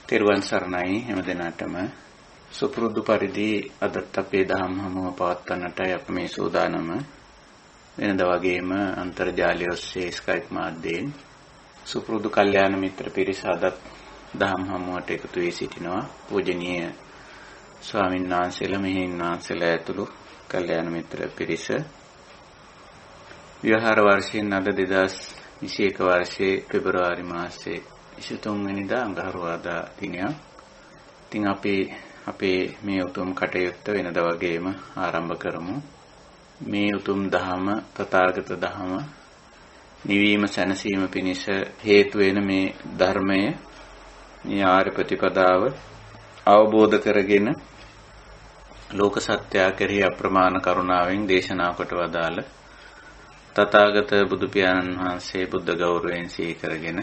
තෙරුවන් සරණයි හැම දිනටම සුපුරුදු පරිදි අදත් අපේ දහම් හමුව පවත්වන්නටයි අප මේ සූදානම. වෙනද වගේම අන්තර්ජාලය ඔස්සේ ස්කයිප් මාධ්‍යයෙන් සුපුරුදු කල්යාණ මිත්‍ර පිරිස අදත් දහම් හමුවට එකතු වී සිටිනවා. පූජනීය ස්වාමීන් වහන්සේලා මෙහෙණින් වහන්සේලා ඇතුළු කල්යාණ මිත්‍ර පිරිස විහාර වර්ෂයෙන් අද 2021 වර්ෂයේ පෙබරවාරි මාසයේ 23 වෙනිදා අඟහරුවාදා දිනයක්. ඉතින් අපි අපේ මේ උතුම් කටයුත්ත වෙනද වගේම ආරම්භ කරමු. මේ උතුම් දහම තථාගත දහම නිවීම සැනසීම පිණිස හේතු වෙන මේ ධර්මය, මේ ආර්ය ප්‍රතිපදාව අවබෝධ කරගෙන ලෝක සත්‍යය කෙරෙහි අප්‍රමාණ කරුණාවෙන් දේශනා කොට වදාළ තථාගත බුදු පියාණන් වහන්සේ බුද්ධ ගෞරවයෙන් සිහි කරගෙන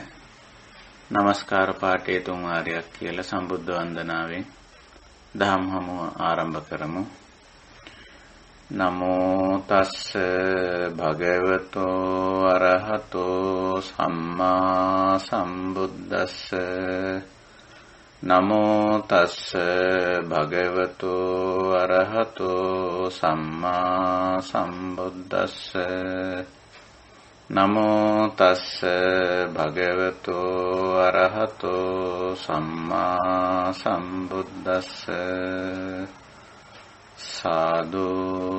නමස්කාර පාඨය තුන් වාරයක් කියලා සම්බුද්ධ වන්දනාවෙන් දහම් හමුව ආරම්භ කරමු. නමෝ තස්ස භගවතෝ අරහතෝ සම්මා සම්බුද්දස්ස. නමෝ තස්ස භගවතෝ අරහතෝ සම්මා සම්බුද්දස්ස. නමෝ තස්ස භගවතෝ අරහතෝ සම්මා සම්බුද්දස්ස. සාදු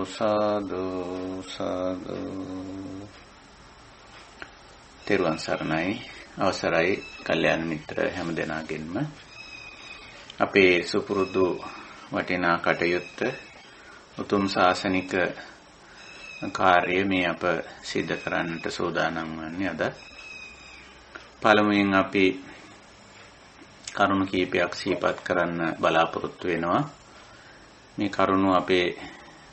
සාදු සාදු. තෙරුවන් සරණයි. අවසරයි කල්යාණ මිත්‍ර හැම දෙනාගෙන්ම අපේ සුපුරුදු වටිනා කටයුත්ත උතුම් ශාසනික කාර්යය මේ අප සිද්ධ කරන්නට සූදානම් වන්නේ අද. පළමුවෙන් අපි කරුණු කීපයක් සිහිපත් කරන්න බලාපොරොත්තු වෙනවා. මේ කරුණු අපේ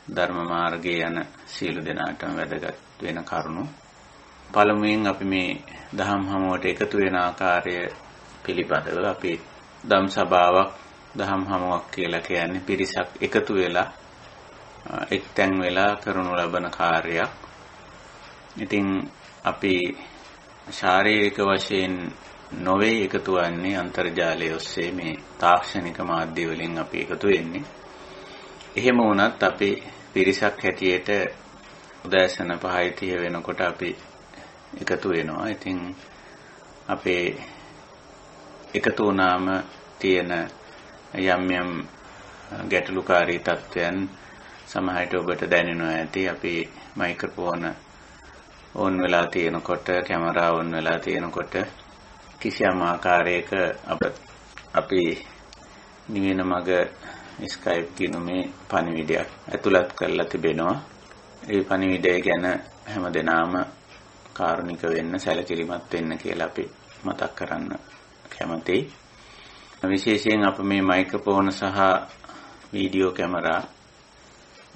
ධර්ම මාර්ගයේ යන සියලු දෙනාටම වැදගත් වෙන කරුණු. පළමුවෙන් අපි මේ දහම් හමුවට එකතු වෙන ආකාරය පිළිබඳව අපි ධම් සභාවක් දහම් හමුවක් කියලා කියන්නේ පිරිසක් එකතු වෙලා එක්තැන් වෙලා කරනු ලබන කාර්යයක්. ඉතින් අපි ශාරීරික වශයෙන් නොවේ එකතු වන්නේ අන්තර්ජාලය ඔස්සේ මේ තාක්ෂණික මාධ්‍ය වලින් අපි එකතු වෙන්නේ. එහෙම වුණත් අපි පිරිසක් හැටියට උදෑසන 5:30 වෙනකොට අපි එකතු වෙනවා. ඉතින් අපේ එකතු වුණාම තියෙන යම් යම් ගැටලුකාරී තත්ත්වයන් සමහරට ඔබට දැනෙනවා ඇති. අපි මයික්‍රොෆෝන ඔන් වෙලා තියෙනකොට, කැමරා ඔන් වෙලා තියෙනකොට කිසියම් ආකාරයක අපි නිවෙන මග ස්කයිප් ගිණුමේ පණිවිඩයක් ඇතුළත් කරලා තිබෙනවා. ඒ පණිවිඩය ගැන හැමදෙනාම කාරුණික වෙන්න, සැලකිලිමත් වෙන්න කියලා අපි මතක් කරන්න කැමතියි. විශේෂයෙන් අප මේ මයික්‍රොෆෝන සහ වීඩියෝ කැමරා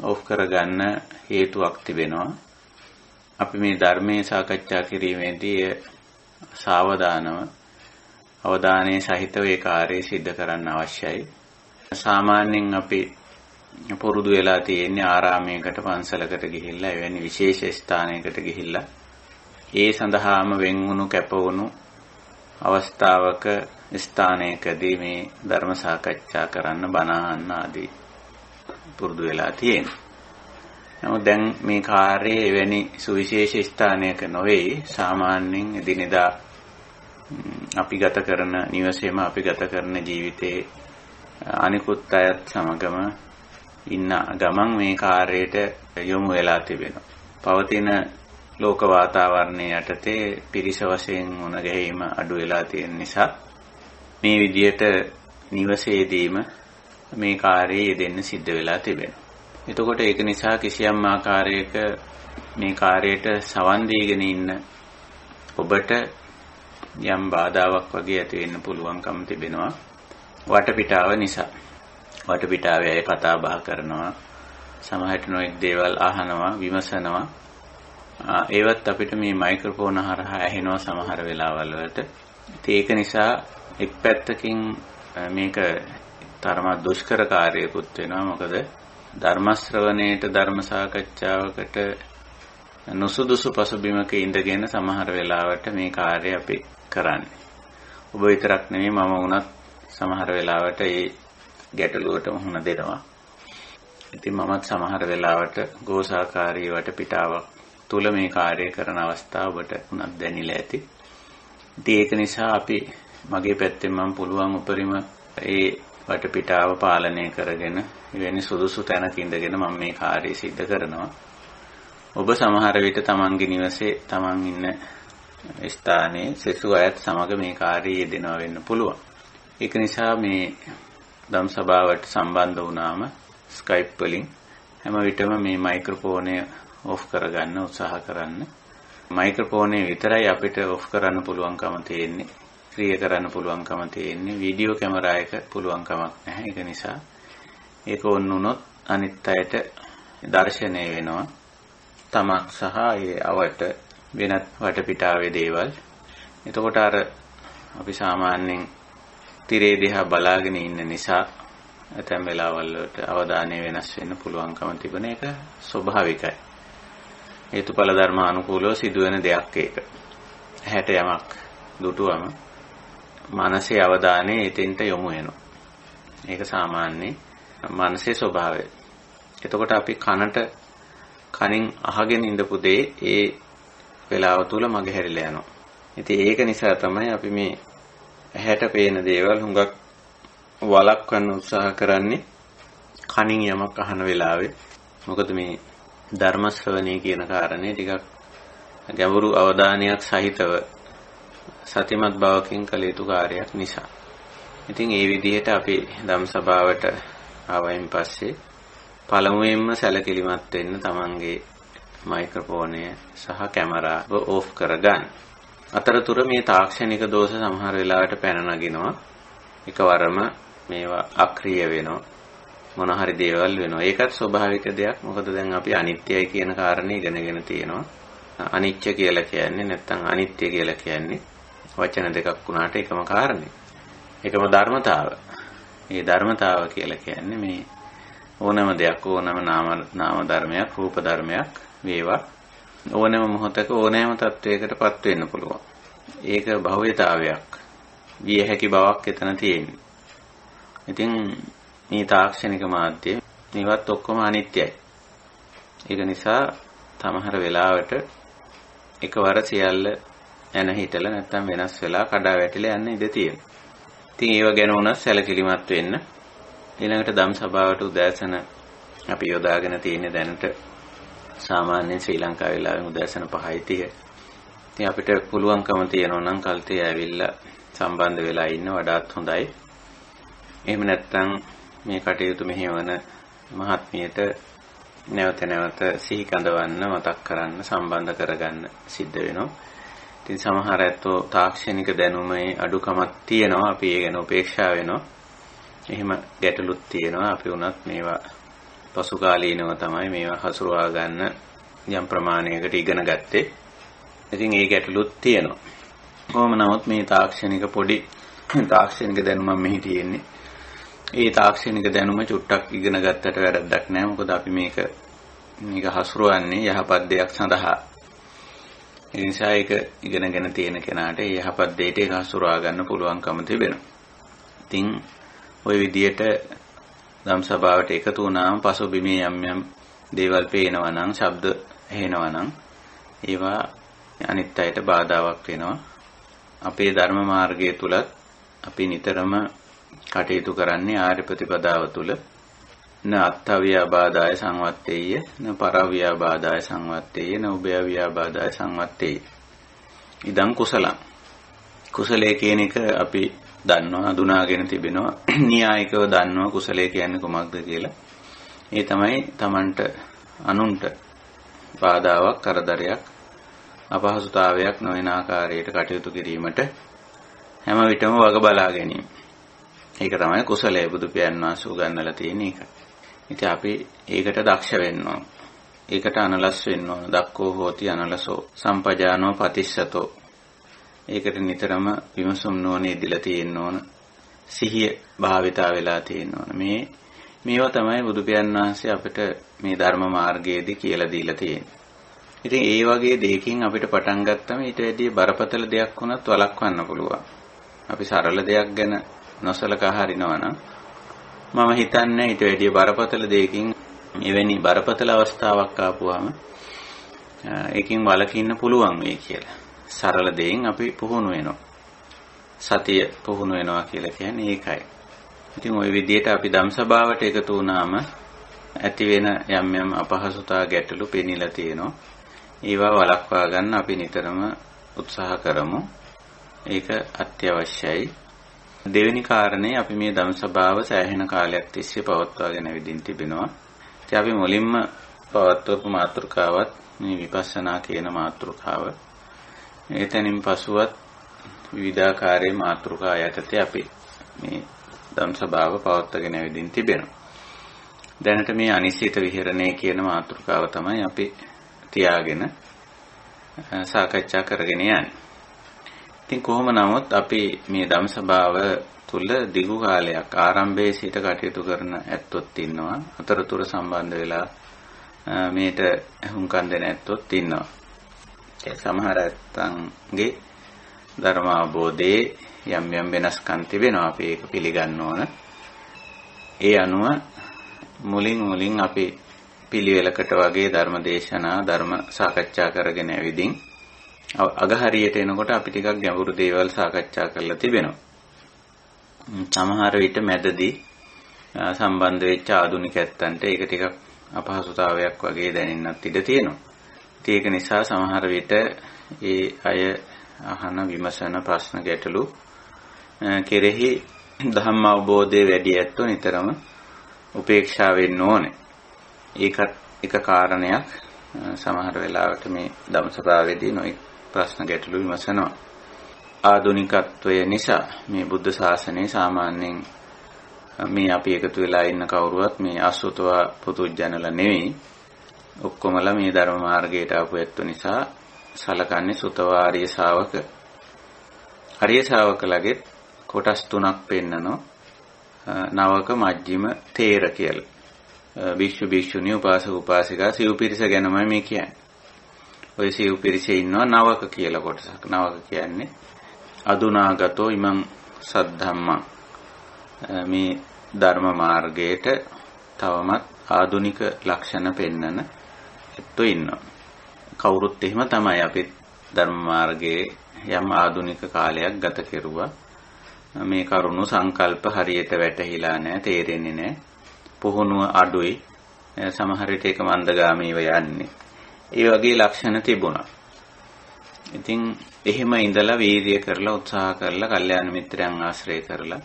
ඔෆ් කරගන්න හේතුවක් තිබෙනවා. අපි මේ ධර්මයේ සාකච්ඡා කිරීමේදී සාවධානව අවධානයේ සහිතව ඒ කාර්යය සිද්ධ කරන්න අවශ්‍යයි. සාමාන්‍යයෙන් අපි පුරුදු වෙලා තියෙන්නේ ආරාමයකට, පන්සලකට ගිහිල්ලා, එවැනි විශේෂ ස්ථානයකට ගිහිල්ලා ඒ සඳහාම වෙන්වුණු කැපවුණු අවස්ථාවක ස්ථානයකදී මේ ධර්ම සාකච්ඡා කරන්න, බණ අහන්න ආදී පුරුදු වෙලා තියෙනවා. නමුත් දැන් මේ කාර්යය එවැනි සුවිශේෂ ස්ථානයක නොවේ. සාමාන්‍යයෙන් එදිනෙදා අපි ගත කරන නිවසේම අපි ගත කරන ජීවිතයේ අනිකුත් අයත් සමගම ඉන්න ගමන් මේ කාර්යයට යොමු වෙලා තිබෙනවා. පවතින ලෝක වාතාවරණය යටතේ පිරිස වශයෙන් මුණ ගැහිම අඩු වෙලා තියෙන නිසා මේ විදියට නිවසේදීම මේ කාර්යය යෙදෙන්න සිද්ධ වෙලා තිබෙනවා. එතකොට ඒක නිසා කිසියම් ආකාරයක මේ කාර්යයට සවන් දීගෙන ඉන්න ඔබට යම් බාධාවක් වගේ ඇති වෙන්න පුළුවන්කම තිබෙනවා. වටපිටාව නිසා. වටපිටාවේ අය කතා බහ කරනවා, සමහරට නොඑක් දේවල් අහනවා, විමසනවා. ඒවත් අපිට මේ මයික්‍රොෆෝන හරහා ඇහෙනවා සමහර වෙලාවල් වලට. ඒක නිසා එක් පැත්තකින් මේක තරම දුෂ්කර කාර්යයකුත් වෙනවා. මොකද ධර්ම ශ්‍රවණයට, ධර්ම සාකච්ඡාවකට නුසුදුසු පසුබිමක ඉඳගෙන සමහර වෙලාවට මේ කාර්යය අපි කරන්නේ. ඔබ විතරක් නෙමෙයි, මම වුණත් සමහර වෙලාවට ඒ ගැටලුවට මුහුණ දෙනවා. ඉතින් මමත් සමහර වෙලාවට ගෝසාකාරී වටපිටාවක් තුල මේ කාර්යය කරන අවස්ථා ඔබට උනත් දැනෙලා ඇති. ඉතින් ඒක නිසා අපි මගේ පැත්තෙන් මම පුළුවන් උපරිම ඒ වටපිටාව පාලනය කරගෙන එවැනි සුදුසු තැනක ඉඳගෙන මම මේ කාර්යය සිද්ධ කරනවා. ඔබ සමහර විට තමන්ගේ නිවසේ තමන් ඉන්න ස්ථානයේ සෙසු අයත් සමග මේ කාර්යය යෙදෙනවා වෙන්න පුළුවන්. ඒක නිසා මේ ධම් සභාවට සම්බන්ධ වුණාම Skype වලින් හැම විටම මේ මයික්‍රොෆෝනය ඔෆ් කරගන්න උත්සාහ කරන්න. මයික්‍රොෆෝනය විතරයි අපිට ඔෆ් කරන්න පුළුවන්කම තියෙන්නේ. ක්‍රියා කරන්න පුළුවන්කම තියෙන්නේ. වීඩියෝ කැමරා එක පුළුවන්කමක් නැහැ. ඒක නිසා ඒක ඔන් වුණොත් අනිත් අයට දර්ශනය වෙනවා. තමක් සහ ඒ අවට වෙනත් වටපිටාවේ දේවල්. එතකොට අර අපි සාමාන්‍යයෙන් තිරේ දිහා බලාගෙන ඉන්න නිසා ඇතැම් වෙලාවල් වලට අවධානය වෙනස් වෙන්න පුළුවන්කම තිබෙන එක ස්වභාවිකයි. හේතුඵල ධර්ම අනුකූලව සිදුවෙන දෙයක් ඒක. ඇහැට යමක් දුටුවම මනසේ අවධානය එතෙන්ට යොමු වෙනවා. ඒක සාමාන්‍ය මනසේ ස්වභාවය. එතකොට අපි කනින් අහගෙන ඉඳපු දේ ඒ වෙලාව තුල මගහැරිලා යනවා. ඉතින් ඒක නිසා තමයි අපි මේ ඇහැට පේන දේවල් හුඟක් වළක්වන්න උත්සාහ කරන්නේ කනින් යමක් අහන වෙලාවේ. මොකද මේ ධර්ම ශ්‍රවණය කියන කාරණේ ටිකක් ගැඹුරු අවධානයක් සහිතව සතිමත් භාවකින් කළ යුතු කාර්යයක් නිසා. ඉතින් ඒ විදිහට අපි ධම් සභාවට ආවයින් පස්සේ පළමුවෙන්ම සැලකිලිමත් වෙන්න තමන්ගේ මයික්‍රොෆෝනය සහ කැමරාව ඕෆ් කරගන්න. අතරතුර මේ තාක්ෂණික දෝෂ සමහර වෙලාවට පැන නගිනවා. එකවරම මේවා අක්‍රිය වෙනවා. මොන හරි දේවල් වෙනවා. ඒකත් ස්වභාවික දෙයක්. මොකද දැන් අපි අනිත්‍යයි කියන කාරණේ ඉගෙනගෙන තියෙනවා. අනිත්‍ය කියලා කියන්නේ නැත්නම් අනිත්‍ය කියලා කියන්නේ වචන දෙකක් වුණාට එකම කාරණේ. එකම ධර්මතාව. මේ ධර්මතාව කියලා කියන්නේ මේ ඕනම දෙයක් ඕනම නාම ධර්මයක් රූප ධර්මයක් වේවා ඕනෑම මොහොතක ඕනෑම තත්වයකටපත් වෙන්න පුළුවන්. ඒක භව්‍යතාවයක්. විය හැකි බවක් එතන තියෙන්නේ. ඉතින් මේ තාක්ෂණික මාධ්‍ය මේවත් ඔක්කොම අනිත්‍යයි. ඒක නිසා තමහර වෙලාවට එකවර සියල්ල එන හිටලා නැත්තම් වෙනස් වෙලා කඩා වැටිලා යන්න ඉඩ තියෙනවා. ඉතින් ඒව ගැන උනත් සැලකිලිමත් වෙන්න. ඊළඟට ධම් සභාවට උදෑසන අපි යොදාගෙන තියෙන දැනට සාමාන්‍යයෙන් ශ්‍රී ලංකාවේ වෙලාවෙන් උදෑසන 5:30. ඉතින් අපිට පුළුවන්කම තියෙනවා නම් කල්තේ ඇවිල්ලා සම්බන්ධ වෙලා ඉන්න වඩාත් හොඳයි. එහෙම නැත්නම් මේ කටයුතු මෙහෙවන මහත්මියට නැවත නැවත සිහි කඳවන්න මතක් කරන්න සම්බන්ධ කරගන්න සිද්ධ වෙනවා. ඉතින් සමහර ඇත්තෝ තාක්ෂණික දැනුමේ අඩුකමක් තියෙනවා. අපි ඒ ගැන උපේක්ෂා වෙනවා. එහෙම ගැටලුත් තියෙනවා. අපි උනත් මේවා පසුකාලීනව තමයි මේවා හසුරවා ගන්න යම් ප්‍රමාණයකට ඉගෙන ගත්තේ. ඉතින් ඒ ගැටලුත් තියෙනවා. කොහොම නමුත් මේ තාක්ෂණික දැනුම මෙහි තියෙන්නේ. ඒ තාක්ෂණික දැනුම චුට්ටක් ඉගෙන ගත්තට වැරද්දක් නැහැ. මොකද අපි මේක හසුරවන්නේ යහපත් දෙයක් සඳහා. ඒ නිසා ඒක ඉගෙනගෙන තියෙන කෙනාට යහපත් දෙයට ඒක හසුරවා ගන්න පුළුවන්කම තිබෙනවා. ඉතින් ওই විදියට ධම් සභාවට එකතු වුණාම පසුබිමේ යම් දේවල් පේනවා නම්, ශබ්ද ඇහෙනවා නම් ඒවා අනිත් අයට බාධාවක් වෙනවා. අපේ ධර්ම මාර්ගය තුලත් අපි නිතරම කටයුතු කරන්නේ ආර්ය ප්‍රතිපදාව තුල න අත්ථව්‍යාබාධාය සංවත්තේය න පරව්‍යාබාධාය සංවත්තේය න උභයව්‍යාබාධාය සංවත්තේය. ඉදං කුසලං. කුසලයේ කියන එක අපි දන්නවා, හඳුනාගෙන තිබෙනවා. න්‍යායිකව දන්නවා කුසලයේ කියන්නේ කොමක්ද කියලා. ඒ තමයි Tamanට අනුන්ට බාධාවක්, කරදරයක්, අපහසුතාවයක් නොවන ආකාරයට කටයුතු කිරීමට හැම විටම වග බලා ගැනීම. ඒක තමයි කුසලයේ බුදු පියාණන් වහන්සේ උගන්වලා තියෙන එක. ඉතින් අපි ඒකට දක්ෂ වෙන්න ඕන. ඒකට අනලස් වෙන්න ඕන. දක්කෝ හෝති අනලසෝ සම්පජානෝ පතිස්සතෝ. ඒකට නිතරම විමසුම් නොනේ දීලා තියෙන්න ඕන. සිහිය භාවිතා වෙලා තියෙන්න ඕන. මේවා තමයි බුදු පියාණන් වහන්සේ අපිට මේ ධර්ම මාර්ගයේදී කියලා දීලා තියෙන්නේ. ඉතින් ඒ වගේ දෙයකින් අපිට පටන් ගත්තම ඊට වැඩිය බරපතල දෙයක් වුණත් වළක්වන්න පුළුවන්. අපි සරල දෙයක් ගැන නොසලකා හරිනවා නම් මම හිතන්නේ ඊට වැඩිය බරපතල දෙයකින් එවැනි බරපතල අවස්ථාවක් ආපුවාම ඒකින් වළකින්න පුළුවන් වෙයි කියලා. සරල දෙයින් අපි පුහුණු වෙනවා. සතිය පුහුණු වෙනවා කියලා කියන්නේ ඒකයි. ඉතින් ওই විදිහට අපි ධම්සභාවට එකතු වුණාම ඇති වෙන යම් යම් අපහසුතා ගැටලු පෙනිලා තියෙනවා. ඒවා වළක්වා ගන්න අපි නිතරම උත්සාහ කරමු. ඒක අත්‍යවශ්‍යයි. දෙවෙනි කාරණේ අපි මේ ධම්සභාව සෑහෙන කාලයක් තිස්සේ පවත්වාගෙන විදින් තිබෙනවා. ඉතින් අපි මුලින්ම පවත්වපු මාතෘකාවත් මේ විපස්සනා කියන මාතෘකාව. එතනින් පසුවත් විවිධාකාරයේ මාතෘකා යටතේ අපි මේ ධම්සභාව පවත්වාගෙන විදින් තිබෙනවා. දැනට මේ අනිශ්චිත විහරණය කියන මාතෘකාව තමයි අපි තියාගෙන සාකච්ඡා කරගෙන යන්නේ. ඉතින් කොහොම නමුත් අපි මේ ධම්සභාව තුල දිගු කාලයක් ආරම්භයේ සිට කටයුතු කරන ඇත්තොත් ඉන්නවා. අතරතුර සම්බන්ධ වෙලා මේට හුම්කම් දෙන ඇත්තොත් ඉන්නවා. ඒ සමහර ඇත්තන්ගේ ධර්ම අවබෝධයේ යම් යම් වෙනස්කම් තිබෙනවා. අපි ඒක පිළිගන්න ඕන. ඒ අනුව මුලින් අපි පිළිවෙලකට වගේ ධර්ම දේශනා ධර්ම සාකච්ඡා කරගෙන ඇවිදින් අගහරියට එනකොට අපි ටිකක් ගැඹුරු දේවල් සාකච්ඡා කරලා තිබෙනවා. සමහර විට මැදදී සම්බන්ධ වෙච්ච ආධුනික ඇත්තන්ට ඒක ටිකක් අපහසුතාවයක් වගේ දැනෙන්නත් ඉඩ තියෙනවා. ඒක නිසා සමහර විට ඒ අය අහන විමසන ප්‍රශ්න ගැටලු කෙරෙහි ධම්ම අවබෝධයේ වැඩි ඇත්තෝ නිතරම උපේක්ෂා වෙන්න ඕනේ. ඒකත් එක කාරණයක්. සමහර වෙලාවට මේ ධම්සභාවේදී නොයි ප්‍රශ්න ගැටලු විමසනවා. ආධුනිකත්වය නිසා මේ බුද්ධ ශාසනයේ සාමාන්‍යයෙන් මේ අපි එකතු වෙලා ඉන්න කවුරුවත් මේ අසුතවා පුදුජනල නෙවෙයි. ඔක්කොමලා මේ ධර්ම මාර්ගයට ආපු ඇත්තෝ නිසා සලකන්නේ සුතවාරිය ශාවක. හරිය ශාවකලගේ කොටස් තුනක් පෙන්නනවා. නවක මජ්ක්‍ධිම තේර කියලා. භික්ෂු භික්ෂුණී උපාසක උපාසිකා සිව් පිරිස ගැනමයි මේ කියන්නේ. ඔය සිව් පිරිසේ ඉන්නවා නවක කියලා කොටසක්. නවක කියන්නේ අදුනාගතෝ ඉමං සද්ධම්මං. මේ ධර්ම මාර්ගයට තවමත් ආධුනික ලක්ෂණ පෙන්නන ඇත්තෝ ඉන්නවා. කවුරුත් එහෙම තමයි. අපි ධර්ම මාර්ගයේ යම් ආධුනික කාලයක් ගත කෙරුවා. මේ කරුණු සංකල්ප හරියට වැටහිලා නැහැ, තේරෙන්නේ නැහැ. පුහුණුව අඩුයි. සමහර විට ඒක මන්දගාමීව යන්නේ. ඒ වගේ ලක්ෂණ තිබුණා. ඉතින් එහෙම ඉඳලා වීර්ය කරලා උත්සාහ කරලා කල්යාණ මිත්‍රයන් ආශ්‍රය කරලා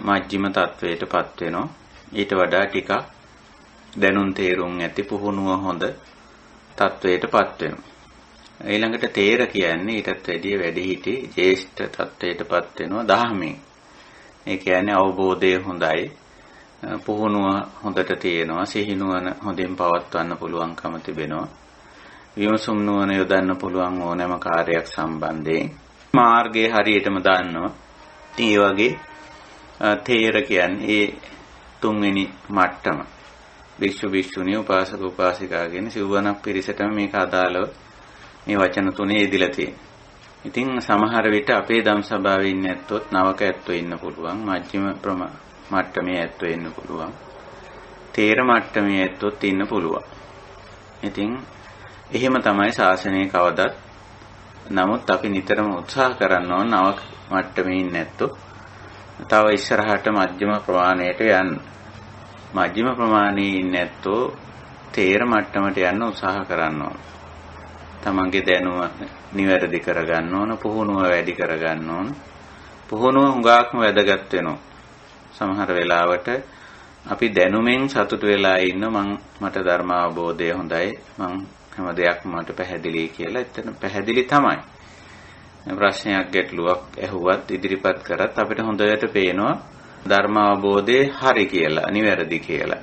මජ්ක්‍ධිම තත්වයටපත් වෙනවා. ඊට වඩා ටිකක් දැනුම් තේරුම් ඇති පුහුණුව හොඳ තත්වයටපත් වෙනවා. ඊළඟට තේර කියන්නේ ඊටත් වැඩිය වැඩිහිටි ජේෂ්ඨ තත්වයටපත් වෙනවා දහමෙන්. ඒ කියන්නේ අවබෝධය හොඳයි. පුහුණුව හොඳට තියෙනවා. සිහිනුවන හොඳින් පවත්වන්න පුළුවන්කම තිබෙනවා. විමසුම් නුවණ යොදන්න පුළුවන් ඕනෑම කාර්යයක් සම්බන්ධයෙන් මාර්ගයේ හරියටම දන්නවා. ඉතින් ඒ වගේ තේර කියන්නේ ඒ තුන්වෙනි මට්ටම. භික්ෂු භික්ෂුණී උපාසක උපාසිකා කියන සිව්වනක් පිරිසටම මේක අදාළව මේ වචන තුනේ යෙදිලා තියෙනවා. ඉතින් සමහර විට අපේ ධම්සභාවේ ඉන්න ඇත්තොත් නවක ඇත්තෝ ඉන්න පුළුවන්. මජ්ක්‍ධිම මට්ටමේ ඇත්තෝ ඉන්න පුළුවන්. තේර මට්ටමේ ඇත්තොත් ඉන්න පුළුවන්. ඉතින් එහෙම තමයි ශාසනයේ කවදත්. නමුත් අපි නිතරම උත්සාහ කරන්න ඕන නවක මට්ටමේ ඉන්න ඇත්තෝ තව ඉස්සරහට මජ්ක්‍ධිම ප්‍රමාණයට යන්න. මජ්ක්‍ධිම ප්‍රමාණයේ ඉන්න ඇත්තෝ තේර මට්ටමට යන්න උත්සාහ කරන්න ඕන. තමන්ගේ දැනුම නිවැරදි කරගන්න ඕන, පුහුණුව වැඩි කරගන්න ඕන. පුහුණුව හුඟක්ම වැදගත් වෙනවා. සමහර වෙලාවට අපි දැනුමෙන් සතුටු වෙලා ඉන්න මට ධර්ම අවබෝධය හොඳයි, මං හැම දෙයක්ම මට පැහැදිලි කියලා. එතන පැහැදිලි තමයි. ප්‍රශ්නයක් ගැටලුවක් ඇහුවත් ඉදිරිපත් කරත් අපිට හොඳට පේනවා ධර්ම අවබෝධය හරි කියලා, නිවැරදි කියලා.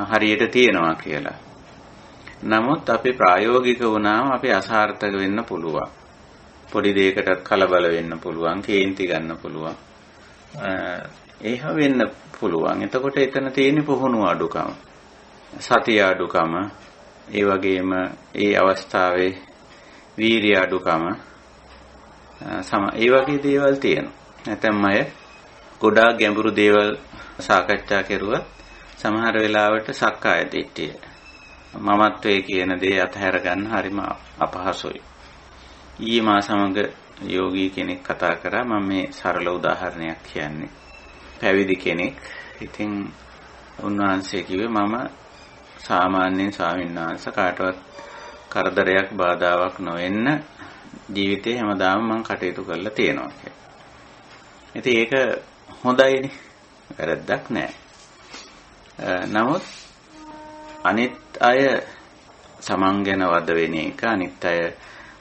හරියට තියෙනවා කියලා. නමුත් අපි ප්‍රායෝගික වුණාම අපි අසාර්ථක වෙන්න පුළුවන්. පොඩි දෙයකටත් කලබල වෙන්න පුළුවන්, කේන්ති ගන්න පුළුවන්. ඒහ වෙන්න පුළුවන්. එතකොට එතන තියෙන පුහුණුව අඩුකම, සතිය අඩුකම, ඒ වගේම ඒ අවස්ථාවේ වීර්ය අඩුකම, ඒ වගේ දේවල් තියෙනවා. නැත්නම් අය ගොඩාක් ගැඹුරු දේවල් සාකච්ඡා කෙරුවත් සමහර වෙලාවට සක්කාය දිට්ඨිය මමත්වයේ කියන දේ අතහැර ගන්න හරිම අපහසුයි. ඊයේ මා සමග යෝගී කෙනෙක් කතා කරා. මම මේ සරල උදාහරණයක් කියන්නේ. පැවිදි කෙනෙක්. ඉතින් උන්වහන්සේ කිව්වේ මම සාමාන්‍යයෙන් ස්වාමීන් වහන්සේ කාටවත් කරදරයක් බාධාවක් නොවෙන්න ජීවිතේ හැමදාම මම කටයුතු කරලා තියෙනවා කියලා. ඉතින් ඒක හොඳයිනේ. වැරද්දක් නෑ. නමුත් අනිත් අය තමන් ගැන වද වෙන එක, අනිත් අය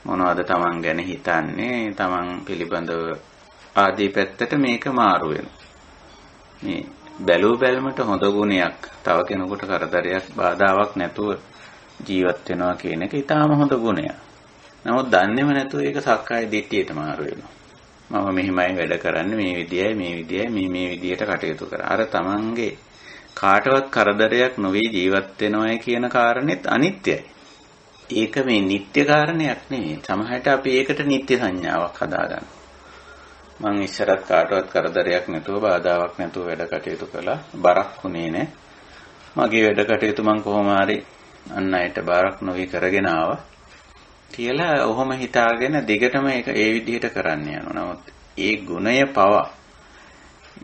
මොනවද තමන් ගැන හිතන්නේ, තමන් පිළිබඳව ආදී පැත්තට මේක මාරු වෙනවා. මේ බැලූ බැලමට හොඳ ගුණයක් තව කෙනෙකුට කරදරයක් බාධාවක් නැතුව ජීවත් වෙනවා කියන එක ඊටාම හොඳ ගුණයක්. නමුත් දන්නේම නැතුව ඒක සක්කාය දිට්ඨියට මාරු වෙනවා. මම මෙහිමයි වැඩ කරන්නේ, මේ විදියයි මේ විදියට කටයුතු කරා. අර තමන්ගේ කාටවත් කරදරයක් නොවි ජීවත් වෙනවයි කියන කාරණෙත් අනිත්‍යයි. ඒක මේ නිත්‍ය කාරණයක් නෙවෙයි. සමහරට අපි ඒකට නිත්‍ය සංඥාවක් හදාගන්නවා. මං ඉස්සරත් කාටවත් කරදරයක් නැතුව බාධාවක් නැතුව වැඩ කටයුතු කළා. බරක් වුණේ නැහැ. මගේ වැඩ කටයුතු මං කොහොම හරි අන් අයට බරක් නොවි කරගෙන ආවා කියලා ඔහොම හිතාගෙන දිගටම ඒක ඒ විදිහට කරන්න යනවා. නමුත් ඒ ගුණය පවා,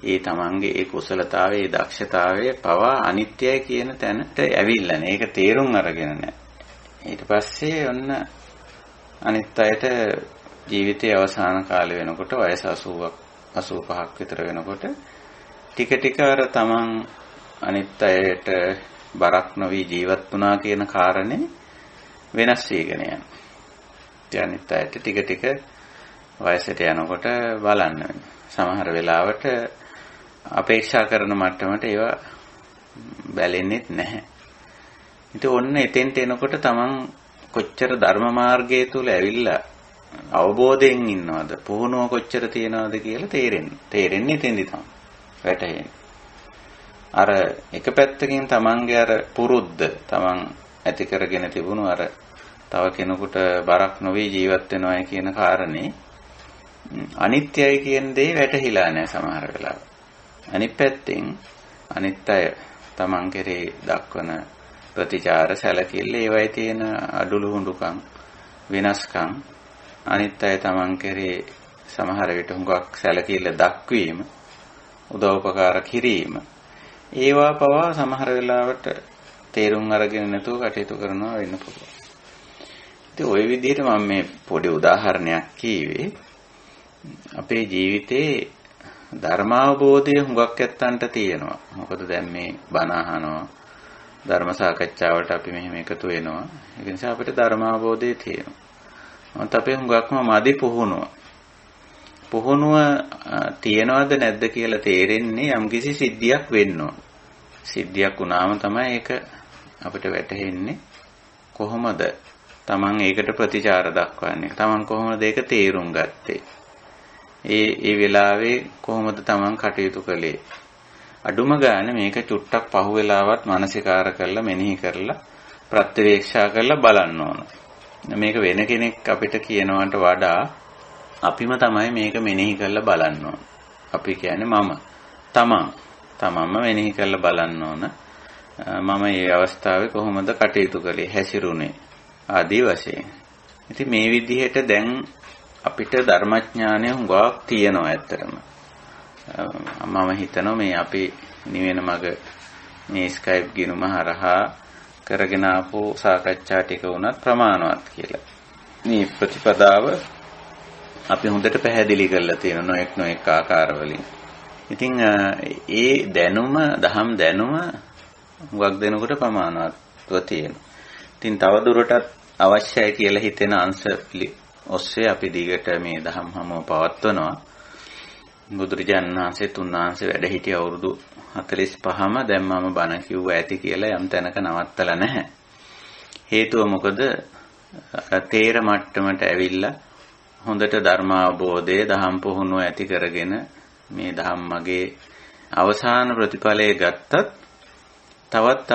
ඒ තමන්ගේ ඒ කුසලතාවය, ඒ දක්ෂතාවය පවා අනිත්‍යයි කියන තැනට ඇවිල්ලා නේ. ඒක තේරුම් අරගෙන නැහැ. ඊට පස්සේ ඔන්න අනිත් අයට ජීවිතයේ අවසාන කාලය වෙනකොට වයස 80ක් 85ක් විතර වෙනකොට ටික ටික අර තමන් අනිත් අයට බරක් නොවි ජීවත් වුණා කියන කාරණේ වෙනස් වෙගෙන යනවා. අනිත් අයට ටික ටික වයසට යනකොට බලන්න සමහර වෙලාවට අපේක්ෂා කරන මට්ටමට ඒවා බැලෙන්නේ නැහැ. ඉතින් ඔන්න එතෙන්ට එනකොට තමන් කොච්චර ධර්ම මාර්ගයේ තුල ඇවිල්ලා අවබෝධයෙන් ඉන්නවද, පුහුණුව කොච්චර තියනවද කියලා තේරෙන්නේ එතෙන්දි තමයි වැටහෙන්නේ. අර එක පැත්තකින් තමන්ගේ අර පුරුද්ද තමන් ඇති කරගෙන තිබුණු අර තව කෙනෙකුට බරක් නොවි ජීවත් වෙනවයි කියන කාරණේ අනිත්‍යයි කියන දේ වැටහිලා නැහැ සමහර වෙලාවට. අනිත් පැත්තෙන් අනිත් අය තමන් කෙරේ දක්වන ප්‍රතිචාර සැලකිල්ල, ඒවයි තියෙන අඩුළු හුඬුකම්, වෙනස්කම්, අනිත් අය තමන් කෙරේ සමහර විට හුඟක් සැලකිල්ල දක්වීම, උදව්පකාර කිරීම, ඒවා පවා සමහර වෙලාවට තේරුම් අරගෙන නැතුව කටයුතු කරනවා වෙන්න පුළුවන්. ඉතින් ওই විදිහට මම මේ පොඩි උදාහරණයක් කීවේ අපේ ජීවිතේ ධර්මාවබෝධය හුඟක් ඇත්තන්ට තියෙනවා. මොකද දැන් මේ බණ අහනවා, ධර්ම සාකච්ඡාවලට අපි මෙහෙම එකතු වෙනවා. ඒ නිසා අපිට ධර්මාවබෝධය තියෙනවා. මොකද අපේ හුඟක්ම මදි පුහුණුව. පුහුණුව තියනවද නැද්ද කියලා තේරෙන්නේ යම්කිසි සිද්ධියක් වෙන්න ඕන. සිද්ධියක් වුණාම තමයි ඒක අපිට වැටහෙන්නේ. කොහොමද තමන් ඒකට ප්‍රතිචාර දක්වන්නේ? තමන් කොහොමද ඒක තේරුම් ගත්තේ? ඒ වෙලාවේ කොහොමද තමන් කටයුතු කළේ? අඩුම ගානේ මේක චුට්ටක් පහුවෙලාවත් මානසිකාර කරලා මෙනෙහි කරලා ප්‍රත්‍යවේක්ෂා කරලා බලන්න ඕන. මේක වෙන කෙනෙක් අපිට කියනවට වඩා අපිම තමයි මේක මෙනෙහි කරලා බලන්න ඕන. අපි කියන්නේ මම තමන්ම මෙනෙහි කරලා බලන්න ඕන. මම මේ අවස්ථාවේ කොහොමද කටයුතු කළේ, හැසිරුණේ ආදී වශයෙන්. ඉතින් මේ විදිහට දැන් අපිට ධර්මඥානය හුඟක් තියෙනවා ඇත්තටම. මම හිතනවා මේ අපි නිවෙන මග මේ ස්කයිප් ගිණුම හරහා කරගෙන ආපු සාකච්ඡා ටික වුණත් ප්‍රමාණවත් කියලා. මේ ප්‍රතිපදාව අපි හොඳට පැහැදිලි කරලා තියෙන නොඑක් ආකාරවලින්. ඉතින් ඒ දැනුම, දහම් දැනුම හුඟක් දෙනකොට ප්‍රමාණවත්ව තියෙනවා. ඉතින් තව දුරටත් අවශ්‍යයි කියලා හිතෙන අංශ ඔස්සේ අපි දිගට මේ දහම් හමුව පවත්වනවා. බුදුරජාණන් වහන්සේ තුන්වහන්සේ වැඩ හිටිය අවුරුදු 45ම දැන් මම බණ කිව්වා ඇති කියලා යම් තැනක නවත්තලා නැහැ. හේතුව මොකද? තේර මට්ටමට ඇවිල්ලා හොඳට ධර්මාවබෝධය, දහම් පුහුණුව ඇති කරගෙන මේ දහම් මගේ අවසාන ප්‍රතිඵලය ගත්තත් තවත්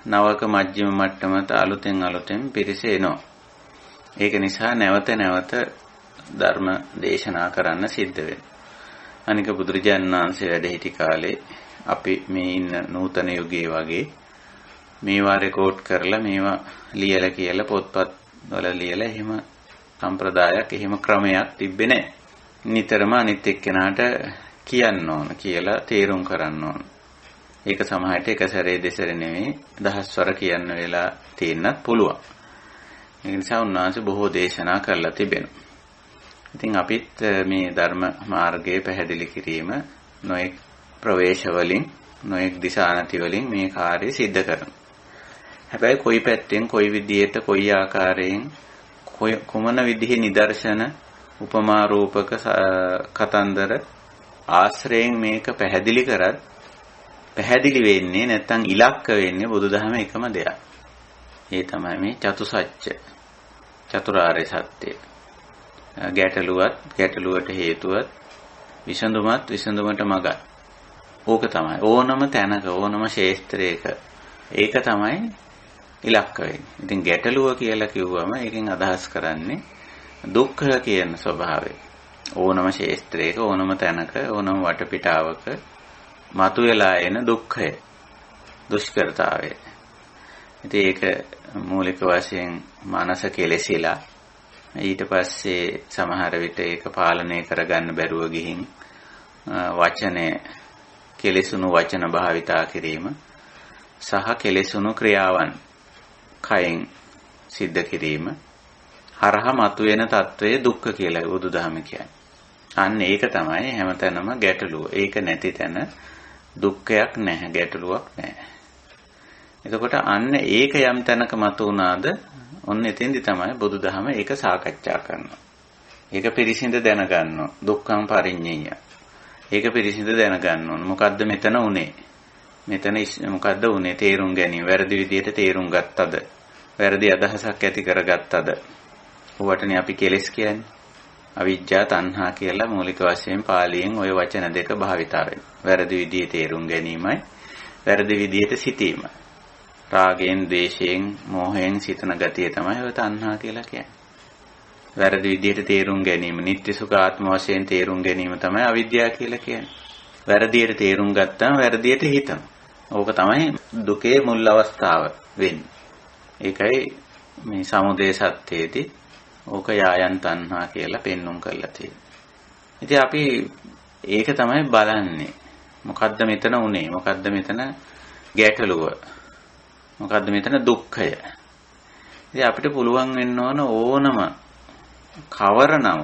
නවක මජ්ක්‍ධිම මට්ටමට අලුතෙන් පිරිස එනවා. ඒක නිසා නැවත ධර්ම දේශනා කරන්න සිද්ධ වෙනවා. අනික බුදුරජාණන් වහන්සේ වැඩ සිටි කාලේ අපි මේ ඉන්න නූතන යුගයේ වගේ මේවා රෙකෝඩ් කරලා මේවා ලියලා කියලා පොත්පත් වල ලියලා එහෙම සම්ප්‍රදායක් එහෙම ක්‍රමයක් තිබ්බේ නැහැ. නිතරම අනිත් එක්කෙනාට කියන්න ඕන කියලා තේරුම් කරන්න ඕන. ඒක සමහරට එක සැරේ දෙසර නෙවෙයි දහස්වර කියන්න වෙලා තියෙන්නත් පුළුවන්. ඒ නිසා උන්වහන්සේ බොහෝ දේශනා කරලා තිබෙනවා. ඉතින් අපිත් මේ ධර්ම මාර්ගයේ පැහැදිලි කිරීම නොඑක් ප්‍රවේශ වලින් නොඑක් දිශානති වලින් මේ කාර්යය සිද්ධ කරනවා. හැබැයි කොයි පැත්තෙන් කොයි විදිහට කොයි ආකාරයෙන් කුමන විදිහේ නිදර්ශන උපමා රූපක කතන්දර ආශ්‍රයෙන් මේක පැහැදිලි කරත් පැහැදිලි වෙන්නේ නැත්නම් ඉලක්ක වෙන්නේ බුදුදහම එකම දෙයක්. ඒ තමයි මේ චතුසත්‍ය චතුරාර්ය සත්‍ය. ගැටලුවට හේතුවත් විසඳුමත් විසඳුමට මඟ. ඕක තමයි ඕනම තැනක ඕනම ශේස්ත්‍රයක ඒක තමයි ඉලක්ක වෙන්නේ. ඉතින් ගැටලුව කියලා කිව්වම ඒකෙන් අදහස් කරන්නේ දුක්ඛ කියන ස්වභාවය. ඕනම ශේස්ත්‍රයක ඕනම තැනක ඕනම වටපිටාවක මතුවලා එන දුක්ඛය දුෂ්කරතාවය. ඉතින් ඒක මූලික වශයෙන් මනස කෙලෙසිලා ඊට පස්සේ සමහර විට ඒක පාලනය කරගන්න බැරුව ගිහින් වචනේ කෙලෙසුණු වචන භාවිතා කිරීම සහ කෙලෙසුණු ක්‍රියාවන් කයින් සිද්ධ කිරීම හරහා මතුවෙන తත්වයේ දුක්ඛ කියලා බුදුදහම කියන්නේ. අන්න ඒක තමයි හැමතැනම ගැටලුව. ඒක නැති තැන දුක්ඛයක් නැහැ, ගැටලුවක් නැහැ. එතකොට අන්න ඒක යම් තැනක මතු වුණාද ඔන්න එතෙන්දි තමයි බුදුදහම ඒක සාකච්ඡා කරනවා. ඒක පිරිසිඳ දැනගන්නවා. දුක්ඛං පරිඤ්ඤය. ඒක පිරිසිඳ දැනගන්න ඕන. මොකද්ද මෙතන උනේ? මෙතන මොකද්ද උනේ? තේරුම් ගැනීම. වැරදි විදියට තේරුම් ගත්තද? වැරදි අදහසක් ඇති කරගත්තද? ඔවටනේ අපි කෙලෙස් කියන්නේ. අවිජ්ජා තණ්හා කියලා මූලික වශයෙන් පාලියෙන් ওই වචන දෙක භාවිතා වෙනවා. වැරදි විදියේ තේරුම් ගැනීමයි වැරදි විදියට සිටීමයි. රාගයෙන්, ද්වේෂයෙන්, මෝහයෙන් සිතන ගතිය තමයි ඔය තණ්හා කියලා කියන්නේ. වැරදි විදියට තේරුම් ගැනීම, නිත්‍ය සුඛ ආත්ම වශයෙන් තේරුම් ගැනීම තමයි අවිද්‍යාව කියලා කියන්නේ. වැරදියට තේරුම් ගත්තාම වැරදියට හිතන. ඕක තමයි දුකේ මුල් අවස්ථාව වෙන්නේ. ඒකයි මේ සමුදය සත්‍යයේදී ඕක යායන් තණ්හා කියලා පෙන්눔 කරලා තියෙන්නේ. ඉතින් අපි ඒක තමයි බලන්නේ. මොකද්ද මෙතන උනේ? මොකද්ද මෙතන ගැටලුව? මොකද්ද මෙතන දුක්ඛය? ඉතින් අපිට පුළුවන් වෙන්න ඕන ඕනම කවර නම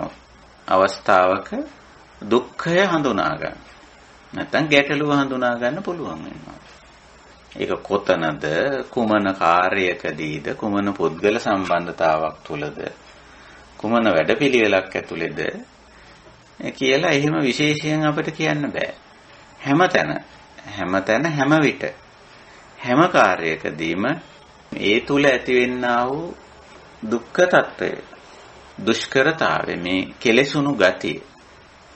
අවස්ථාවක දුක්ඛය හඳුනා ගන්න. නැත්නම් ගැටලුව හඳුනා ගන්න පුළුවන් වෙනවා. ඒක කොතනද, කුමන කාර්යයකදීද, කුමන පුද්ගල සම්බන්ධතාවක් තුලද, කුමන වැඩපිළිවෙලක් ඇතුළේද කියලා එහෙම විශේෂයෙන් අපිට කියන්න බෑ. හැමතැන හැම විට හැම කාර්යයකදීම ඒ තුල ඇතිවෙනා වූ දුක්ඛ తত্ত্বය, දුෂ්කරතාවය, මේ කෙලෙසුණු ගතිය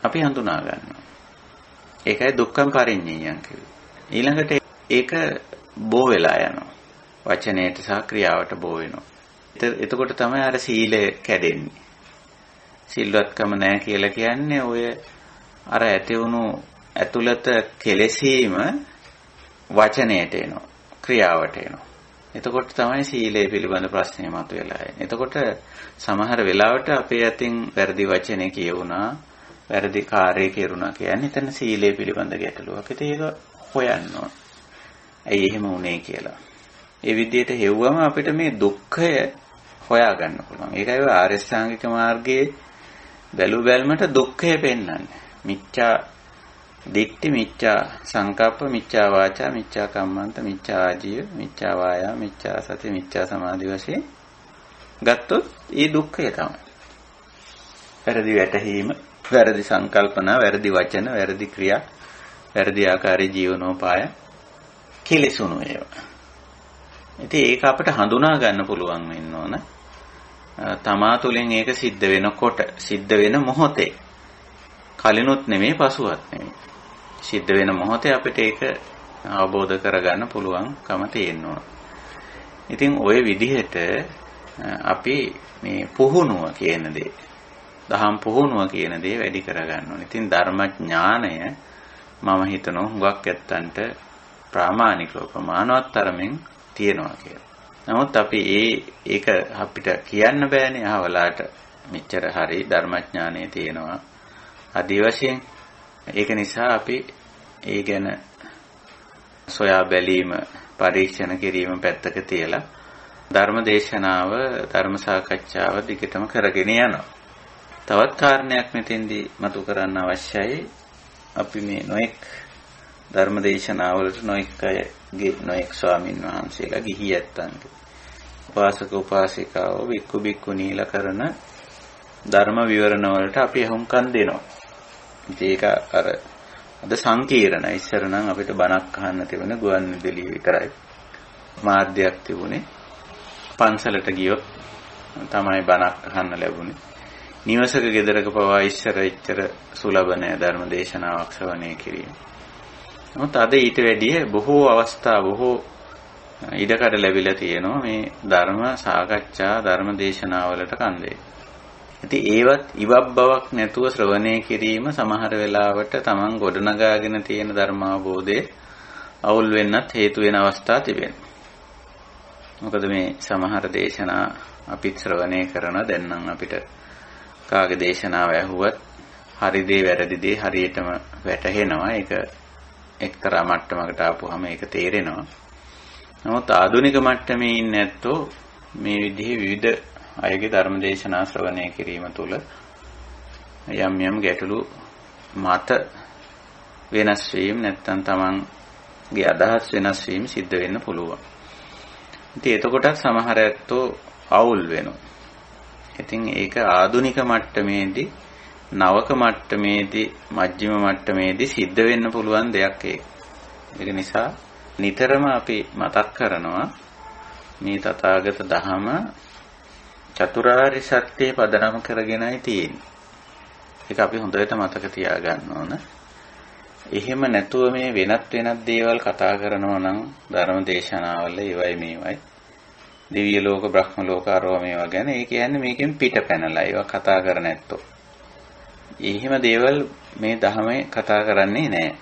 අපි හඳුනා ගන්නවා. ඒකයි දුක්ඛං පරිඤ්ඤයං කියන්නේ. ඊළඟට ඒක බෝ වෙලා යනවා. වචනයට සහ ක්‍රියාවට බෝ වෙනවා. එතකොට තමයි අර සීලය කැඩෙන්නේ. සිල්වත්කම නැහැ කියලා කියන්නේ ඔය අර ඇතිවුණු ඇතුළත කෙලෙසීම වචනයට එනවා, ක්‍රියාවට එනවා. එතකොට තමයි සීලය පිළිබඳ ප්‍රශ්නේ මතුවලා එන්නේ. එතකොට සමහර වෙලාවට අපේ අතින් වැරදි වචනේ කියවුණා, වැරදි කාර්යය කෙරුණා කියන්නේ එතන සීලය පිළිබඳ ගැටලුවක්. ඒක හොයන්න ඕන. ඇයි එහෙම වුනේ කියලා. ඒ විදිහට හෙව්වම අපිට මේ දුක්ඛය හොයා ගන්න පුළුවන්. ඒකයි ඔය ආර්ය ශ්‍රාංගික මාර්ගයේ බැලු බැලමට දුක්ඛය පෙන්වන්නේ. මිච්ඡා දිට්ඨි, මිච්ඡා සංකප්ප, මිච්ඡා වාචා, මිච්ඡා කම්මන්ත, මිච්ඡා ආජීව, මිච්ඡා වායා, මිච්ඡා සති, මිච්ඡා සමාධි වශයෙන් ගත්තොත් ඒ දුක්ඛය තමයි. වැරදි වැටහීම, වැරදි සංකල්පනා, වැරදි වචන, වැරදි ක්‍රියා, වැරදි ආකාරයේ ජීවනෝපාය කෙලෙසුණු ඒවා. ඉතින් ඒක අපිට හඳුනා ගන්න පුළුවන් වෙන්න ඕන. තමා තුළින් ඒක සිද්ධ වෙනකොට, සිද්ධ වෙන මොහොතේ. කලිනුත් නෙමෙයි, පසුවත් නෙමෙයි. සිද්ධ වෙන මොහොතේ අපිට ඒක අවබෝධ කරගන්න පුළුවන්කම තියෙනවා. ඉතින් ওই විදිහට අපි මේ පුහුණුව කියන දේ දහම් පුහුණුව කියන දේ වැඩි කරගන්න ඕනේ. ඉතින් ධර්මඥානය මම හිතනවා හුඟක් ඇත්තන්ට ප්‍රාමාණිකව ප්‍රමාණවත් තරමින් තියෙනවා කියලා. නමුත් අපි ඒක අපිට කියන්න බෑනේ අහවලාට මෙච්චර හරි ධර්මඥානය තියෙනවා. ආදි වශයෙන් ඒක නිසා අපි ඒ ගැන සොයා බැලීම පරීක්ෂණ කිරීම පැත්තක තියලා ධර්ම දේශනාව ධර්ම සාකච්ඡාව දිගටම කරගෙන යනවා. තවත් කාරණයක් මෙතෙන්දී මතු කරන්න අවශ්‍යයි. අපි මේ නොඑක් ධර්ම දේශනාවලට නොඑක් ස්වාමින් වහන්සේලා ගිහි ඇත්තන්ගේ උපාසක උපාසිකාවෝ බික්කු බික්කුණීලා කරන ධර්ම විවරණ වලට අපි අහුම්කම් දෙනවා. ඒක අද සංකීර්ණ. ඉස්සර නම් අපිට බණක් අහන්න තිබුණේ ගුවන් විදුලිය විතරයි. මාධ්‍යයක් තිබුණේ. පන්සලට ගියොත් තමයි බණක් අහන්න ලැබුණේ. නිවසක ගෙදරක පවා ඉස්සර ඉච්චර සුලභ නැහැ ධර්ම දේශනාවක් ශ්‍රවණය කිරීම. නමුත් අද ඊට වැඩිය බොහෝ අවස්ථා බොහෝ ඉඩකඩ ලැබිලා තියෙනවා මේ ධර්ම සාකච්ඡා ධර්ම දේශනාවලට කන්දේ. ඉතින් ඒවත් ඉවක් බවක් නැතුව ශ්‍රවණය කිරීම සමහර වෙලාවට Taman ගොඩනගාගෙන තියෙන ධර්මාභෝධයේ අවුල් වෙන්නත් හේතු වෙන අවස්ථා තිබෙනවා. මොකද මේ සමහර දේශනා අපිත් ශ්‍රවණය කරනවා. දැන් නම් අපිට කාගේ දේශනාව ඇහුවත් හරි දේ වැරදි දේ හරියටම වැටහෙනවා. ඒක එක්තරා මට්ටමකට ආපුවම ඒක තේරෙනවා. නමුත් ආධුනික මට්ටමේ ඉන්නේ නැත්තෝ මේ විදිහේ විවිධ අයගේ ධර්ම දේශනා ශ්‍රවණය කිරීම තුළ යම් ගැටලු මත වෙනස් වීම නැත්නම් තමන්ගේ අදහස් වෙනස් වීම සිද්ධ වෙන්න පුළුවන්. ඉතින් එතකොටත් සමහර ඇත්තෝ අවුල් වෙනවා. ඉතින් ඒක ආධුනික මට්ටමේදී නවක මට්ටමේදී මධ්‍යම මට්ටමේදී සිද්ධ වෙන්න පුළුවන් දෙයක් ඒක. ඒක නිසා නිතරම අපි මතක් කරනවා මේ තථාගත ධහම චතුරාර්ය සත්‍ය පදනම කරගෙනයි තියෙන්නේ. ඒක අපි හොඳට මතක තියාගන්න ඕන. එහෙම නැතුව මේ වෙනත් දේවල් කතා කරනවා නම් ධර්ම දේශනාවල ඒවයි මේවයි දිව්‍ය ලෝක බ්‍රහ්ම ලෝක ආරෝ මේවා ගැන ඒ කියන්නේ මේකෙන් පිට පැනලා ඒවා කතා කර නැත්තෝ. එහෙම දේවල් මේ ධහමේ කතා කරන්නේ නැහැ.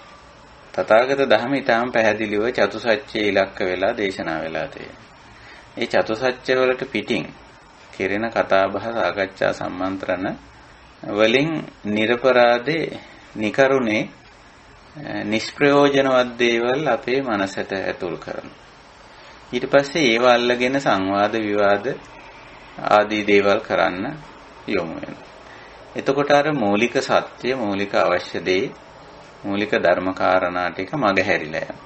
තථාගත ධහම ඊටාම පැහැදිලිව චතුසත්‍ය ඉලක්ක වෙලා දේශනා වෙලා තියෙනවා. ඒ චතුසත්‍ය වලට පිටින් කෙරෙන කතා බහ සාකච්ඡා සම්මන්ත්‍රණ වලින් නිර්පරාදේ නිකරුණේ නිෂ්ප්‍රයෝජනවත් දේවල් අපේ මනසට ඇතුල් කරනවා. ඊට පස්සේ ඒව අල්ලගෙන සංවාද විවාද ආදී දේවල් කරන්න යොමු වෙනවා. එතකොට අර මූලික සත්‍ය මූලික අවශ්‍ය දේ මූලික ධර්ම කාරණා ටික මගහැරිලා යනවා.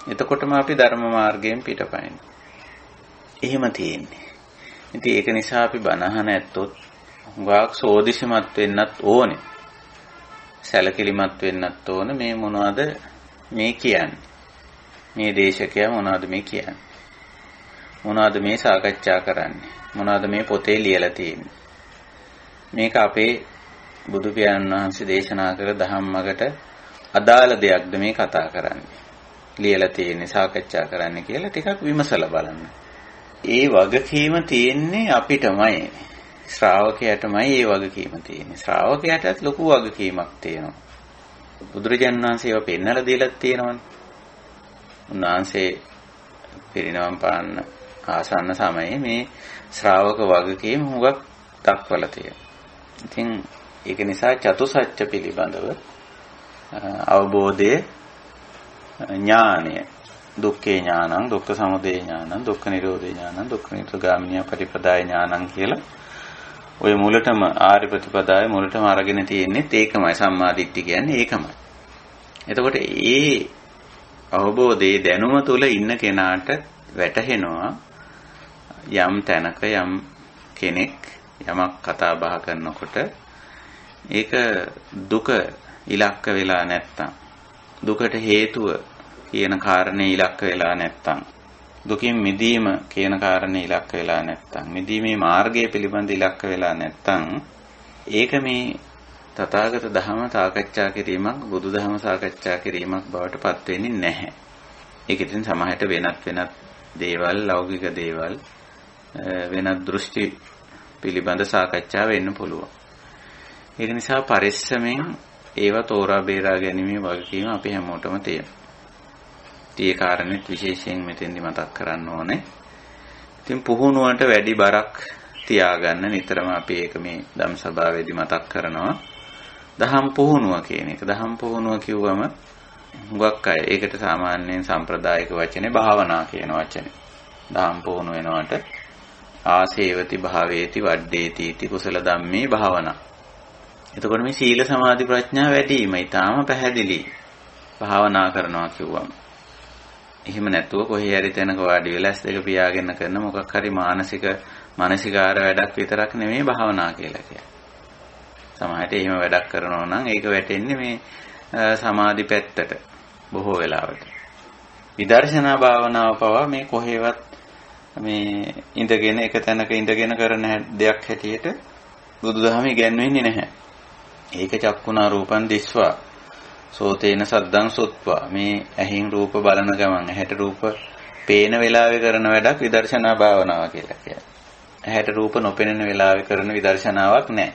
එතකොටම අපි ධර්ම මාර්ගයෙන් පිටපයින්. එහෙම තියෙන්නේ. ඉතින් ඒක නිසා අපි බණහන ඇත්තොත් හුඟක් සෝදිසිමත් වෙන්නත් ඕනේ. සැලකිලිමත් වෙන්නත් ඕනේ. මේ මොනවද මේ කියන්නේ? මේ දේශකයා මොනවද මේ කියන්නේ? මොනවද මේ සාකච්ඡා කරන්නේ? මොනවද මේ පොතේ ලියලා තියෙන්නේ? මේක අපේ බුදු පියාණන් වහන්සේ දේශනා කළ ධම්මකට අදාළ දෙයක්ද මේ කතා කරන්නේ? ලියලා තියෙන්නේ සාකච්ඡා කරන්න කියලා ටිකක් විමසලා බලන්න. ඒ වගකීම තියෙන්නේ අපිටමයි. ශ්‍රාවකයාටමයි ඒ වගකීම තියෙන්නේ. ශ්‍රාවකයාටත් ලොකු වගකීමක් තියෙනවා. බුදුරජාණන් වහන්සේ ඒවා පෙන්නලා දීලා තියෙනවනේ. උන්වහන්සේ පිරිනවම් පාන්න ආසන්න සමයේ මේ ශ්‍රාවක වගකීම හුඟක් දක්වලා තියෙනවා. ඉතින් ඒක නිසා චතුසත්‍ය පිළිබඳව අවබෝධයේ ඥානය දුක්ඛේ ඥානං දුක්ඛ සමුදය ඥානං දුක්ඛ නිරෝධේ ඥානං දුක්ඛ නිරෝධගාමිනී පටිපදාය ඥානං කියලා ඔය මුලටම ආර්ය ප්‍රතිපදාවේ මුලටම අරගෙන තියෙන්නේ ඒකමයි සම්මා දිට්ඨිය කියන්නේ ඒකමයි. එතකොට ඒ අවබෝධයේ දැනුම තුල ඉන්න කෙනාට වැටහෙනවා යම් තැනක යම් කෙනෙක් යමක් කතා බහ කරනකොට ඒක දුක ඉලක්ක වෙලා නැත්තම් දුකට හේතුව කියන කාරණේ ඉලක්ක වෙලා නැත්තම් දුකින් මිදීම කියන කාරණේ ඉලක්ක වෙලා නැත්තම් මිදීමේ මාර්ගය පිළිබඳ ඉලක්ක වෙලා නැත්තම් ඒක මේ තථාගත ධහම සාකච්ඡා කිරීමක් බුදුදහම සාකච්ඡා කිරීමක් බවට පත් වෙන්නේ නැහැ. ඒක ඉතින් සමහරට වෙනත් දේවල් ලෞකික දේවල් වෙනත් දෘෂ්ටි පිළිබඳ සාකච්ඡා වෙන්න පුළුවන්. ඒක නිසා පරිස්සමෙන් ඒව තෝරා බේරා ගැනීමේ වගකීම අපි හැමෝටම තියෙනවා. ඒ කාරණේත් විශේෂයෙන් මෙතෙන්දි මතක් කරන්න ඕනේ. ඉතින් පුහුණුවට වැඩි බරක් තියාගන්න නිතරම අපි ඒක මේ ධම් සභාවේදී මතක් කරනවා. දහම් පුහුණුව කියන එක. දහම් පුහුණුව කිව්වම හුඟක් අය ඒකට සාමාන්‍යයෙන් සම්ප්‍රදායික වචනේ භාවනා කියන වචනේ. දහම් පුහුණුව වෙනවට ආසේවති භාවේති වඩ්ඩේති इति කුසල ධම්මේ භාවනා. එතකොට මේ සීල සමාධි ප්‍රඥා වැඩි වීම ඊටාම පැහැදිලි. භාවනා කරනවා කිව්වම. එහෙම නැතුව කොහේ හරි තැනක වාඩි වෙලා S2 පියාගෙන කරන මොකක් හරි මානසිකාර වැඩක් විතරක් නෙමෙයි භාවනා කියලා කියන්නේ. සමහරට එහෙම වැඩක් කරනවා නම් ඒක වැටෙන්නේ මේ සමාධි පැත්තට බොහෝ වෙලාවට. විදර්ශනා භාවනාව පවා මේ කොහේවත් මේ ඉඳගෙන එක තැනක ඉඳගෙන කරන දෙයක් හැටියට බුදුදහම ඉගැන්වෙන්නේ නැහැ. ඒක චක්කුණා රූපං දිස්වා සෝතේන සද්දං සොත්වා මේ ඇහින් රූප බලන ගමන් ඇහැට රූප පේන වෙලාවේ කරන වැඩක් විදර්ශනා භාවනාව කියලා කියනවා. ඇහැට රූප නොපෙනෙන වෙලාවේ කරන විදර්ශනාවක් නැහැ.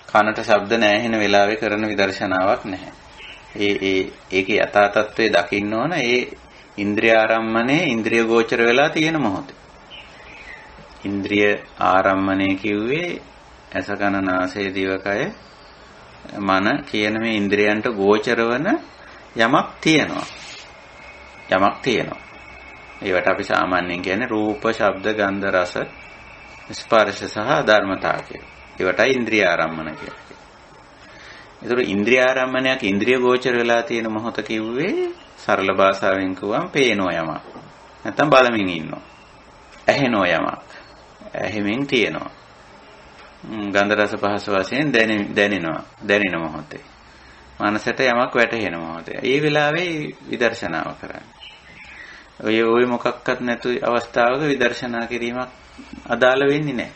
කනට ශබ්ද නැහෙන වෙලාවේ කරන විදර්ශනාවක් නැහැ. ඒකේ යථා තත්ත්වයේ දකින්න ඕන ඒ ඉන්ද්‍රිය ආරම්මනේ ඉන්ද්‍රිය ගෝචර වෙලා තියෙන මොහොතේ. ඉන්ද්‍රිය ආරම්මනේ කිව්වේ ඇස කන නාසය දිවකය මන කියන මේ ඉන්ද්‍රියන්ට ගෝචර වන යමක් තියෙනවා. යමක් තියෙනවා. ඒවට අපි සාමාන්‍යයෙන් කියන්නේ රූප, ශබ්ද, ගන්ධ, රස, ස්පර්ශ සහ ධර්මතා කියලා. ඒවටයි ඉන්ද්‍රිය ආරම්මන කියලා. ඒතර ඉන්ද්‍රිය ආරම්මණයක් ඉන්ද්‍රිය ගෝචර වෙලා තියෙන මොහොත කිව්වේ සරල භාෂාවෙන් කිව්වම පේනෝ යමක්. නැත්තම් බලමින් ඉන්නවා. ඇහෙනෝ යමක්. ඇහිමින් තියෙනවා. ගන්ධ රස පහස වශයෙන් දැනෙනවා. දැනෙන මොහොතේ. මනසට යමක් වැටහෙන මොහොතේ. ඒ වෙලාවේ විදර්ශනාව කරන්නේ. ඔය මොකක්වත් නැතු අවස්ථාවක විදර්ශනා කිරීමක් අදාළ වෙන්නේ නැහැ.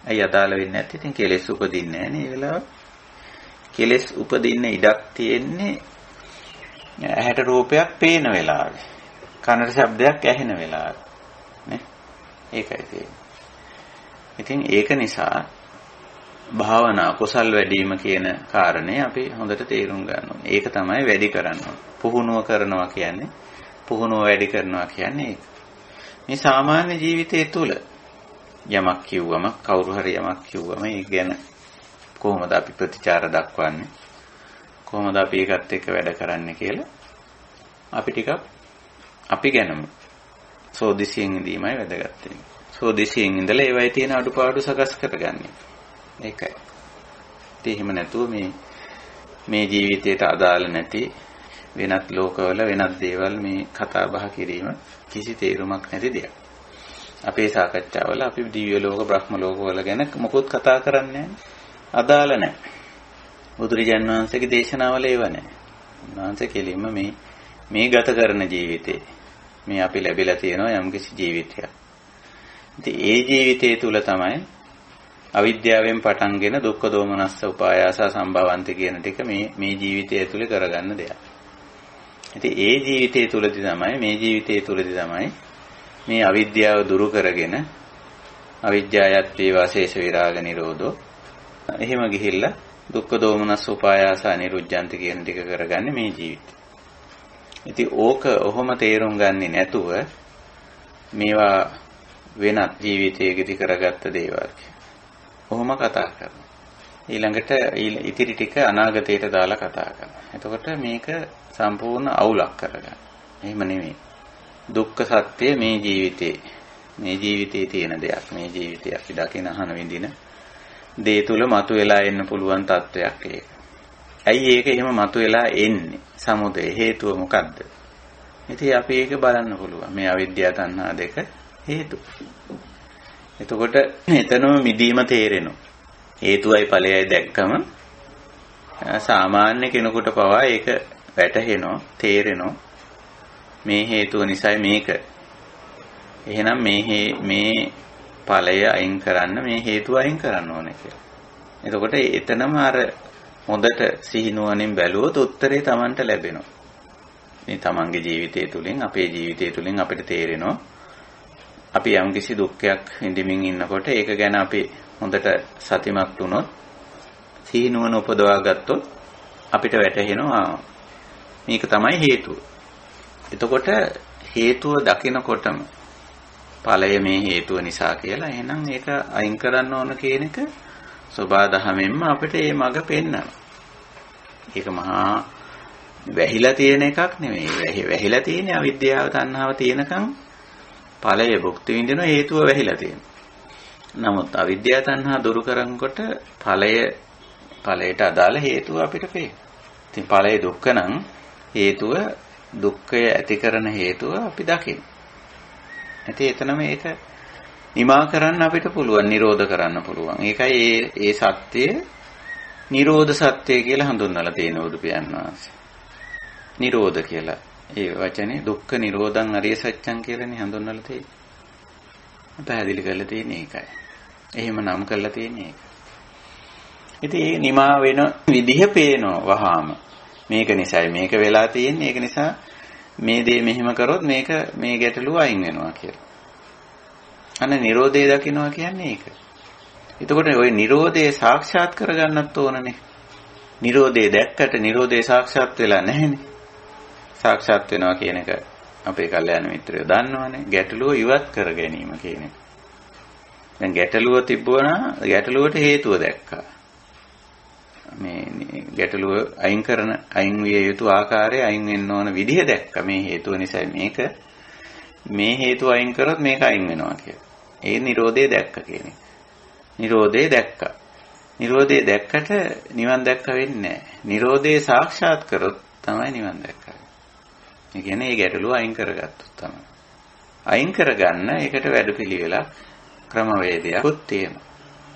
ඇයි අදාළ වෙන්නේ නැත්තේ? ඉතින් කෙලෙස් උපදින්නේ නැහැ නේ ඒ වෙලාව. කෙලෙස් උපදින්න ඉඩක් තියෙන්නේ ඇහැට රූපයක් පේන වෙලාවේ. කනට ශබ්දයක් ඇහෙන වෙලාවේ. නේ? ඒකයි තියෙන්නේ. ඉතින් ඒක නිසා භාවනා කුසල් වැඩිම කියන කාරණේ අපි හොඳට තේරුම් ගන්න ඕනේ. ඒක තමයි වැඩි කරන්න ඕනේ. පුහුණුව කරනවා කියන්නේ පුහුණුව වැඩි කරනවා කියන්නේ ඒක. මේ සාමාන්‍ය ජීවිතය තුළ යමක් කිව්වම කවුරු හරි යමක් කිව්වම ඒ ගැන කොහොමද අපි ප්‍රතිචාර දක්වන්නේ? කොහොමද අපි ඒකත් එක්ක වැඩ කරන්නේ කියලා අපි ටිකක් අපි ගැනම සෝදිසියෙන් ඉඳීමයි වැදගත් වෙන්නේ. සෝදිසියෙන් ඉඳලා ඒවයි තියෙන අඩුපාඩු සකස් කරගන්නේ. ඒකයි. ඉතින් එහෙම නැතුව මේ ජීවිතයට අදාළ නැති වෙනත් ලෝකවල වෙනත් දේවල් මේ කතා බහ කිරීම කිසි තේරුමක් නැති දෙයක්. අපේ සාකච්ඡාවල අපි දිව්‍ය ලෝක බ්‍රහ්ම ලෝකවල ගැන මොකොත් කතා කරන්නේ අදාළ නැහැ. බුදුරජාණන් වහන්සේගේ දේශනාවල ඒව නැහැ. උන්වහන්සේ කෙලින්ම මේ ගත කරන ජීවිතේ මේ අපි ලැබිලා තියෙනවා යම්කිසි ජීවිතයක්. ඉතින් ඒ ජීවිතය තුල තමයි අවිද්‍යාවෙන් පටන්ගෙන දුක්ඛ දෝමනස්ස උපායාස සම්භවන්ති කියන ටික මේ ජීවිතය ඇතුලේ කරගන්න දෙයක්. ඉතින් ඒ ජීවිතය තුලදී තමයි මේ අවිද්‍යාව දුරු කරගෙන අවිජ්ජායත් වේවාශේෂ විරාග නිරෝධෝ එහෙම ගිහිල්ලා දුක්ඛ දෝමනස්ස උපායාස අනිරුද්ධන්ති කියන ටික කරගන්නේ මේ ජීවිතේ. ඉතින් ඕක ඔහොම තේරුම් ගන්නේ නැතුව මේවා වෙනත් ජීවිතයකදී කරගත්ත දේවල්. ඔහොම කතා කරනවා. ඊළඟට ඉතිරි ටික අනාගතයට දාලා කතා කරනවා. එතකොට මේක සම්පූර්ණ අවුලක් කරගන්න. එහෙම නෙමෙයි. දුක්ඛ සත්‍ය මේ ජීවිතේ තියෙන දෙයක්. මේ ජීවිතය අපි දකින අහන විඳින දේ තුල මතුවලා එන්න පුළුවන් තත්වයක් ඒක. ඇයි ඒක එහෙම මතුවලා එන්නේ? සමුදය හේතුව මොකද්ද? ඉතින් අපි ඒක බලන්න පුළුවන්. මේ අවිද්‍යාව තණ්හා දෙක හේතු. එතකොට එතනම මිදීම තේරෙනවා. හේතුවයි ඵලයයි දැක්කම සාමාන්‍ය කෙනෙකුට පවා ඒක වැටහෙනවා, තේරෙනවා. මේ හේතුව නිසායි මේක. එහෙනම් මේ ඵලය අයින් කරන්න මේ හේතුව අයින් කරන්න ඕනේ කියලා. එතකොට එතනම අර හොඳට සිහිනුවණින් බැලුවොත් උත්තරේ Tamanට ලැබෙනවා. මේ Tamanගේ ජීවිතය තුළින් අපේ ජීවිතය තුළින් අපිට තේරෙනවා අපි යම්කිසි දුක්ඛයක් විඳින්මින් ඉන්නකොට ඒක ගැන අපි හොඳට සතිමත් වුණොත් සිහි නුවණ උපදවා ගත්තොත් අපිට වැටහෙනවා මේක තමයි හේතුව. එතකොට හේතුව දකිනකොටම ඵලය මේ හේතුව නිසා කියලා එහෙනම් ඒක අයින් කරන්න ඕන කියන එක සබා දහමෙන්ම අපිට මේ මඟ පෙන්නනවා. ඒක මහා වැහිලා තියෙන එකක් නෙමෙයි. වැහිලා තියෙන්නේ අවිද්‍යාව තණ්හාව තියෙනකන් ඵලය භුක්ති විඳින හේතුව වැහිලා තියෙනවා. නමුත් අවිද්‍යාව තණ්හා දුරු කරනකොට ඵලයට අදාළ හේතුව අපිට පේනවා. ඉතින් ඵලය දුක්ඛ නම් හේතුව දුක්ඛය ඇති කරන හේතුව අපි දකිනවා. ඉතින් එතන මේක නිමා කරන්න අපිට පුළුවන්, නිරෝධ කරන්න පුළුවන්. ඒකයි ඒ සත්‍යය නිරෝධ සත්‍යය කියලා හඳුන්වලා තියෙන බුදු පියාණන් වහන්සේ. නිරෝධ කියලා. ඒ වචනේ දුක්ඛ නිරෝධං අරිය සත්‍යං කියලානේ හඳුන්වලා තියෙන්නේ. පැහැදිලි කරලා තියෙන්නේ ඒකයි. එහෙම නම් කරලා තියෙන්නේ ඒක. ඉතින් ඒ නිමා වෙන විදිහ පේනවා වහාම. මේක නිසායි මේක වෙලා තියෙන්නේ. ඒක නිසා මේ දේ මෙහෙම කරොත් මේ ගැටලුව අයින් වෙනවා කියලා. අන්න නිරෝධය දකින්නවා කියන්නේ ඒක. එතකොට ওই නිරෝධය සාක්ෂාත් කරගන්නත් ඕනනේ. නිරෝධය දැක්කට නිරෝධය සාක්ෂාත් වෙලා නැහැනේ. සාක්ෂාත් වෙනවා කියන එක අපේ කල්යාණ මිත්‍රයෝ දන්නවනේ. ගැටලුව ඉවත් කර ගැනීම කියන එක. දැන් ගැටලුව තිබුණා, ගැටලුවට හේතුව දැක්කා. මේ ගැටලුව අයින් විය යුතු ආකාරය, අයින් වෙන්න ඕන විදිහ දැක්කා. මේ හේතුව නිසා මේ හේතුව අයින් කරොත් මේක අයින් වෙනවා කියලා. ඒ නිරෝධය දැක්ක කියන එක. නිරෝධය දැක්කා. නිරෝධය දැක්කට නිවන් දැක්ක වෙන්නේ නැහැ. නිරෝධය සාක්ෂාත් කරොත් තමයි නිවන් දැක්කා. ඒ කියන්නේ මේ ගැටලුව අයින් කරගත්තොත් තමයි. අයින් කරගන්න ඒකට වැඩපිළිවෙලක්, ක්‍රමවේදයක් තියෙනවා.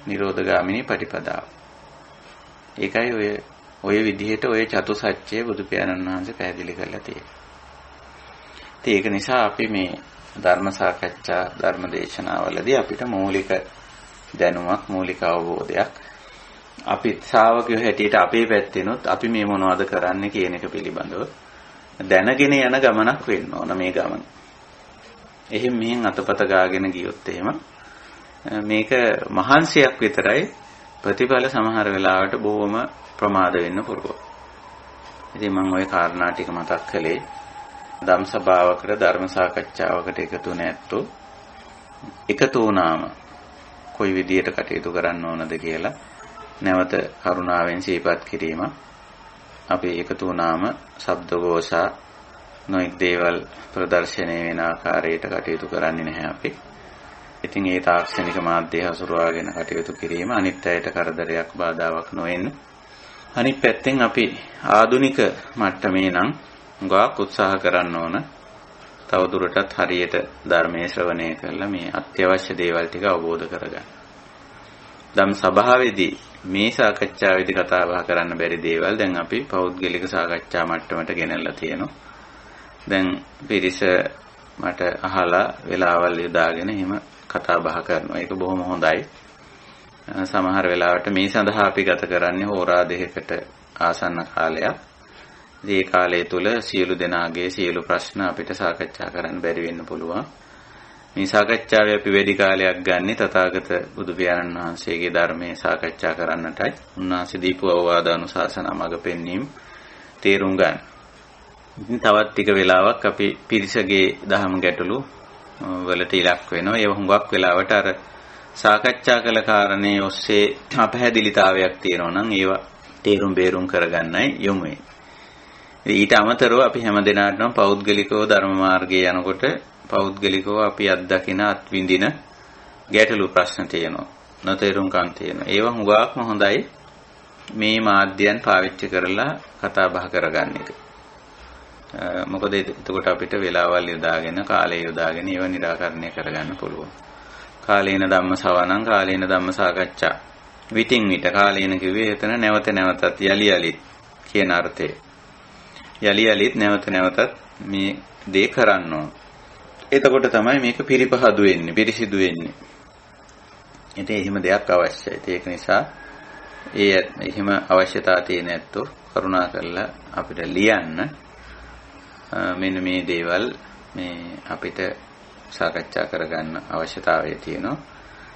නිරෝධගාමිනී පටිපදාව. ඒකයි ඔය විදිහට ඔය චතුසත්‍යය බුදු පියාණන් වහන්සේ පැහැදිලි කරලා තියෙන්නේ. ඒක නිසා අපි මේ ධර්ම සාකච්ඡා, ධර්ම දේශනාවලදී අපිට මූලික දැනුමක්, මූලික අවබෝධයක්, අපි ශ්‍රාවකයෝ හැටියට අපේ පැත්තෙනොත් අපි මේ මොනවද කරන්නේ කියන එක පිළිබඳව දැනගෙන යන ගමනක් වෙන්න ඕන මේ ගමන. එහෙන් මෙහෙන් අතපත ගාගෙන ගියොත් එහෙම මේක මහන්සියක් විතරයි, ප්‍රතිඵල සමහර වෙලාවට බොහොම ප්‍රමාද වෙන්න පුළුවන්. ඉතින් මම ওই කාරණා ටික මතක් කළේ ධම් සභාවකට, ධර්ම සාකච්ඡාවකට එකතු නැත්තෝ එකතු වුණාම කොයි විදියට කටයුතු කරන්න ඕනද කියලා නැවත කරුණාවෙන් සිහිපත් කිරීම. අපි එකතු වුණාම ශබ්දഘോഷා නොඑක් දේවල් ප්‍රදර්ශනය වෙන ආකාරයට කටයුතු කරන්නේ නැහැ අපි. ඉතින් ඒ තාක්ෂණික මාධ්‍ය හසුරුවාගෙන කටයුතු කිරීම අනිත් අයට කරදරයක්, බාධාවක් නොවෙන්න. අනිත් පැත්තෙන් අපි ආධුනික මට්ටමේ නම් ගාක් උත්සාහ කරන්න ඕන තවදුරටත් හරියට ධර්මයේ ශ්‍රවණය කරලා මේ අත්‍යවශ්‍ය දේවල් ටික අවබෝධ කරගන්න. ධම් සභාවේදී මේ සාකච්ඡාවේදී කතා බහ කරන්න බැරි දේවල් දැන් අපි පෞද්ගලික සාකච්ඡා මට්ටමට ගෙනල්ලා තියෙනවා. දැන් පිරිස මට අහලා වෙලාවල් යොදාගෙන එහෙම කතා බහ කරනවා. ඒක බොහොම හොඳයි. සමහර වෙලාවට මේ සඳහා අපි ගත කරන්නේ හෝරා දෙකකට ආසන්න කාලයක්. මේ කාලය තුල සියලු දෙනාගේ සියලු ප්‍රශ්න අපිට සාකච්ඡා කරන්න බැරි වෙන්න පුළුවන්. මේ සාකච්ඡාවේ අපි වැඩි කාලයක් ගන්නේ තථාගත බුදු පියාණන් වහන්සේගේ ධර්මයේ සාකච්ඡා කරන්නටයි. උන්වහන්සේ දීපු අවවාද අනුශාසනා මඟ පෙන්වීම තේරුම් ගන්න. ඉතින් තවත් ටික වෙලාවක් අපි පිරිසගේ දහම ගැටලු වලට ඉලක්ක වෙනවා. ඒ හුඟක් වෙලාවට අර සාකච්ඡා කළ කාරණේ ඔස්සේ අපහැදිලිතාවයක් තියෙනවා නම් ඒවා තේරුම් බේරුම් කරගන්නයි යොමු වෙන්නේ. ඊට අමතරව අපි හැමදෙනාටම පෞද්ගලිකව ධර්ම මාර්ගයේ යනකොට පෞද්ගලිකව අපි අත්දකින අත්විඳින ගැටලු ප්‍රශ්න තියෙනවා. නොතේරුම්කම් තියෙනවා. ඒවා හුඟක්ම හොඳයි මේ මාධ්‍යයන් පාවිච්චි කරලා කතා බහ කරගන්න එක. මොකද එතකොට අපිට වෙලාවල් යොදාගෙන, කාලය යොදාගෙන ඒවා निराකරණය කරගන්න පුළුවන්. කාලේන ධම්ම ශ්‍රවණං, කාලේන ධම්ම සාකච්ඡා. විтин විට කාලේන කිව්වේ එතන නැවත නැවතත් යලි යලිත් කියන අර්ථය. යලි යලිත් නැවත නැවතත් මේ දේ කරන්න ඕන. එතකොට තමයි මේක පිරිපහදු වෙන්නේ, පිරිසිදු වෙන්නේ. ඉතින් එහෙම දෙයක් අවශ්‍යයි. ඒක නිසා එහෙම අවශ්‍යතාව තියෙන ඇත්තෝ කරුණා කරලා අපිට ලියන්න. මෙන්න මේ දේවල් මේ අපිට සාකච්ඡා කරගන්න අවශ්‍යතාවය තියෙනවා.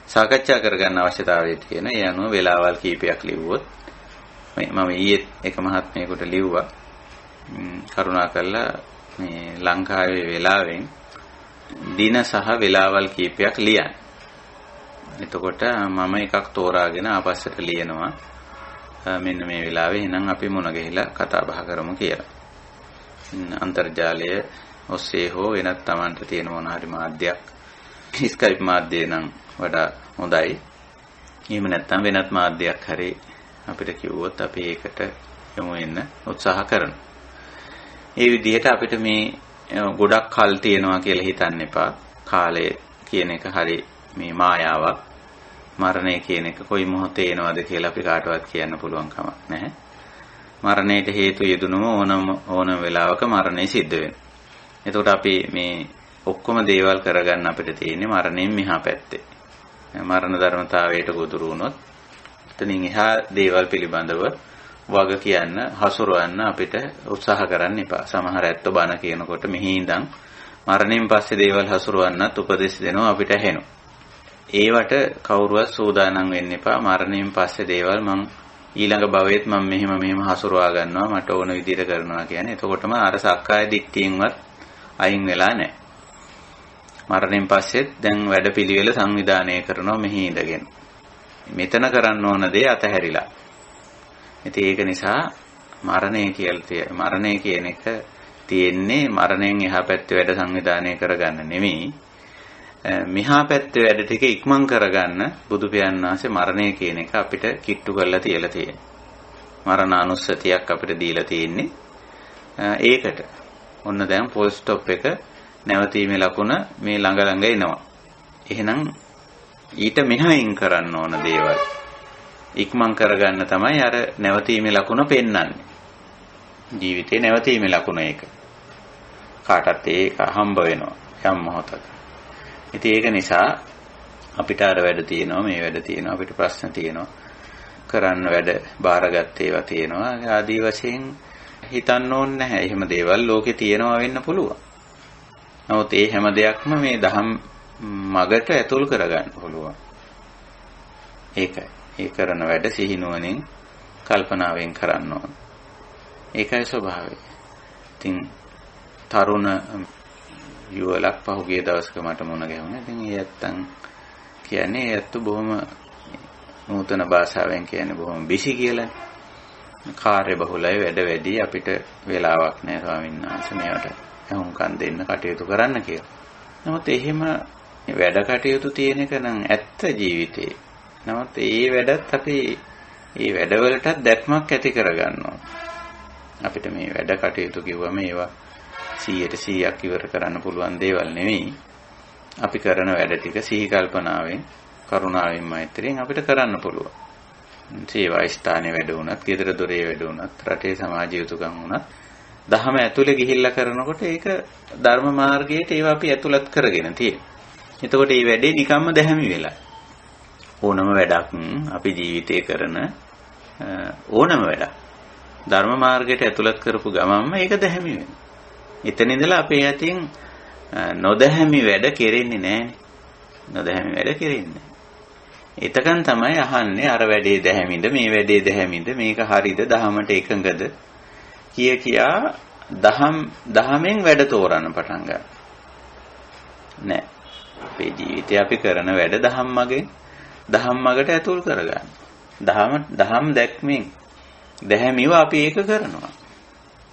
සාකච්ඡා කරගන්න අවශ්‍යතාවය තියෙන. ඒ අනුව වෙලාවල් කීපයක් ලිව්වොත් මම ඊයේ එක මහත්මයෙකුට ලිව්වා කරුණාකරලා මේ ලංකාවේ වෙලාවෙන් දින සහ වෙලාවල් කීපයක් ලියන්න. එතකොට මම එකක් තෝරාගෙන ආපස්සට ලියනවා මෙන්න මේ වෙලාවේ එහෙනම් අපි මුණ ගැහිලා කතා බහ කරමු කියලා. අන්තර්ජාලය ඔස්සේ හෝ වෙනත් Tamanට තියෙන මොන හරි මාධ්‍යයක් Skype මාධ්‍යය නම් වඩා හොඳයි. එහෙම නැත්නම් වෙනත් මාධ්‍යයක් හරි අපිට කිව්වොත් අපි ඒකට යමු වෙන්න උත්සාහ කරනවා. ඒ විදිහට අපිට මේ ගොඩක් කල් තියෙනවා කියලා හිතන්න එපා. කාලය කියන එක හරි මේ මායාවක්. මරණය කියන එක කොයි මොහොතේ එනවද කියලා අපි කාටවත් කියන්න පුළුවන් කමක් නැහැ. මරණයට හේතු යෙදුනම ඕනම වෙලාවක මරණය සිද්ධ වෙනවා. එතකොට අපි මේ ඔක්කොම දේවල් කරගන්න අපිට තියෙන්නේ මරණයෙන් මෙහා පැත්තේ. මරණ ධර්මතාවයට ගොදුරු වුණොත් එතනින් එහා දේවල් පිළිබඳව වග කියන්න හසුරවන්න අපිට උත්සාහ කරන්න එපා. සමහර ඇත්තෝ බණ කියනකොට මෙහි ඉඳන් මරණයෙන් පස්සේ දේවල් හසුරවන්නත් උපදෙස් දෙනවා අපිට ඇහෙනවා. ඒවට කවුරුවත් සූදානම් වෙන්න එපා. මරණයෙන් පස්සේ දේවල් මං ඊළඟ භවයේත් මම මෙහෙම හසුරවා ගන්නවා මට ඕන විදිහට කරනවා කියන්නේ. එතකොටම අර සක්කාය දිට්ඨියෙන්වත් අයින් වෙලා නැහැ. මරණයෙන් පස්සෙත් දැන් වැඩපිළිවෙල සංවිධානය කරනවා මෙහි ඉඳගෙන. මෙතන කරන්න ඕන දේ අතහැරිලා. ඉතින් ඒක නිසා මරණය කියන එක තියෙන්නේ මරණයෙන් එහා පැත්තේ වැඩ සංවිධානය කරගන්න නෙමෙයි. මෙහා පැත්තේ වැඩ ටික ඉක්මන් කරගන්න බුදු පියාණන් වහන්සේ මරණය කියන එක අපිට කිට්ටු කරලා තියලා තියෙනවා. මරණානුස්සතියක් අපිට දීලා තියෙන්නේ. ඒකට ඔන්න දැන් ෆුල් ස්ටොප් එක නැවතීමේ ලකුණ මේ ළඟ එනවා. එහෙනම් ඊට මෙහායින් කරන්න ඕන දේවල් ඉක්මන් කරගන්න තමයි අර නැවතීමේ ලකුණ පෙන්වන්නේ. ජීවිතේ නැවතීමේ ලකුණ ඒක. කාටත් ඒක හම්බ වෙනවා යම් මොහොතක. ඉතින් ඒක නිසා අපිට අර වැඩ තියෙනවා මේ වැඩ තියෙනවා අපිට ප්‍රශ්න තියෙනවා කරන්න වැඩ බාරගත් ඒවා තියෙනවා ආදී වශයෙන් හිතන්න ඕනේ නැහැ. එහෙම දේවල් ලෝකේ තියෙනවා වෙන්න පුළුවන්. නමුත් ඒ හැම දෙයක්ම මේ දහම් මගට ඇතුල් කරගන්න පුළුවන්. ඒකයි. ඒ කරන වැඩ සිහිනුවණින් කල්පනාවෙන් කරන්න ඕන. ඒකයි ස්වභාවය. ඉතින් තරුණ යුවලක් පහුගිය දවසක මට මුණ ගැහුණා. ඉතින් ඒ ඇත්තන් කියන්නේ ඒ ඇත්ත බොහොම නූතන භාෂාවෙන් කියන්නේ බොහොම බිසි කියලා. කාර්ය බහුලයි වැඩ වැඩි අපිට වෙලාවක් නැහැ ස්වාමීන් වහන්සේ මේවට හුම්කම් දෙන්න කටයුතු කරන්න කියලා. නමුත් එහෙම වැඩ කටයුතු තියෙන එක නම් ඇත්ත ජීවිතේ. නමුත් ඒ වැඩත් අපි ඒ වැඩවලටත් දැක්මක් ඇති කරගන්නවා. අපිට මේ වැඩ කටයුතු කිව්වම ඒවා 100% ඉවර කරන්න පුළුවන් දේවල් නෙවෙයි. අපි කරන වැඩ ටික සිහි කල්පනාවෙන් කරුණාවෙන් මෛත්‍රියෙන් අපිට කරන්න පුළුවන්. සේවා ස්ථානයේ වැඩ වුණත්, ගෙදර දොරේ වැඩ වුණත්, රටේ සමාජ යුතුයකම් වුණත්, දහම ඇතුලේ ගිහිල්ලා කරනකොට ඒක ධර්ම මාර්ගයට ඒවා අපි ඇතුළත් කරගෙන තියෙනවා. එතකොට මේ වැඩේ නිකම්ම දැහැමි වෙලා. ඕනම වැඩක් අපි ජීවිතේ කරන ඕනම වැඩක් ධර්ම මාර්ගයට ඇතුළත් කරපු ගමන්ම ඒක දැහැමි වෙනවා. එතන ඉඳලා අපේ යටින් නොදැහැමි වැඩ කෙරෙන්නේ නැහැ. නොදැහැමි වැඩ කෙරෙන්නේ. එතකන් තමයි අහන්නේ අර වැඩේ දැහැමිද මේ වැඩේ දැහැමිද මේක හරිද දහමට එකඟද කියා දහමෙන් වැඩ තෝරන්න පටන් ගන්න. නෑ. අපේ ජීවිතේ අපි කරන වැඩ දහම් මගට ඇතුල් කරගන්න. දහම් දැක්මෙන් දැහැමිව අපි ඒක කරනවා.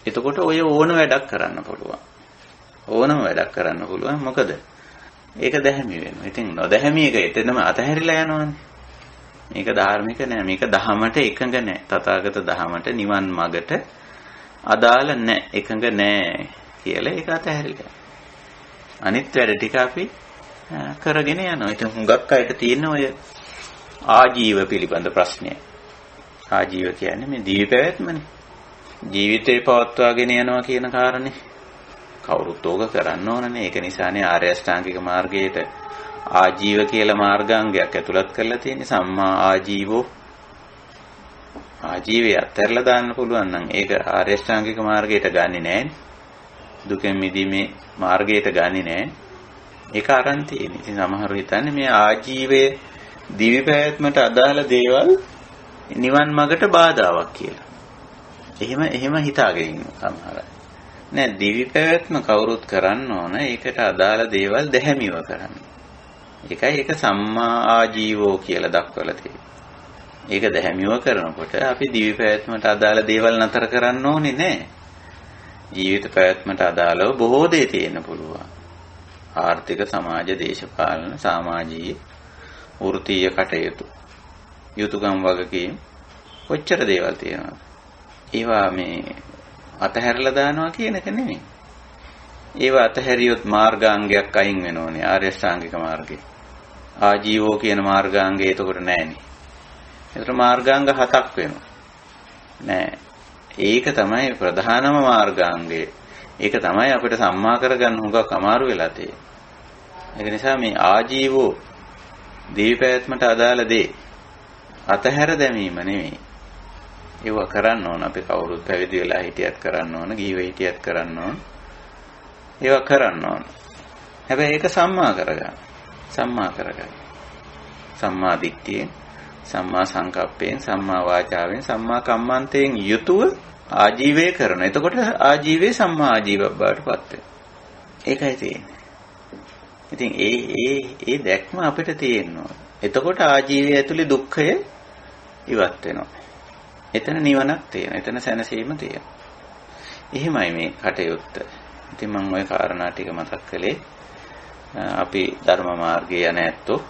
එතකොට ඔය ඕන වැඩක් කරන්න පුළුවන්. ඕනම වැඩක් කරන්න පුළුවන්. මොකද ඒක දැහැමි වෙනවා. ඉතින් නොදැහැමි එක එතනම අතහැරිලා යනවානේ. මේක ධාර්මික නෑ. මේක දහමට එකඟ නෑ. තථාගත දහමට නිවන් මගට අදාළ නෑ. එකඟ නෑ කියලා ඒක අතහැරිලා. අනිත් වැඩ ටික අපි කරගෙන යනවා. ඉතින් හුඟක් අයට තියෙන ඔය ආජීව පිළිබඳ ප්‍රශ්නය. ආජීව කියන්නේ මේ දිවි පැවැත්මනේ. ජීවිතේ පවත්වාගෙන යනවා කියන කාරණේ කවුරුත් ඕක කරන්න ඕනනේ. ඒක නිසානේ ආර්ය අෂ්ටාංගික මාර්ගයේට ආජීව කියලා මාර්ගාංගයක් ඇතුළත් කරලා තියෙන්නේ. සම්මා ආජීවෝ. ආජීවය අත්හැරලා දාන්න පුළුවන් නම් ඒක ආර්ය අෂ්ටාංගික මාර්ගයට ගන්නෙ නෑනේ. දුකෙන් මිදීමේ මාර්ගයට ගන්නෙ නෑනේ. ඒක අරන් තියෙන්නේ. ඉතින් සමහරව හිතන්නේ මේ ආජීවයේ දිවි පැවැත්මට අදාළ දේවල් නිවන් මඟට බාධාවක් කියලා. එහෙම හිතාගෙන ඉන්නවා සමහර අය. නෑ දිවි පැවැත්ම කවුරුත් කරන්න ඕන. ඒකට අදාළ දේවල් දැහැමිව කරන්න. ඒකයි ඒක සම්මා ආජීවෝ කියලා දක්වලා තියෙන්නේ. ඒක දැහැමිව කරනකොට අපි දිවි පැවැත්මට අදාළ දේවල් නතර කරන්න ඕනේ නෑ. ජීවිත පැවැත්මට අදාළව බොහෝ දේ තියෙන්න පුළුවන්. ආර්ථික, සමාජ, දේශපාලන, සමාජීය, වෘත්තීය කටයුතු, යුතුයකම් වගකීම් කොච්චර දේවල් තියෙනවද? ඒවා මේ අතහැරලා දානවා කියන එක නෙමෙයි. ඒවා අතහැරියොත් මාර්ගාංගයක් අයින් වෙනෝනේ ආර්ය ශ්‍රාංගික මාර්ගේ. ආජීවෝ කියන මාර්ගාංගය එතකොට නැහැනේ. ඒතර මාර්ගාංග 7ක් වෙනවා. නෑ. ඒක තමයි ප්‍රධානම මාර්ගාංගය. ඒක තමයි අපිට සම්මා කරගන්න හුඟක් අමාරු වෙලා තියෙන්නේ. ඒක නිසා මේ ආජීවෝ දීපෑත්මට අදාළ දේ අතහැර දැමීම නෙමෙයි. ඒව කරන්න ඕන. අපි කවුරුත් පැවිදි වෙලා හිටියත් කරන්න ඕන, ගිහිව හිටියත් කරන්න ඕන. ඒව කරන්න ඕන. හැබැයි ඒක සම්මා කරගන්න. සම්මා කරගන්න. සම්මා දිට්ඨියෙන්, සම්මා සංකප්පයෙන්, සම්මා වාචාවෙන්, සම්මා කම්මන්තයෙන් යුතුව ආජීවය කරන. එතකොට ආජීවයේ සම්මා ආජීවයක් බවට පත් වෙනවා. ඒකයි තියෙන්නේ. ඉතින් ඒ දැක්ම අපිට තියෙනවා. එතකොට ආජීවය ඇතුලේ දුක්ඛය ඉවත් වෙනවා. එතන නිවනක් තියෙනවා. එතන සැනසීම තියෙනවා. එහෙමයි මේ කටයුත්ත. ඉතින් මම ওই කාරණා ටික මතක් කළේ අපි ධර්ම මාර්ගයේ යන ඇත්තෝ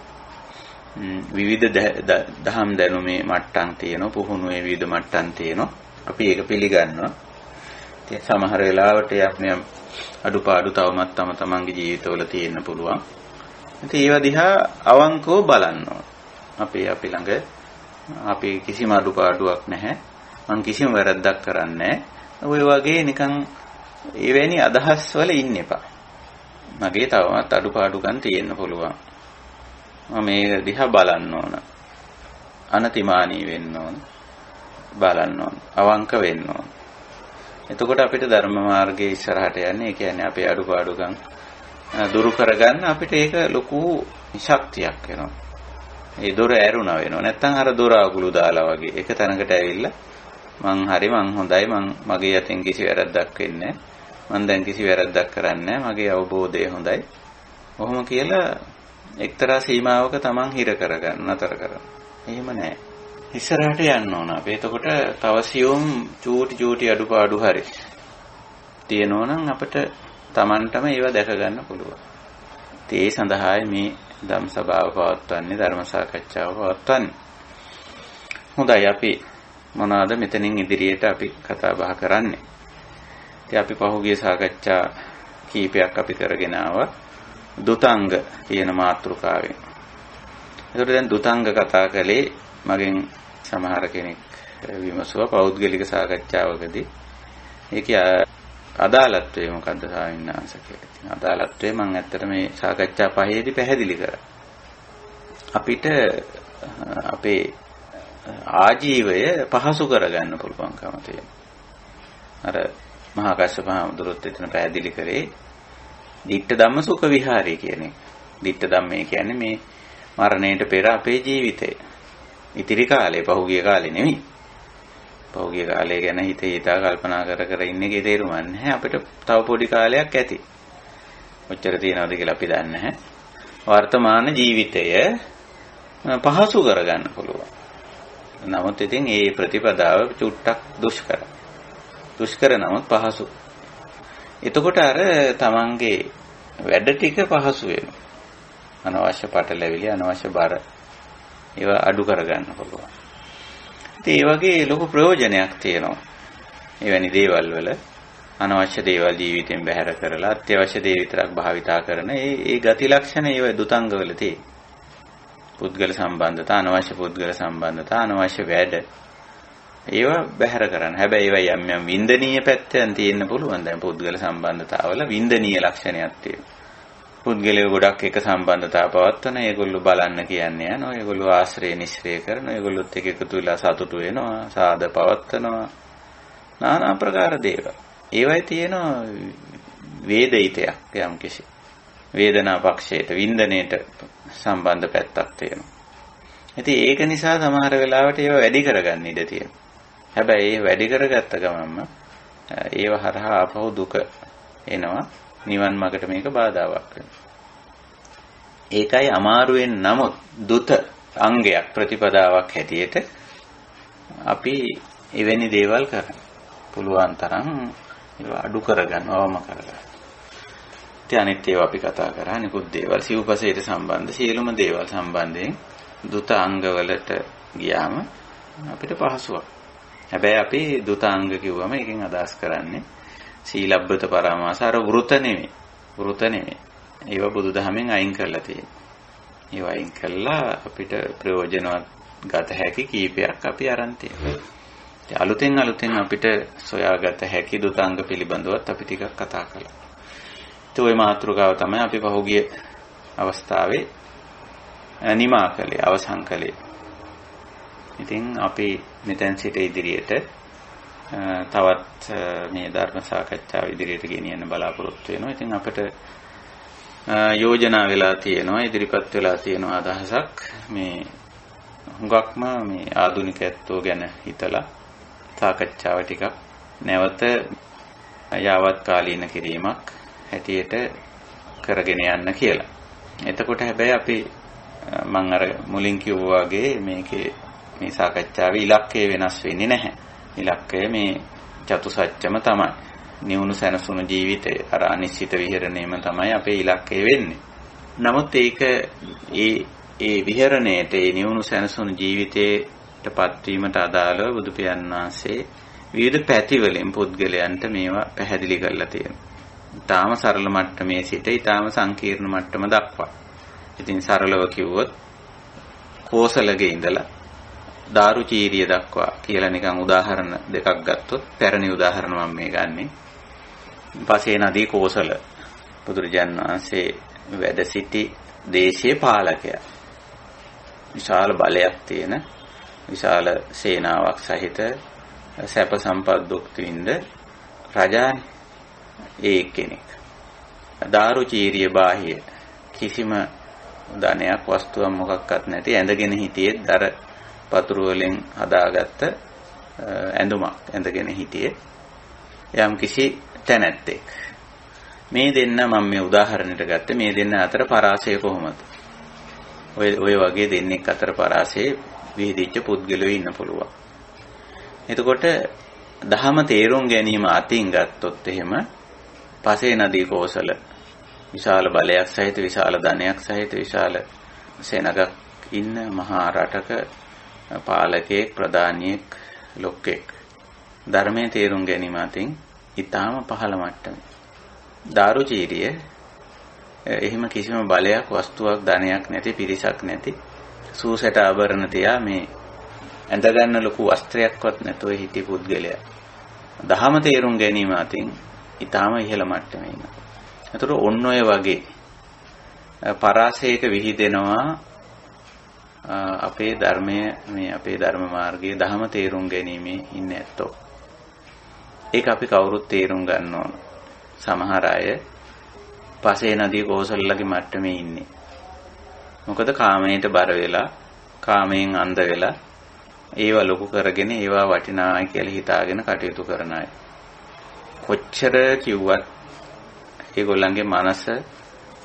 විවිධ දහම් දැනුමේ මට්ටම් තියෙනවා. පුහුණුවේ විවිධ මට්ටම් තියෙනවා. අපි ඒක පිළිගන්නවා. ඉතින් සමහර වෙලාවට යම් අඩුපාඩු තවමත් තමන්ගේ ජීවිතවල තියෙන්න පුළුවන්. ඉතින් ඒවා දිහා අවංකව බලන්න ඕන. අපි ළඟ අපි කිසිම අඩුපාඩුවක් නැහැ. මම කිසිම වැරද්දක් කරන්නේ නැහැ. ඔය වගේ නිකන් එවැනි අදහස් වල ඉන්න එපා. මගේ තවමත් අඩුපාඩුකම් තියෙන්න පුළුවන්. මම මේ දිහා බලන්න ඕන. අනතිමානී වෙන්න ඕන. බලන්න ඕන. අවංක වෙන්න ඕන. එතකොට අපිට ධර්ම මාර්ගයේ ඉස්සරහට යන්නේ. ඒ කියන්නේ අපේ අඩුපාඩුකම් දුරු කරගන්න අපිට ඒක ලොකු ශක්තියක් වෙනවා. ඒ දොර ඇරුණා වෙනවා. නැත්තම් අර දොර අගුළු දාලා වගේ. එක තැනකට ඇවිල්ලා මං හොඳයි මගේ යතින් කිසි වැරද්දක් වෙන්නේ නැහැ. මං දැන් කිසි වැරද්දක් කරන්නේ නැහැ. මගේ අවබෝධය හොඳයි. කොහොම කියලා එක්තරා සීමාවක තමන් හිර කරගන්න නතර කරගන්න. එහෙම නැහැ. ඉස්සරහට යන්න ඕන. අපි එතකොට තව සියුම් චූටි අඩුපාඩු හරි තියෙනවා නම් අපිට තමන්ටම ඒවා දැක ගන්න පුළුවන්. ඒ සඳහායි මේ ධම්ම සභාව පවත්වන්නේ, ධර්ම සාකච්ඡාව පවත්වන්නේ. හොඳයි අපි මොනවාද මෙතනින් ඉදිරියට අපි කතා බහ කරන්නේ. ඉතින් අපි පහුගිය සාකච්ඡා කීපයක් අපි කරගෙන ආවා. දුතංග කියන මාතෘකාවෙන්. ඒකට දැන් දුතංග කතා කළේ මගෙන් සමහර කෙනෙක් විමසුවා පෞද්ගලික සාකච්ඡාවකදී. ඒකේ අදාළත්වය මොකද්ද ස්වාමීන් වහන්සේ කියලා. ඉතින් අදාළත්වය මම ඇත්තට මේ සාකච්ඡා පහේදී පැහැදිලි කරා. අපිට අපේ ආජීවය පහසු කරගන්න පුළුවන්කම තියෙනවා. අර මහා කස්සප හාමුදුරුවෝ එතන පැහැදිලි කරේ ditta dhamma sukha vihare කියන එක. ditta dhamme කියන්නේ මේ මරණයට පෙර අපේ ජීවිතය. ඉතිරි කාලේ පහුගිය කාලේ නෙමෙයි. පහුගිය කාලය ගැන හිතා කල්පනා කර ඉන්න එකේ තේරුමක් නැහැ. අපිට තව පොඩි කාලයක් ඇති. කොච්චර තියෙනවද කියලා අපි දන්නේ නැහැ. වර්තමාන ජීවිතය පහසු කරගන්න පුළුවන්. නමුත් ඉතින් මේ ප්‍රතිපදාව චුට්ටක් දුෂ්කරයි. දුෂ්කර නමුත් පහසු. එතකොට අර තමන්ගේ වැඩ ටික පහසු වෙනවා. අනවශ්‍ය පටලැවිලි, අනවශ්‍ය බර ඒවා අඩු කරගන්න පුළුවන්. ඉතින් ඒ වගේ ලොකු ප්‍රයෝජනයක් තියෙනවා. එවැනි දේවල් වල අනවශ්‍ය දේවල් ජීවිතෙන් බැහැර කරලා අත්‍යවශ්‍ය දේ විතරක් භාවිතා කරන ඒ ගති ලක්ෂණ ඒව දුතංග වල තියෙන. පුද්ගල සම්බන්ධතා, අනවශ්‍ය පුද්ගල සම්බන්ධතා, අනවශ්‍ය වැඩ ඒවා බැහැර කරන්න. හැබැයි ඒවා යම් වින්දනීය පැත්තෙන් තියෙන්න පුළුවන්. දැන් පුද්ගල සම්බන්ධතාවල වින්දනීය ලක්ෂණයක් තියෙනවා. පුද්ගලයෝ ගොඩක් එක සම්බන්ධතාව පවත්වන, ඒගොල්ලෝ බලන්න කියන්නේ යනවා, ඒගොල්ලෝ ආශ්‍රය නිශ්‍රය කරන, ඒගොල්ලොත් එක්ක එකතු වෙලා සතුටු වෙනවා, සාද පවත්වනවා, নানা ආකාර දේවල්. ඒවයි තියෙන වේදිතයක් යම්කිසි. වේදනා පක්ෂයට, වින්දනයේට සම්බන්ධ පැත්තක් තියෙනවා. ඉතින් ඒක නිසා සමහර වෙලාවට ඒව වැඩි කරගන්න ඉඩ තියෙනවා. හැබැයි ඒ වැඩි කරගත්ත ගමන්ම ඒව හරහා ආපහු දුක එනවා. නිවන් මාර්ගට මේක බාධාවක් වෙනවා. ඒකයි අමාරුවෙන් නමුත් දුත අංගයක් ප්‍රතිපදාවක් හැටියට අපි එවැනි දේවල් කරන්න පුළුවන් තරම් ඒවා අඩු කරගන්න අවම කරගන්න. ඉතින් අනිත් ඒවා අපි කතා කරා නිකුත් දේවල් සිව්පසයට සම්බන්ධ සියලුම දේවල් සම්බන්ධයෙන් දුත අංගවලට ගියාම අපිට පහසුවක්. හැබැයි අපි දුත අංග කිව්වම එකෙන් අදහස් කරන්නේ සීලබ්බත පරාමාස අර වෘත නෙමෙයි. වෘත නෙමෙයි. ඒවා බුදුදහමෙන් අයින් කරලා තියෙනවා. ඒවා අයින් කළා අපිට ප්‍රයෝජනවත් ගත හැකි කීපයක් අපි අරන් තියෙනවා. අලුතෙන් අපිට සොයාගත හැකි දුතාංග පිළිබඳවත් අපි ටිකක් කතා කළා. ඒ මාතෘකාව තමයි අපි පහුගිය අවස්ථාවේ නිමා කළේ අවසන් කළේ. ඉතින් අපි මෙතෙන් සිට ඉදිරියට තවත් මේ ධර්ම සාකච්ඡාව ඉදිරියට ගෙනියන්න බලාපොරොත්තු වෙනවා. ඉතින් අපිට යෝජනා වෙලා තියෙනවා ඉදිරිපත් වෙලා තියෙනවා අදහසක් මේ හුඟක්ම මේ ආධුනිකත්වෝ ගැන හිතලා සාකච්ඡාව ටිකක් නැවත යාවත් කාලීන කිරීමක් හැටියට කරගෙන යන්න කියලා. එතකොට හැබැයි අපි මම අර මුලින් කිව්වා වගේ මේකේ මේ සාකච්ඡාවේ ඉලක්කය වෙනස් වෙන්නේ නැහැ. ඉලක්කය මේ චතුසත්‍යම තමයි. නිවුණු සැනසුණු ජීවිතය අර අනිශ්චිත විහරණයම තමයි අපේ ඉලක්කය වෙන්නේ. නමුත් ඒක ඒ විහරණයට ඒ නිවුණු සැනසුණු ජීවිතයට පත්වීමට අදාළව බුදු පියාණන් වහන්සේ විවිධ පැති වලින් පුද්ගලයන්ට මේවා පැහැදිලි කරලා තියෙනවා. ඊටාම සරල මට්ටමේ සිට ඊටාම සංකීර්ණ මට්ටම දක්වා. ඉතින් සරලව කිව්වොත් කෝසලගේ ඉඳලා දාරුචීරිය දක්වා කියලා නිකන් උදාහරණ දෙකක් ගත්තොත් පැරණි උදාහරණ මම මේ ගන්නෙ. පසේ නදී කෝසල බුදුරජාණන් වහන්සේ වැඩ සිටි දේශීය පාලකයා. විශාල බලයක් තියෙන විශාල සේනාවක් සහිත සැප සම්පත් දුක් විඳ රජානේ ඒ කෙනෙක්. දාරුචීරිය බාහිය කිසිම ධනයක් වස්තුවක් මොකක්වත් නැති ඇඳගෙන හිටියේ දර පතුරු වලින් හදාගත්ත ඇඳුමක් ඇඳගෙන හිටියේ යම් කිසි තැනැත්තෙක්. මේ දෙන්න මම මේ උදාහරණයට ගත්තේ මේ දෙන්න අතර පරාසය කොහොමද? ඔය වගේ දෙන්නෙක් අතර පරාසයේ විහිදිච්ච පුද්ගලයෝ ඉන්න පුළුවන්. එතකොට දහම තේරුම් ගැනීම අතින් ගත්තොත් එහෙම පසේ නදී කෝසල විශාල බලයක් සහිත විශාල ධනයක් සහිත විශාල සෙනගක් ඉන්න මහා රටක පාලකයෙක් ප්‍රධානියෙක් ලොක්කෙක්. ධර්මයේ තේරුම් ගැනීම අතින් ඊටාම පහළ මට්ටමේ. දාරුචීරිය එහෙම කිසිම බලයක් වස්තුවක් ධනයක් නැති පිරිසක් නැති සූසට ආභරණ තියා මේ ඇඳ ගන්න ලොකු වස්ත්‍රයක්වත් නැතුව හිටි පුද්ගලයා. දහම තේරුම් ගැනීම අතින් ඊටාම ඉහළ මට්ටමේ ඉන්න. ඒතර ඔන්න ඔය වගේ පරාසයක විහිදෙනවා අපේ ධර්මයේ මේ අපේ ධර්ම මාර්ගයේ දහම තේරුම් ගැනීමේ ඉන්නේ ඇත්තෝ. ඒක අපි කවුරුත් තේරුම් ගන්න ඕන. සමහර අය පසේ නදී කෝසලලගේ මට්ටමේ ඉන්නේ. මොකද කාමයට බර වෙලා කාමයෙන් අන්ධ වෙලා ඒවා ලොකු කරගෙන ඒවා වටිනායි කියලා හිතාගෙන කටයුතු කරන අය. කොච්චර කිව්වත් ඒගොල්ලන්ගේ මනස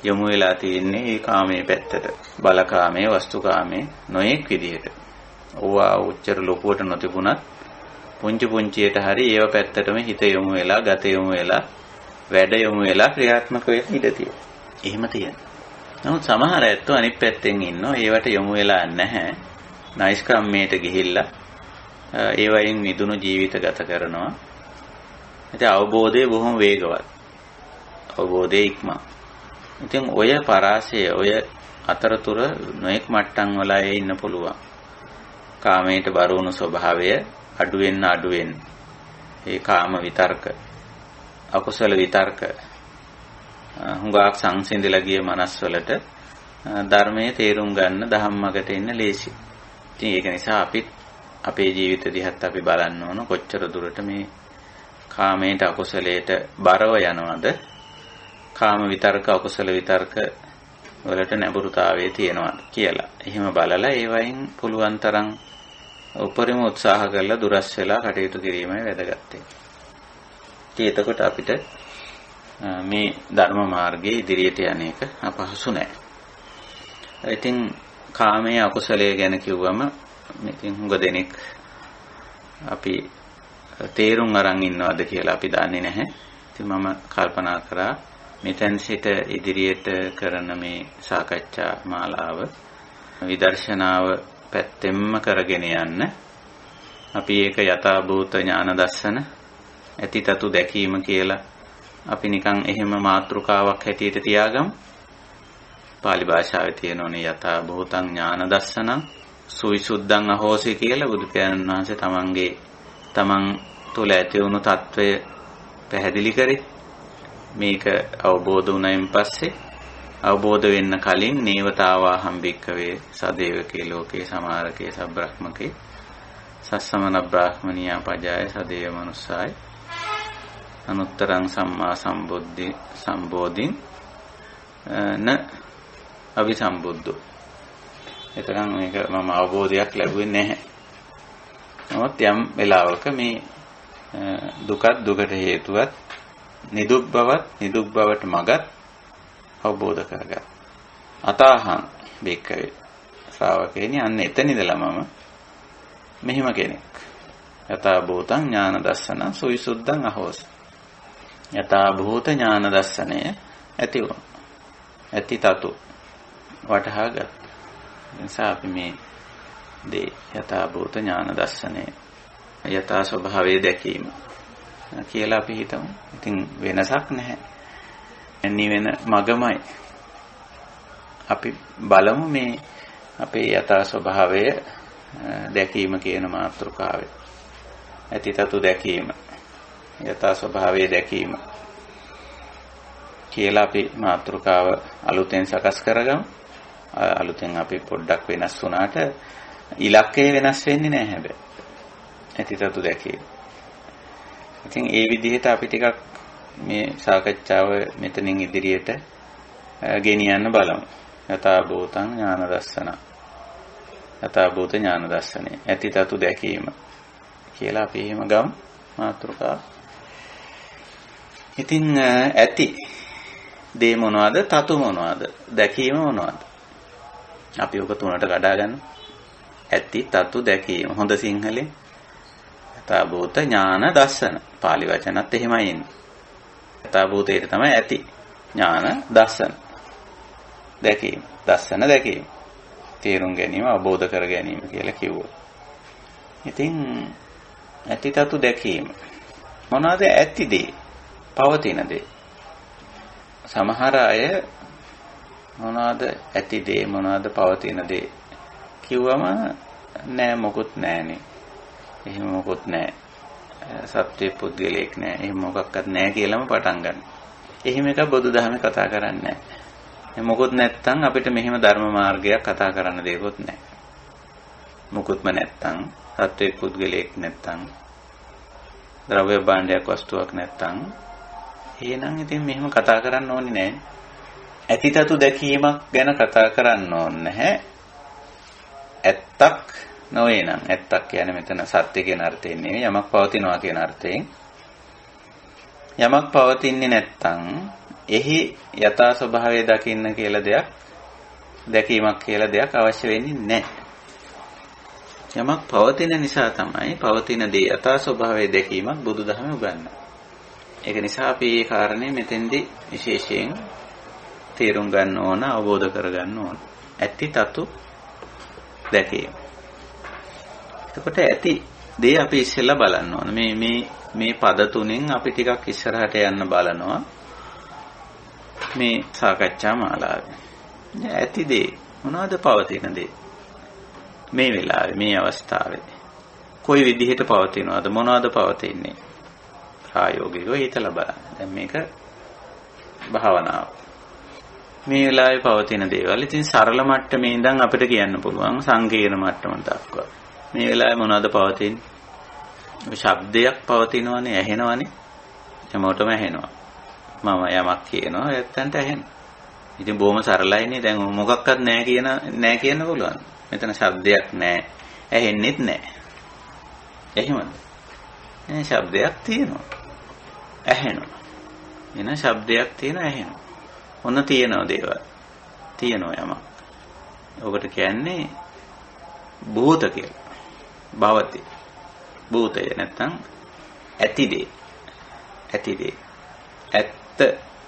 යොමු වෙලා තියෙන්නේ ඒ කාමයේ පැත්තට. බලකාමයේ, වස්තුකාමයේ නොඑක් විදිහට. ඕවා උච්චර ලොකුවට නොතිබුණත් පුංචි පුංචියට හරි ඒව පැත්තටම හිත යොමු වෙලා, ගත යොමු වෙලා, වැඩ යොමු වෙලා ක්‍රියාත්මක වෙන්න ඉඩ තියෙනවා. එහෙම තියෙනවා. නමුත් සමහර ඇත්තෝ අනිත් පැත්තෙන් ඉන්නෝ ඒවට යොමු වෙලා නැහැ. නයිස්කම්මයට ගිහිල්ලා ඒ වයින් මිදුණු ජීවිත ගත කරනවා. ඉතින් අවබෝධය බොහොම වේගවත්. අවබෝධයේ ඉක්මන. ඉතින් ඔය පරාසය ඔය අතරතුර නොඑක් මට්ටම් වල ඒ ඉන්න පුළුවන්. කාමයට බර වුණු ස්වභාවය අඩුවෙන් ඒ කාම විතර්ක අකුසල විතර්ක හුඟක් සංසිඳිලා ගිය මනස් වලට ධර්මයේ තේරුම් ගන්න ධම්මකට එන්න ලේසි. ඉතින් ඒක නිසා අපි අපේ ජීවිත දිහත් අපි බලන්න ඕන කොච්චර දුරට මේ කාමයට අකුසලයට බරව යනවද? කාම විතර්ක අකුසල විතර්ක වලට නැඹුරුතාවයේ තියෙනවා කියලා. එහෙම බලලා ඒ වයින් පුළුවන් තරම් උපරිම උත්සාහ කරලා දුරස් වෙලා කටයුතු කිරීමයි වැදගත්. එතකොට අපිට මේ ධර්ම මාර්ගයේ ඉදිරියට යන එක අපහසු නෑ. ඉතින් කාමයේ අකුසලයේ ගැන කිව්වම ඉතින් හුඟ දෙනෙක් අපි තේරුම් අරන් ඉන්නවද කියලා අපි දන්නේ නැහැ. ඉතින් මම කල්පනා කරා මෙතෙන් සිට ඉදිරියට කරන මේ සාකච්ඡා මාලාව විදර්ශනාව පැත්තෙන්ම කරගෙන යන්න. අපි ඒක යථාභූත ඥාන දර්ශන ඇතිතතු දැකීම කියලා අපි නිකන් එහෙම මාතෘකාවක් හැටියට තියාගමු. පාලි භාෂාවේ තියෙනෝනේ යථාභූතං ඥාන දර්ශනං සුවිසුද්ධං අහෝසි කියලා බුදු පියාණන් වහන්සේ තමන් තුළ ඇති වුණු తত্ত্বය පැහැදිලි කරේ. මේක අවබෝධ වුණයින් පස්සේ අවබෝධ වෙන්න කලින් නේවතාවා හම්බික්කවේ සදේවකේ ලෝකේ සමාරකේ සබ්‍රහ්මකේ සස්සමන බ්‍රාහ්මනියා පජාය සදේව මනුස්සාය අනුත්තරං සම්මා සම්බෝධින් න අභිසම්බුද්ධෝ. එතරම් මේක මම අවබෝධයක් ලැබුවේ නැහැ. නමුත් යම් වෙලාවක මේ දුකත් දුකට හේතුවත් නිදුක් බවට මගත් අවබෝධ කරගත්. අතහං බේකවේ ශ්‍රාවකේනි අන්න එතන ඉඳලා මම මෙහිම කෙනෙක්. යථා භූතං ඥාන දස්සන සුවිසුද්ධං අහෝසි. යථා භූත ඥාන දස්සනය ඇති වුණා. ඇති තතු වටහාගත්. නිසා අපි මේ දේ යථා භූත ඥාන දස්සනය යථා ස්වභාවය දැකීම කියලා අපි හිතමු. ඉතින් වෙනසක් නැහැ. නිවෙන මගමයි. අපි බලමු මේ අපේ යථා ස්වභාවය දැකීම කියන මාතෘකාවේ. ඇතිතතු දැකීම. යථා ස්වභාවය දැකීම කියලා අපි මාතෘකාව අලුතෙන් සකස් කරගමු. අලුතෙන් අපි පොඩ්ඩක් වෙනස් වුණාට ඉලක්කය වෙනස් වෙන්නේ නැහැ හැබැයි. ඇතිතතු දැකීම. ඉතින් ඒ විදිහට අපි ටිකක් මේ සාකච්ඡාව මෙතනින් ඉදිරියට ගෙනියන්න බලමු. යථා භූතං ඥාන දර්ශන. යථා භූත ඥාන දර්ශනේ ඇතිතතු දැකීම කියලා අපි එහෙම ගමු මාතෘකාව. ඉතින් ඇති දේ මොනවද? තතු මොනවද? දැකීම මොනවද? අපි ඔක තුනට කඩා ගන්න. ඇති තතු දැකීම. හොඳ සිංහලෙන් යථා භූත ඥාන දර්ශන. පාලි වචනත් එහෙමයි එන්නේ. යථා භූතේට තමයි ඇති ඥාන දර්ශන. දැකීම. දර්ශන දැකීම. තේරුම් ගැනීම, අවබෝධ කර ගැනීම කියලා කිව්වොත්. ඉතින් ඇති තතු දැකීම. මොනවද ඇති දේ? පවතින දේ. සමහර අය මොනවද ඇති දේ මොනවද පවතින දේ කිව්වම නෑ මොකුත් නෑනේ. එහෙම මොකුත් නෑ. සත්‍ය පුද්ගලයෙක් නෑ. එහෙම මොකක්වත් නෑ කියලාම පටන් ගන්න. එහෙම එක බුදුදහමේ කතා කරන්නේ නෑ. මොකුත් නැත්තම් අපිට මෙහෙම ධර්ම මාර්ගයක් කතා කරන්න දෙයක්වත් නෑ. මොකුත්ම නැත්තම් සත්‍ය පුද්ගලයෙක් නැත්තම් ද්‍රව්‍ය භාණ්ඩයක් වස්තුවක් නැත්තම් එහෙනම් ඉතින් මෙහෙම කතා කරන්න ඕනේ නෑ. ඇතිතතු දැකීමක් ගැන කතා කරන්න ඕනේ නැහැ. ඇත්තක් නොවේ නම් ඇත්තක් කියන්නේ මෙතන සත්‍ය කියන අර්ථයෙන් නෙවෙයි යමක් පවතිනවා කියන අර්ථයෙන්. යමක් පවතින්නේ නැත්තම් එහි යථා ස්වභාවය දකින්න කියලා දෙයක් දැකීමක් කියලා දෙයක් අවශ්‍ය වෙන්නේ නැහැ. යමක් පවතින නිසා තමයි පවතින දේ යථා ස්වභාවය දැකීමක් බුදුදහමේ උගන්වන්නේ. ඒක නිසා අපි මේ කාරණේ මෙතෙන්දී විශේෂයෙන් තේරුම් ගන්න ඕන, අවබෝධ කර ගන්න ඕන. ඇති තතු දැකීම. එතකොට ඇති දේ අපි ඉස්සෙල්ලා බලන්න ඕන. මේ පද තුනෙන් අපි ටිකක් ඉස්සරහට යන්න බලනවා. මේ සාකච්ඡා මාලාවේ. ඇති දේ මොනවද පවතින දේ? මේ වෙලාවේ මේ අවස්ථාවේ කොයි විදිහට පවතිනවද? මොනවද පවතින්නේ? ප්‍රායෝගිකව හිතලා බලන්න. දැන් මේක භාවනාව. මේ වෙලාවේ පවතින දේවල් ඉතින් සරල මට්ටමේ ඉඳන් අපිට කියන්න පුළුවන් සංකීර්ණ මට්ටම දක්වා. මේ වෙලාවේ මොනවද පවතින්නේ? ශබ්දයක් පවතිනවනේ, ඇහෙනවනේ. හැමෝටම ඇහෙනවා. මම යමක් කියනවා, ඇත්තන්ට ඇහෙනවා. ඉතින් බොහොම සරලයිනේ. දැන් මොකක්වත් නැහැ කියන්න පුළුවන්. මෙතන ශබ්දයක් නැහැ. ඇහෙන්නෙත් නැහැ. එහෙමද? එනේ ශබ්දයක් තියෙනවා. ඇහෙනවා. එන ශබ්දයක් තියෙනවා ඇහෙනවා. ඔන්න තියෙනවා දේවල්. තියෙනවා යමක්. ඔකට කියන්නේ භූත කියලා. භවති. භූතය නැත්තම් ඇති දේ. ඇති දේ.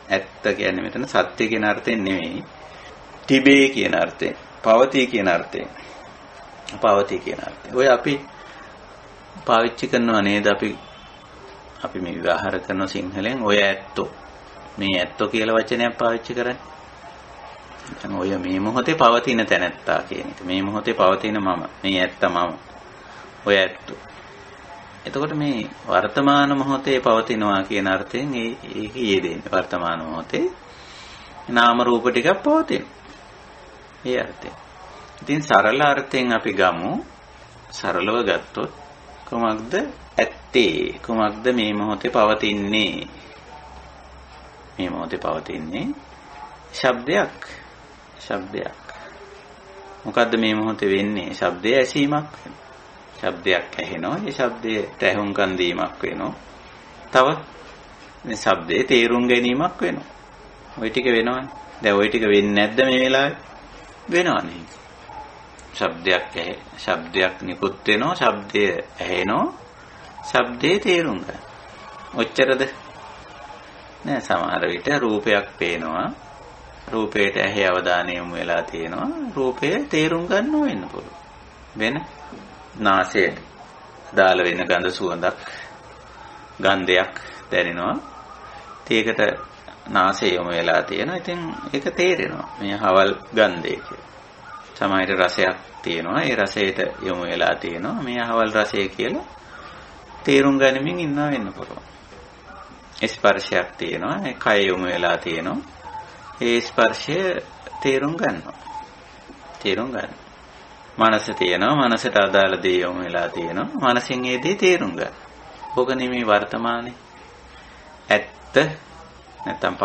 ඇත්ත කියන්නේ මෙතන සත්‍ය කියන අර්ථයෙන් නෙමෙයි. තිබේ කියන අර්ථයෙන්. පවතී කියන අර්ථයෙන්. පවතී කියන අර්ථයෙන්. ඔය අපි පාවිච්චි කරනවා නේද අපි මේ විවහාර කරන සිංහලෙන් ඔය ඇත්තෝ. මේ ඇත්තෝ කියලා වචනයක් පාවිච්චි කරන්නේ. දැන් ඔය මේ මොහොතේ පවතින තැනැත්තා කියන එක. මේ මොහොතේ පවතින මම. මේ ඇත්ත මම. ඔය ඇත්තෝ. එතකොට මේ වර්තමාන මොහොතේ පවතිනවා කියන අර්ථයෙන් ඒක යෙදෙන්නේ. වර්තමාන මොහොතේ නාම රූප ටිකක් පවතින. ඒ අර්ථය. ඉතින් සරල අර්ථයෙන් අපි ගමු. සරලව ගත්තොත් කොමක්ද ඇත්තේ? කොමක්ද මේ මොහොතේ පවතින්නේ? මේ මොහොතේ පවතින්නේ ශබ්දයක්. ශබ්දයක්. මොකද්ද මේ මොහොතේ වෙන්නේ? ශබ්දය ඇසීමක්. ශබ්දයක් ඇහෙනවා. ඒ ශබ්දයට ඇහුම්කන් දීමක් වෙනවා. තව මේ ශබ්දේ තේරුම් ගැනීමක් වෙනවා. ওই ටික වෙනවනේ. දැන් ওই ටික වෙන්නේ නැද්ද මේ වෙලාවේ? වෙනවනේ. ශබ්දයක් නිකුත් වෙනවා. ශබ්දය ඇහෙනවා. ශබ්දේ තේරුම් ගන්න. ඔච්චරද? නෑ, සමහර විට රූපයක් පේනවා. රූපයට ඇහි අවධානය යොමු වෙලා තියෙනවා. රූපය තේරුම් ගන්න වෙන්න පුළුවන්. වෙන නාසයට දාල වෙන ගඳ සුවඳක් ගන්ධයක් දැනෙනවා. ඒකට නාසය යොමු වෙලා තියෙනවා. ඉතින් ඒක තේරෙනවා. මේ හවල් ගන්ධය කියලා. සමහර රසයක් තියෙනවා. ඒ රසයට යොමු වෙලා තියෙනවා. මේ හවල් රසය කියලා තේරුම් ගනිමින් ඉන්නවා වෙන්න පුළුවන්. ස්පර්ශයක් තියෙනවා. ඒ කය යොමු වෙලා තියෙනවා. ඒ ස්පර්ශය තේරුම් ගන්නවා. තේරුම් ගන්න. මනස තියෙනවා. මනසට අදාළ දේ යොමු වෙලා තියෙනවා. මනසින් ඒ දේ තේරුම් ගන්න. ඕක නෙමේ වර්තමානයේ ඇත්ත නැත්තම්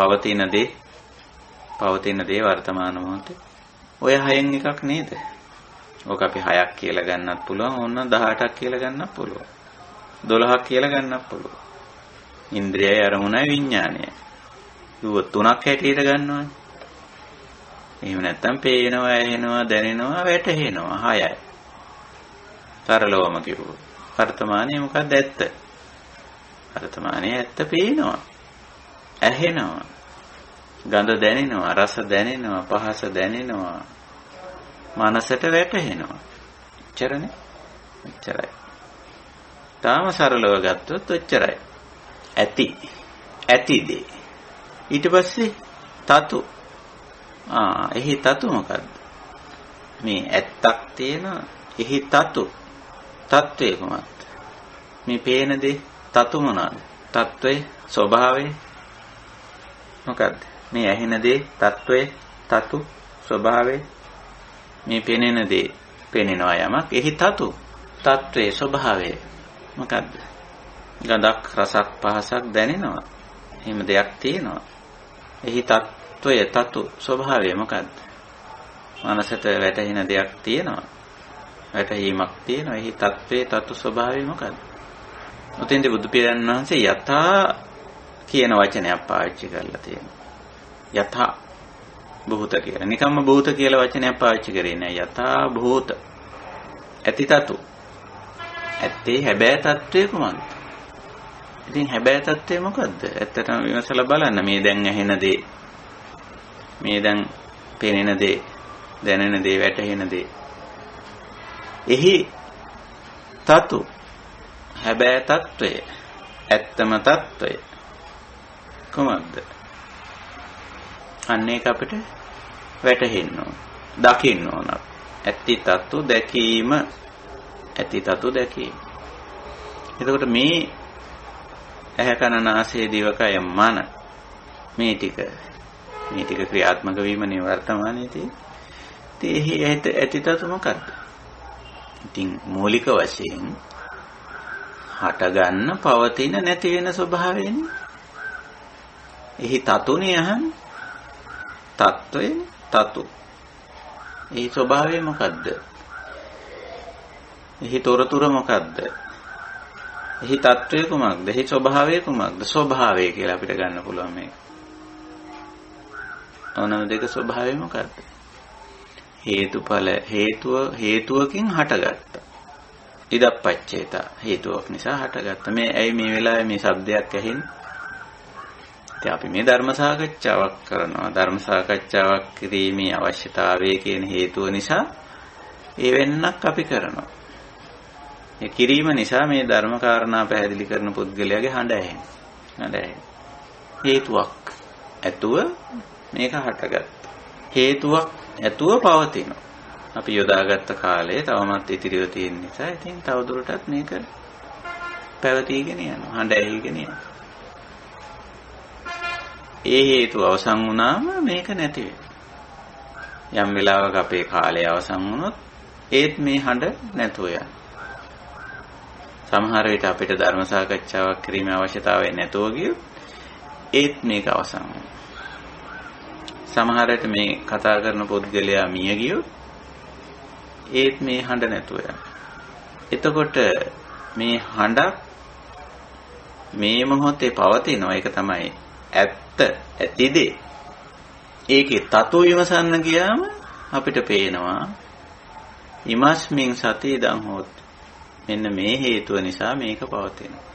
පවතින දේ වර්තමාන මොහොතේ. ඔය හයෙන් එකක් නේද? ඕක අපි 6ක් කියලා ගන්නත් පුළුවන්. ඕන්න 18ක් කියලා ගන්නත් පුළුවන්. 12ක් කියලා ගන්නත් පුළුවන්. ඉන්ද්‍රියයි අරමුණයි විඥානයයි. ඌව 3ක් හැටියට ගන්නවනේ. එහෙම නැත්තම් පේනවා, ඇහෙනවා, දැනෙනවා, වැටහෙනවා 6යි. සරලවම කිව්වොත්. වර්තමානයේ මොකක්ද ඇත්ත? වර්තමානයේ ඇත්ත පේනවා. ඇහෙනවා. ගඳ දැනෙනවා, රස දැනෙනවා, පහස දැනෙනවා. මනසට වැටහෙනවා. එච්චරනේ. එච්චරයි. තාම සරලව ගත්තොත් ඔච්චරයි. ඇතිදේ. ඊට පස්සේ තතු. එහි තතු මොකද්ද? මේ ඇත්තක් තියෙනවා. එහි තතු. තත්වය කොහොමද? මේ පේන දේ තතු මොනවාද? තත්වයේ ස්වභාවය මොකද්ද? මේ ඇහෙන දේ තත්වයේ තතු ස්වභාවය. මේ පෙනෙන දේ පෙනෙනවා යමක්. එහි තතු. තත්වයේ ස්වභාවය මොකද්ද? ගඳක් රසක් පහසක් දැනෙනවා. එහෙම දෙයක් තියෙනවා. එහි තත්වය තතු ස්වභාවය මොකද්ද? මනසට වැටහෙන දෙයක් තියෙනවා. වැටහීමක් තියෙනවා. එහි තත්වයේ තතු ස්වභාවය මොකද්ද? උතෙන්දී බුදු පියාණන් වහන්සේ යථා කියන වචනයක් පාවිච්චි කරලා තියෙනවා. යථා භූත කියලා. නිකම්ම භූත කියලා වචනයක් පාවිච්චි කරේ නෑ. යථා භූත. ඇති තතු. ඇත්තේ හැබෑ තත්වය කොහොමද? ඉතින් හැබෑ තත්ත්වය මොකද්ද? ඇත්තටම විමසලා බලන්න. මේ දැන් ඇහෙන දේ, මේ දැන් පෙනෙන දේ, දැනෙන දේ, වැටහෙන දේ. එහි තතු හැබෑ තත්වය, ඇත්තම තත්වය කොහොමද? අන්න ඒක අපිට වැටහෙන්න ඕන. දකින්න ඕන. ඇති තතු දැකීම. ඇති තතු දැකීම. එතකොට මේ ඇහැ කන නාසය දිවකය මන මේ ටික ක්‍රියාත්මක වීමනේ වර්තමානයේදී. ඉතින් ඇති තතු මොකක්ද? ඉතින් මූලික වශයෙන් හට ගන්න පවතින නැති වෙන ස්වභාවයනේ. එහි තතුනේ අහන්නේ. තත්වයනේ තතු. එහි ස්වභාවය මොකද්ද? එහි තොරතුර මොකද්ද? එහි තත්වය කුමක්ද? එහි ස්වභාවය කුමක්ද? ස්වභාවය කියලා අපිට ගන්න පුළුවන් මේක. ඕනම දෙක ස්වභාවය මොකද්ද? හේතුඵල හේතුවකින් හටගත්තා. ඉදප්පච්චේත හේතුවක් නිසා හටගත්තා. මේ ඇයි මේ වෙලාවේ මේ શબ્දයක් ඇහෙන්නේ? ඉතින් අපි මේ ධර්ම සාකච්ඡාවක් කරනවා. ධර්ම සාකච්ඡාවක් කිරීමේ අවශ්‍යතාවය කියන හේතුව නිසා ඒ වෙන්නක් අපි කරනවා. ඒ කිරීම නිසා මේ ධර්ම කාරණා පැහැදිලි කරන පුද්ගලයාගේ හඬ ඇහෙනවා. හඬ ඇහෙනවා. හේතුවක් ඇතුව මේක හටගත්තා. හේතුවක් ඇතුව පවතිනවා. අපි යොදාගත්ත කාලය තවමත් ඉතිරිව තියෙන නිසා ඉතින් තවදුරටත් මේක පැවතීගෙන යනවා. හඬ ඇහිගෙන යනවා. ඒ හේතුව අවසන් වුණාම මේක නැති වෙනවා. යම් වෙලාවක අපේ කාලය අවසන් වුණොත් ඒත් මේ හඬ නැතුව යනවා. සමහර විට අපිට ධර්ම සාකච්ඡාවක් කිරීමේ අවශ්‍යතාවය නැතුව ගියොත් ඒත් මේක අවසන් වෙනවා. සමහර විට මේ කතා කරන පුද්ගලයා මිය ගියොත් ඒත් මේ හඬ නැතුව යනවා. එතකොට මේ හඬ මේ මොහොතේ පවතිනවා. ඒක තමයි ඇත්ත ඇතිදේ. ඒකේ තතු විමසන්න ගියාම අපිට පේනවා ඉමස්මින් සති ඉදං හොත්. මෙන්න මේ හේතුව නිසා මේක පවතිනවා.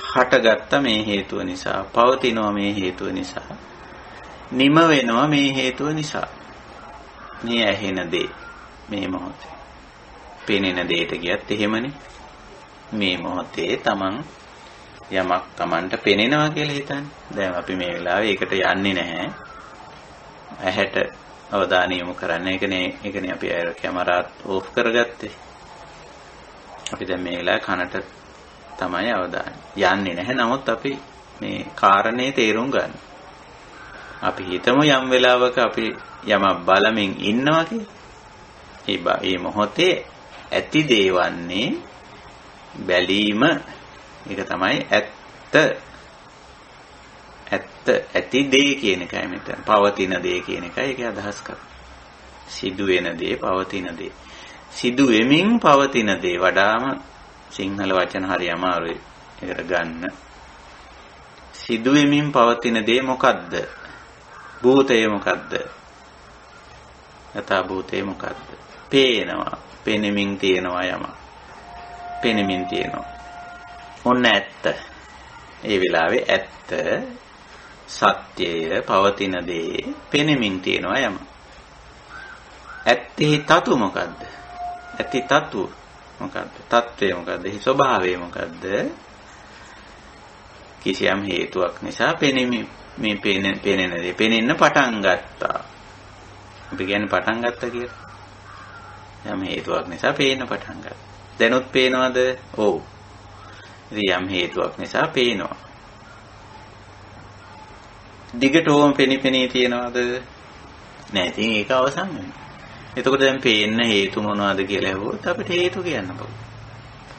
හටගත්ත මේ හේතුව නිසා, පවතිනවා මේ හේතුව නිසා, නිම වෙනවා මේ හේතුව නිසා. මේ ඇහෙන දේ මේ මොහොතේ. පෙනෙන දෙයට ගියත් එහෙමනේ. මේ මොහොතේ තමන් යමක් Tamanට පෙනෙනවා කියලා හිතන්නේ. දැන් අපි මේ වෙලාවේ ඒකට යන්නේ නැහැ. ඇහැට අවධානය යොමු කරන්න. ඒකනේ අපි කැමරාත් ඕෆ් කරගත්තේ. අපි දැන් මේ වෙලාවේ කනට තමයි අවධානය යන්නේ නැහැ. නමුත් අපි මේ කාරණේ තේරුම් ගන්න. අපි හිතමු යම් වෙලාවක අපි යමක් බලමින් ඉන්නවා කියලා. ඒ මොහොතේ ඇති දේවන්නේ බැලීම. ඒක තමයි ඇත්ත. ඇති දේ කියන එකයි මෙතන. පවතින දේ කියන එකයි ඒකේ අදහස් කරන්නේ. සිදු වෙන දේ, පවතින දේ. සිදු වෙමින් පවතින දේ වඩාම සිංහල වචන හරි අමාරුයි ඒකට ගන්න. සිදු වෙමින් පවතින දේ මොකද්ද? භූතය මොකද්ද? යථා භූතය මොකද්ද? පේනවා. පෙනෙමින් තියෙනවා යමක්. පෙනෙමින් තියෙනවා. ඔන්න ඇත්ත. ඒ වෙලාවේ ඇත්ත සත්‍යය පවතින දේ පෙනෙමින් තියෙනවා යම. ඇත්තෙහි තතු මොකද්ද? ඇති තතු මොකද්ද? තත්වය මොකද්ද? එහි ස්වභාවය මොකද්ද? කිසියම් හේතුවක් නිසා පෙනෙමින් මේ පෙනෙන දේ පෙනෙන්න පටන් ගත්තා. අපි කියන්නේ පටන් ගත්තා කියලා. යම් හේතුවක් නිසා පේන්න පටන් ගත්තා. දැනුත් පේනවද? ඔව්. යම් හේතුවක් නිසා පේනවා. දිගටම පෙනී තියනවාද? නෑ. ඉතින් ඒක අවසන් වෙනවා. එතකොට දැන් පේන්න හේතු මොනවද කියලා අහුවොත් අපිට හේතු කියන්න පුළුවන්.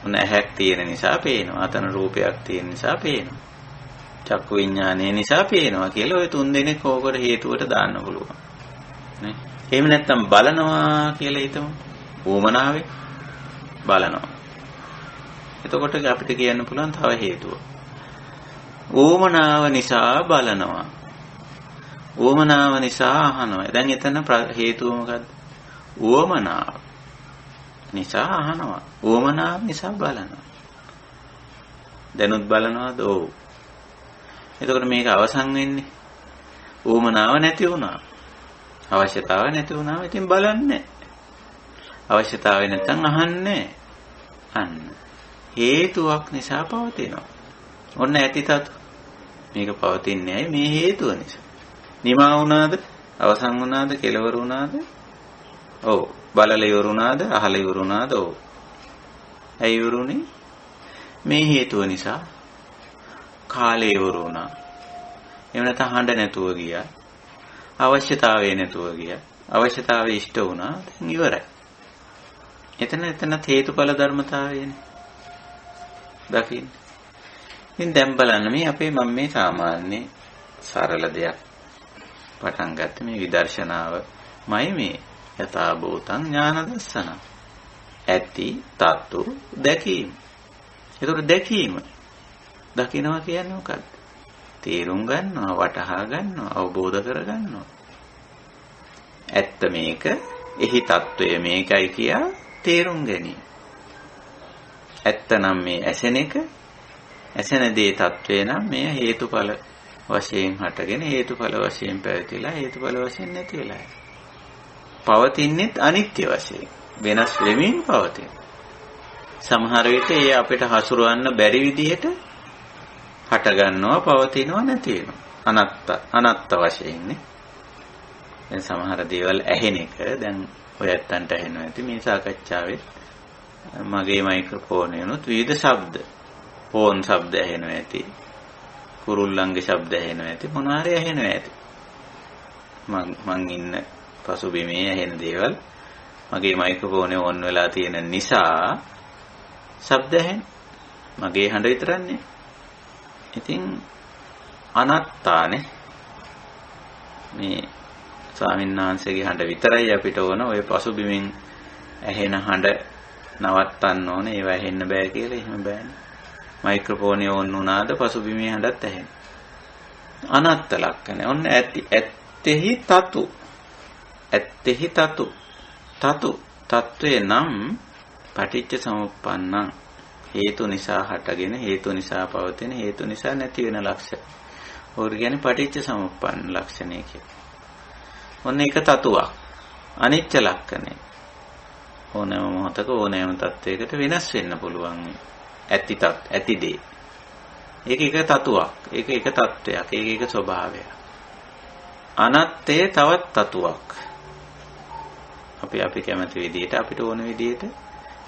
මොන ඇහැක් තියෙන නිසා පේනවා. අතන රූපයක් තියෙන නිසා පේනවා. චක්කු විඥානය නිසා පේනවා කියලා ඔය තුන් දෙනෙක් ඕකට හේතුවට දාන්න පුළුවන්. නේ? එහෙම නැත්නම් බලනවා කියලා හිතමු. ඌමනාවේ බලනවා. එතකොට අපිට කියන්න පුළුවන් තව හේතුවක්. ඌමනාව නිසා බලනවා. ඌමනාව නිසා අහනවා. දැන් එතන හේතුව මොකද්ද? ඌමනාව නිසා අහනවා. ඌමනාව නිසා බලනවා. දැනුත් බලනවාද? ඔව්. එතකොට මේක අවසන් වෙන්නේ ඌමනාව නැති වුණා. අවශ්‍යතාව නැති වුණාම ඉතින් බලන්නේ. අවශ්‍යතාවය නැත්නම් අහන්නේ. අන්න හේතුවක් නිසා පවතිනවා. ඔන්න ඇතිතත් මේක පවතින්නේ මේ හේතුව නිසා. නිමා වුණාද? අවසන් වුණාද? කෙලවර වුණාද? ඔව්. බලලා ඉවරුණාද? අහලා ඉවරුණාද? ඔව්. ඇයි ඉවරුනේ? මේ හේතුව නිසා කාලය ඉවර වුණා. එහෙම නැත්නම් හඬ නැතුව ගියා. අවශ්‍යතාවය නැතුව ගියා. අවශ්‍යතාවය ඉෂ්ට වුණා. දැන් ඉවරයි. එතන හේතුඵල ධර්මතාවයනේ. දකින්න. ඉතින් දැන් බලන්න මේ අපේ මම මේ සාමාන්‍ය සරල දෙයක් පටන් ගත්තේ මේ විදර්ශනාවමයි මේ යථා භූතං ඥාන දර්ශන. ඇති තතු දැකීම. ඒතකොට දැකීම දකින්නවා කියන්නේ මොකක්ද? තේරුම් ගන්නවා, වටහා ගන්නවා, අවබෝධ කර ගන්නවා. ඇත්ත මේක, එහි తত্ত্বය මේකයි කියා තේරුම් ගැනීම. ඇත්ත නම් මේ ඇසෙන එක, ඇසෙන දේ తত্ত্বය නම් මේ හේතුඵල වශයෙන් හටගෙන හේතුඵල වශයෙන් පැවතිලා හේතුඵල වශයෙන් නැති වෙලා යනවා. පවතින්නේත් අනිත්‍ය වශයෙන් වෙනස් වෙමින් පවතින. සමහර විට ඒ අපිට හසුරවන්න බැරි විදිහට හට ගන්නවා, පවතිනවා, නැති වෙනවා. අනත්ත වශයෙන්නේ. දැන් සමහර දේවල් ඇහෙන එක දැන් ඔයත්තන්ට ඇහෙනවා ඇති මේ සාකච්ඡාවේ මගේ මයික්‍රොෆෝනේ උනොත් විවිධ ශබ්ද, ෆෝන් ශබ්ද ඇහෙනවා ඇති, කුරුල්ලන්ගේ ශබ්ද ඇහෙනවා ඇති, මොනාරි ඇහෙනවා ඇති. මං ඉන්න පසුබිමේ ඇහෙන දේවල් මගේ මයික්‍රොෆෝනේ ඔන් වෙලා තියෙන නිසා ශබ්ද ඇහෙන. මගේ හඬ විතරන්නේ. ඉතින් අනත්තානේ මේ ස්වාමීන් වහන්සේගේ හඬ විතරයි අපිට ඕන. ඔය පසුබිමින් ඇහෙන හඬ නවත්තන්න ඕනේ. ඒව ඇහෙන්න බෑ කියලා එහෙම බෑනේ. මයික්‍රොෆෝනේ ඕන් වුණාද පසුබිමේ හඬත් ඇහෙන. අනත්ත ලක්ෂණය. ඔන්න ඇත්තෙහි තතු. ඇත්තෙහි තතු. තත්වේ නම් පටිච්ච සමුප්පන්නං. හේතු නිසා හටගෙන හේතු නිසා පවතින හේතු නිසා නැති වෙන ලක්ෂණ. ඕක කියන්නේ පටිච්ච සමුප්පන්න ලක්ෂණය කියලා. ඔන්න ඒක තතුවක්. අනිච්ච ලක්ෂණය. ඕනෑම මොහොතක ඕනෑම තත්වයකට වෙනස් වෙන්න පුළුවන්. ඇති දේ. ඒක එක තතුවක්. ඒක එක තත්වයක්. ඒක එක ස්වභාවයක්. අනත්තේ තවත් තතුවක්. අපි කැමති විදිහට අපිට ඕන විදිහට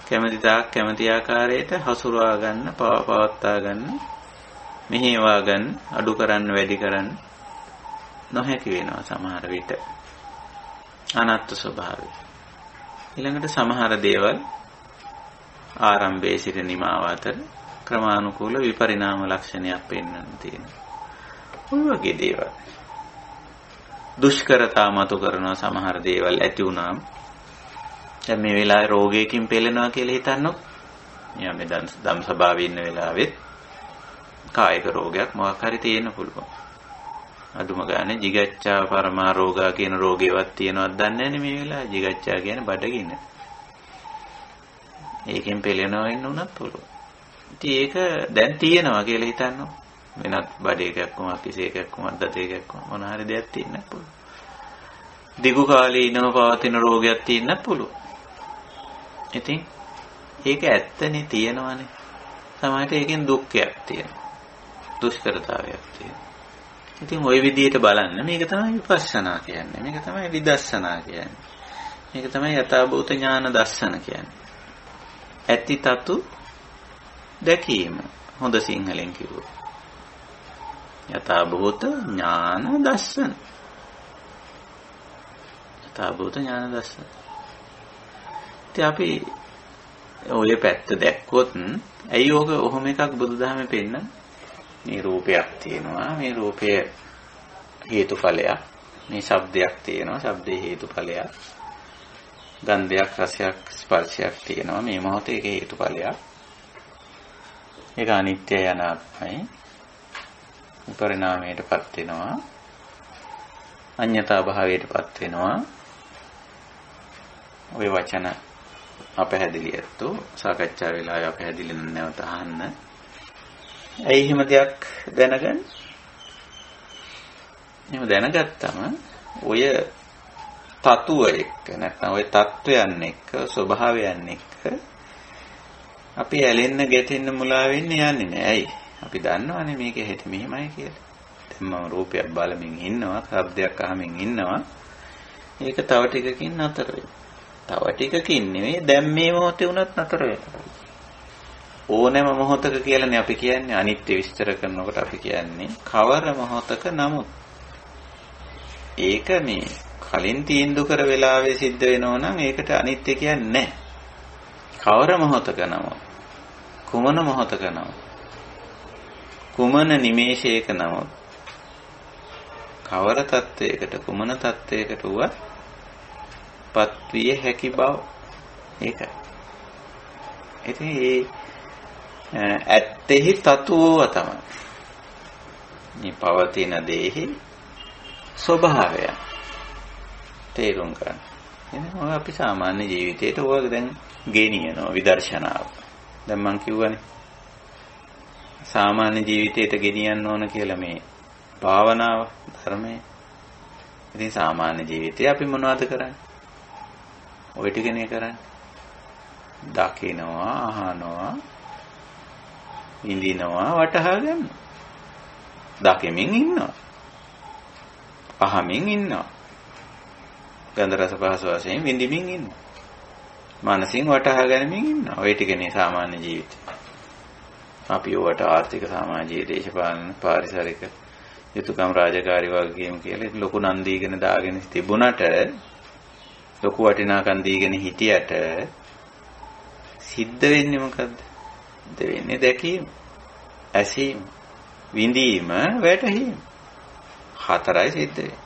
කැමති තාක් කැමති ආකාරයට හසුරවා ගන්න, පවත්වා ගන්න, මෙහෙවා ගන්න, අඩු කරන්න, වැඩි කරන්න නොහැකි වෙනවා සමහර විට. අනත්ත් ස්වභාවය. ඊළඟට සමහර දේවල් ආරම්භයේ සිට නිමාව අතර ක්‍රමානුකූල විපරිණාම ලක්ෂණයක් පෙන්වන්න තියෙනවා. ඔය වගේ දේවල්. දුෂ්කරතා මතු කරන සමහර දේවල් ඇති වුණාම දැන් මේ වෙලාවේ රෝගයකින් පෙළෙනවා කියලා හිතන්නොත් මෙයා මේ ධම් සභාවේ ඉන්න වෙලාවෙත් කායික රෝගයක් මොකක් හරි තියෙන්න පුළුවන්. අදුම ගානේ jigaccha පරමා රෝගා කියන රෝගේවත් තියෙනවද දන්නේ නැහැ මේ වෙලාවේ. jigaccha කියන්නේ බඩගින්න. ඒකෙන් පෙළෙනවා වෙන්න උනත් පුළුවන්. ඉතින් ඒක දැන් තියෙනවා කියලා හිතන්නොත් වෙනත් බඩ එකක් කොහොමද කිසි එකක් කොහොමද දත එකක් මොන හරි දෙයක් තියෙන්නත් පුළුවන්. දිගු කාලීනව පවතින රෝගයක් තියෙන්නත් පුළුවන්. ඉතින් ඒක ඇත්තනේ තියෙනවනේ. සමහරට ඒකෙන් දුක්ඛයක් තියෙනවා. දුෂ්කරතාවයක් තියෙනවා. ඉතින් ওই විදිහට බලන්න මේක තමයි විපස්සනා කියන්නේ. මේක තමයි විදර්ශනා කියන්නේ. මේක තමයි යථාභූත ඥාන දර්ශන කියන්නේ. ඇති තතු දැකීම. හොඳ සිංහලෙන් කිව්වොත්. යථාභූත ඥාන දර්ශන. යථාභූත ඥාන දර්ශන. ඉතින් අපි ඔය පැත්ත දැක්කොත් ඇයි ඕක ඔහොම එකක් බුදුදහමේ පෙන්නන? මේ රූපයක් තියෙනවා. මේ රූපය හේතුඵලයක්. මේ ශබ්දයක් තියෙනවා. ශබ්දේ හේතුඵලයක්. ගන්ධයක්, රසයක්, ස්පර්ශයක් තියෙනවා. මේ මොහොතේ ඒක හේතුඵලයක්. ඒක අනිත්‍යයි අනාත්මයි. පරිණාමයටපත් වෙනවා. අඤ්ඤතා භාවයටපත් වෙනවා. ওই වචන අපහැදිලියත් සාකච්ඡා වෙලාවේ අපහැදිලි නැවත අහන්න. ඇයි එහෙම දෙයක් දැනගන්න? එහෙම දැනගත්තම ඔය තතුව එක්ක නැත්නම් ඔය තත්වයන් එක්ක ස්වභාවයන් එක්ක අපි ඇලෙන්න ගැටෙන්න මුලා වෙන්නේ යන්නේ නැහැ. ඇයි? අපි දන්නවනේ මේක හෙට මෙහෙමයි කියලා. දැන් මම රූපයක් බලමින් ඉන්නවා, ශබ්දයක් අහමින් ඉන්නවා. ඒක තව ටිකකින් නතර වෙනවා. තව ටිකකින් නෙවෙයි දැන් මේ මොහොතේ වුණත් නතර වෙනවා. ඕනෑම මොහොතක කියලානේ අපි කියන්නේ. අනිත්‍ය විස්තර කරනකොට අපි කියන්නේ කවර මොහොතක නමුත් ඒක මේ කලින් තීන්දුව කර වෙලාවේ සිද්ධ වෙනවා නම් ඒකට අනිත්‍ය කියන්නේ නැහැ. කවර මොහොතක නමුත් කුමන මොහොතක නමුත් කුමන නිමේෂයක නමුත් කවර තත්වයකට කුමන තත්වයකට වුවත් පත්විය හැකි බව ඒකයි. ඉතින් ඒ ඇත්තෙහි තතුව තමයි. මේ පවතින දෙෙහි ස්වභාවය තේරුම් ගන්න. එහෙනම් අපි සාමාන්‍ය ජීවිතේට ඕක දැන් ගෙනියනවා විදර්ශනාව. දැන් මම කියවනේ සාමාන්‍ය ජීවිතයට ගෙනියන්න ඕන කියලා මේ භාවනාව ධර්මයේ. ඉතින් සාමාන්‍ය ජීවිතේ අපි මොනවද කරන්නේ? ඔය ටිකනේ කරන්නේ. දකිනවා, අහනවා, විඳිනවා, වටහා ගන්නවා. දකිමින් ඉන්නවා. අහමින් ඉන්නවා. ගන්ධ රස පහස වශයෙන් විඳිමින් ඉන්නවා. මානසින් වටහා ගැනීමෙන් ඉන්නවා. ඔය ටිකනේ සාමාන්‍ය ජීවිතය. අපි ඔවට ආර්ථික සමාජීය දේශපාලන පාරිසරික යුතුයකම් රාජකාරී වගකීම් කියලා ලොකු නම් දීගෙන දාගෙන තිබුණට ලොකු වටිනාකම් දීගෙන හිටියට සිද්ධ වෙන්නේ මොකද්ද? දෙවෙන්නේ දැකීම, ඇසීම, විඳීම, වැටහීම. හතරයි සිද්ධ වෙන්නේ.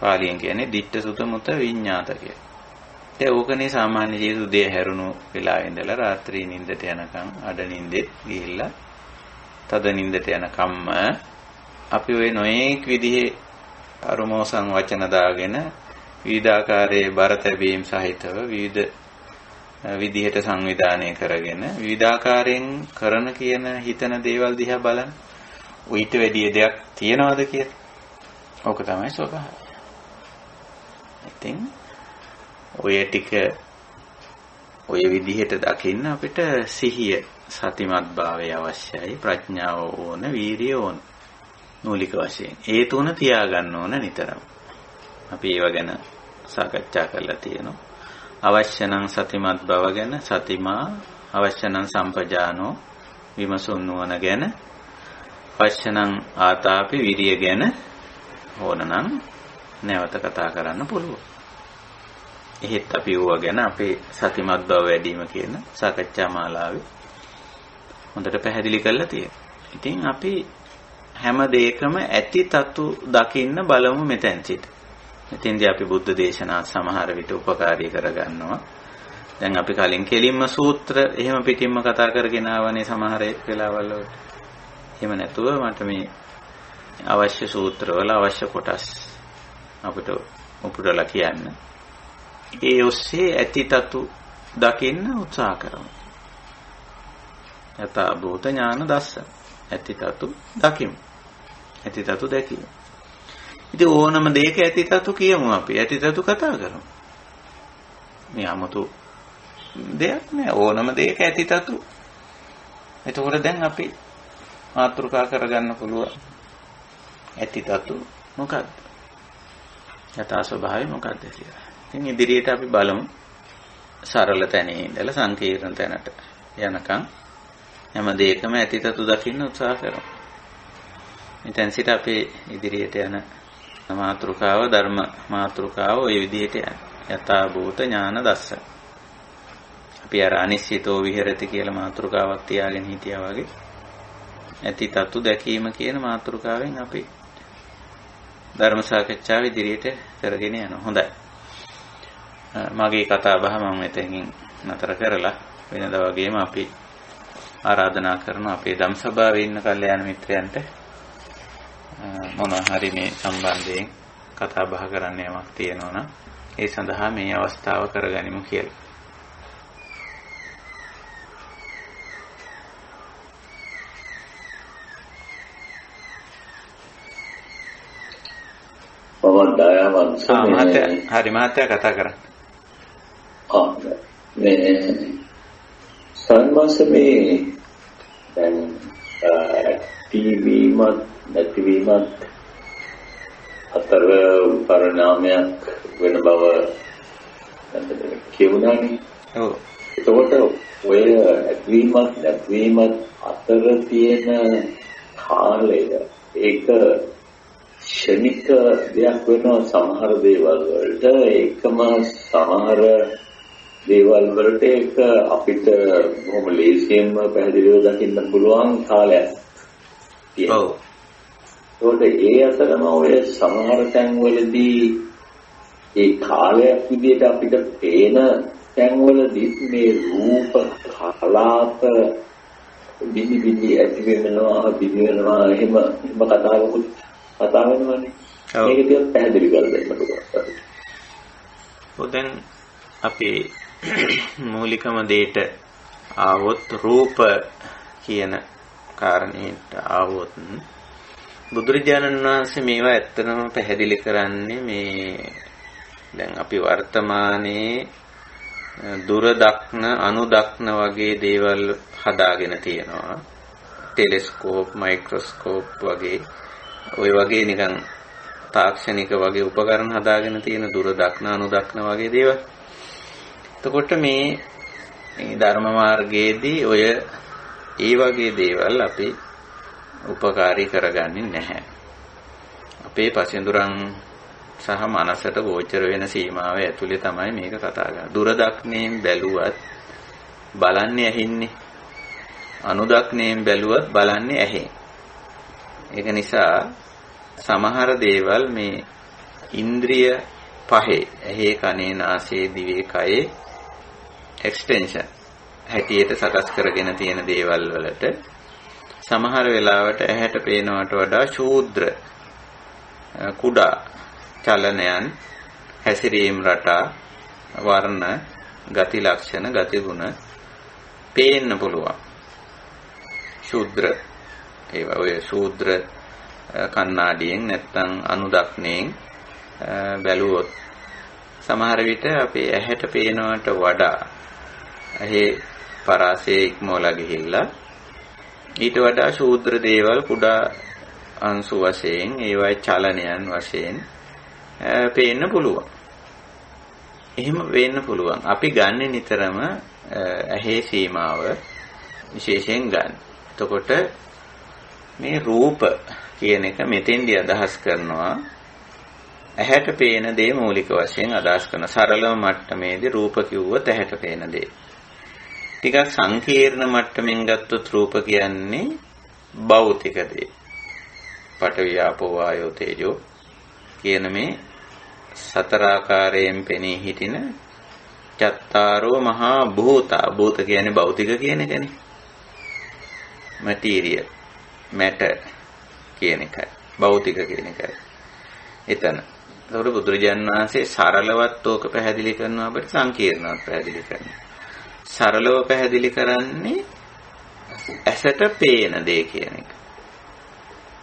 පාලියෙන් කියන්නේ ditta sutta mutta විඤ්ඤාත කියලා. ඒ ඕකනේ සාමාන්‍ය ජීවිත උදේ හැරුණු වෙලාවෙ ඉඳලා රාත්‍රී නිින්දට යනකම් අඩ නිින්දෙත් ගිහිල්ලා තද නිින්දට යනකම්ම අපි ওই නොයේක් විදිහේ අරුමෝසන් වචන දාගෙන විවිධාකාරයේ බර තැබීම් සහිතව විවිධ විදිහට සංවිධානය කරගෙන විවිධාකාරයෙන් කරන කියන හිතන දේවල් දිහා බලන්න. ඊට වැඩි දෙයක් තියනවද කියලා. ඕක තමයි ස්වභාවය. ඉතින් ඔය ටික ඔය විදිහට දකින්න අපිට සිහිය සතිමත් භාවය අවශ්‍යයි, ප්‍රඥාව ඕන, වීරිය ඕන. මූලික වශයෙන් ඒ තුන තියාගන්න ඕන නිතරම. අපි ඒව ගැන සාකච්ඡා කරලා තියෙනවා. අවශ්‍ය නම් සතිමත් බව ගැන, සතිමා, අවශ්‍ය නම් සම්පජානෝ, විමසුන් නුවණ ගැන, අවශ්‍ය නම් ආතාපි විරිය ගැන ඕන නම් නැවත කතා කරන්න පුළුවන්. එහෙත් අපි ඕවා ගැන අපේ සතිමත් බව වැඩි වීම කියන සාකච්ඡා මාලාවේ හොඳට පැහැදිලි කරලා තියෙනවා. ඉතින් අපි හැම දෙයකම ඇති තතු දකින්න බලමු මෙතෙන් සිට. ඉතින්දී අපි බුද්ධ දේශනා සමහර විට උපකාරී කරගන්නවා. දැන් අපි කලින් කෙලින්ම සූත්‍ර එහෙම පිටින්ම කතා කරගෙන ආවනේ සමහර වෙලාවල් වලට. එහෙම නැතුව මට මේ අවශ්‍ය සූත්‍රවල අවශ්‍ය කොටස් අපිට උපුටලා කියන්න. ඒ ඔස්සේ ඇති තතු දකින්න උත්සාහ කරමු. යථා භූත ඥාන දර්ශන. ඇති තතු දකිමු. ඇති තතු දැකීම. ඉතින් ඕනම දෙයක ඇති තතු කියමු අපි. ඇති තතු කතා කරමු. මේ 아무තු දෙයක් නෑ. ඕනම දෙයක ඇති තතු. එතකොට දැන් අපි මාතෘකා කරගන්න පුළුවන්. ඇති තතු මොකක්ද? යථා ස්වභාවය මොකක්ද කියලා. ඉතින් ඉදිරියට අපි බලමු. සරල තැනේ ඉඳලා සංකීර්ණ තැනට යනකම් හැම දෙයකම ඇති තතු දකින්න උත්සාහ කරමු. මෙතෙන් සිට අපේ ඉදිරියට යන මාතෘකාව ධර්ම මාතෘකාව ওই විදිහට යථා භූත ඥාන දර්ශන. අපි අර අනිශ්චිතෝ විහෙරති කියලා මාතෘකාවක් තියාගෙන හිටියා වගේ ඇති තතු දැකීම කියන මාතෘකාවෙන් අපි ධර්ම සාකච්ඡාව ඉදිරියට කරගෙන යනවා. හොඳයි. මගේ කතා බහ මම මෙතනින් නතර කරලා වෙනදා වගේම අපි ආරාධනා කරන අපේ ධම් සභාවේ ඉන්න කල්යාණ මිත්‍රයන්ට මොනවා හරි මේ සම්බන්ධයෙන් කතා බහ කරන්න යමක් තියෙනවා නම් ඒ සඳහා මේ අවස්ථාව කරගනිමු කියලා. හරි මහත්තයා කතා කරන්න. මේ සම්මාසමේ දැන් ඇතිවීමත් නැතිවීමත් අතර පරිණාමයක් වෙන බව කියුණානේ. ඔව්. එතකොට ඔය ඇතිවීමත් නැතිවීමත් අතර තියෙන කාලය ඒක ශනික දෙයක් වෙනවා සමහර දේවල් වලට. ඒකම සමහර දේවල් වලට ඒක අපිට බොහොම ලේසියෙන්ම පැහැදිලිව දකින්න පුළුවන් කාලයක් තියෙනවා. ඒකට ඒ අතරම ඔය සමහර තැන්වලදී ඒ කාලයක් විදිහට අපිට පේන තැන්වලදී මේ රූප කලාප බිනි බිනි ඇති වෙනවා එහෙම කතා වෙනවානේ. මේක ටිකක් පැහැදිලි කරලා දෙන්න පුළුවන්. දැන් අපි මූලිකම දෙයට ආවොත් රූප කියන කාරණේට ආවොත් බුදුරජාණන් වහන්සේ මේවා ඇත්තටම පැහැදිලි කරන්නේ මේ දැන් අපි වර්තමානයේ දුර දක්න අනුදක්න වගේ දේවල් හදාගෙන තියෙනවා. ටෙලිස්කෝප් මයික්‍රොස්කෝප් වගේ ওই වගේ නිකන් තාක්ෂණික වගේ උපකරණ හදාගෙන තියෙන දුර දක්න අනුදක්න වගේ දේවල්. එතකොට මේ ධර්ම මාර්ගයේදී ඔය ඒ වගේ දේවල් අපි උපකාරී කරගන්නේ නැහැ. අපේ පසින්දුරන් සහ මනසට ගෝචර වෙන සීමාව ඇතුලේ තමයි මේක කතා කරන්නේ. දුර දක්නයෙන් බැලුවත් බලන්නේ ඇහින්නේ. අනුදක්නයෙන් බැලුවත් බලන්නේ ඇහෙන්. ඒක නිසා සමහර දේවල් මේ ඉන්ද්‍රිය පහේ ඇහි කනේ නාසයේ දිවේ කයේ එක්ස්ටෙන්ෂන් හැටියට සකස් කරගෙන තියෙන දේවල් වලට සමහර වෙලාවට ඇහැට පේනවට වඩා ශූද්‍ර කුඩා චලනයන් හැසිරීම් රටා වර්ණ ගති ලක්ෂණ ගති ගුණ පේන්න පුළුවන්. ශූද්‍ර ඒවා ඔය ශූද්‍ර කන්නාඩියෙන් නැත්නම් අනුදක්ණයෙන් බැලුවොත් සමහර විට අපේ ඇහැට පේනවට වඩා ඇහි පරාසයේ ඉක්මවලා ගිහිල්ලා ඊට වඩා ශූද්‍ර දේවල් කුඩා අංශු වශයෙන් ඒවයි චලනයන් වශයෙන් පේන්න පුළුවන්. එහෙම වෙන්න පුළුවන්. අපි ගන්න නිතරම ඇහි සීමාව විශේෂයෙන් ගන්න. එතකොට මේ රූප කියන එක මෙතෙන්දී අදහස් කරනවා ඇහැට පේන දේ මූලික වශයෙන් අදහස් කරන සරලම මට්ටමේදී රූප කිව්වොත් ඇහැට පේන දේ. ටිකක් සංකීර්ණ මට්ටමින් ගත්තොත් රූප කියන්නේ භෞතික දේ. පඨවි ආපෝ වායෝ තේජෝ කියන මේ සතර ආකාරයෙන් පෙනී හිටින චත්තාරෝ මහා භූතා. භූත කියන්නේ භෞතික කියන එකනේ. මැටීරියල් මැටර් කියන එකයි. භෞතික කියන එකයි. එතන. ඒකට බුදුරජාණන් වහන්සේ සරලවත් ඕක පැහැදිලි කරනවා අපිට සංකීර්ණවත් පැහැදිලි කරනවා. සරලව පැහැදිලි කරන්නේ ඇසට පේන දේ කියන එක.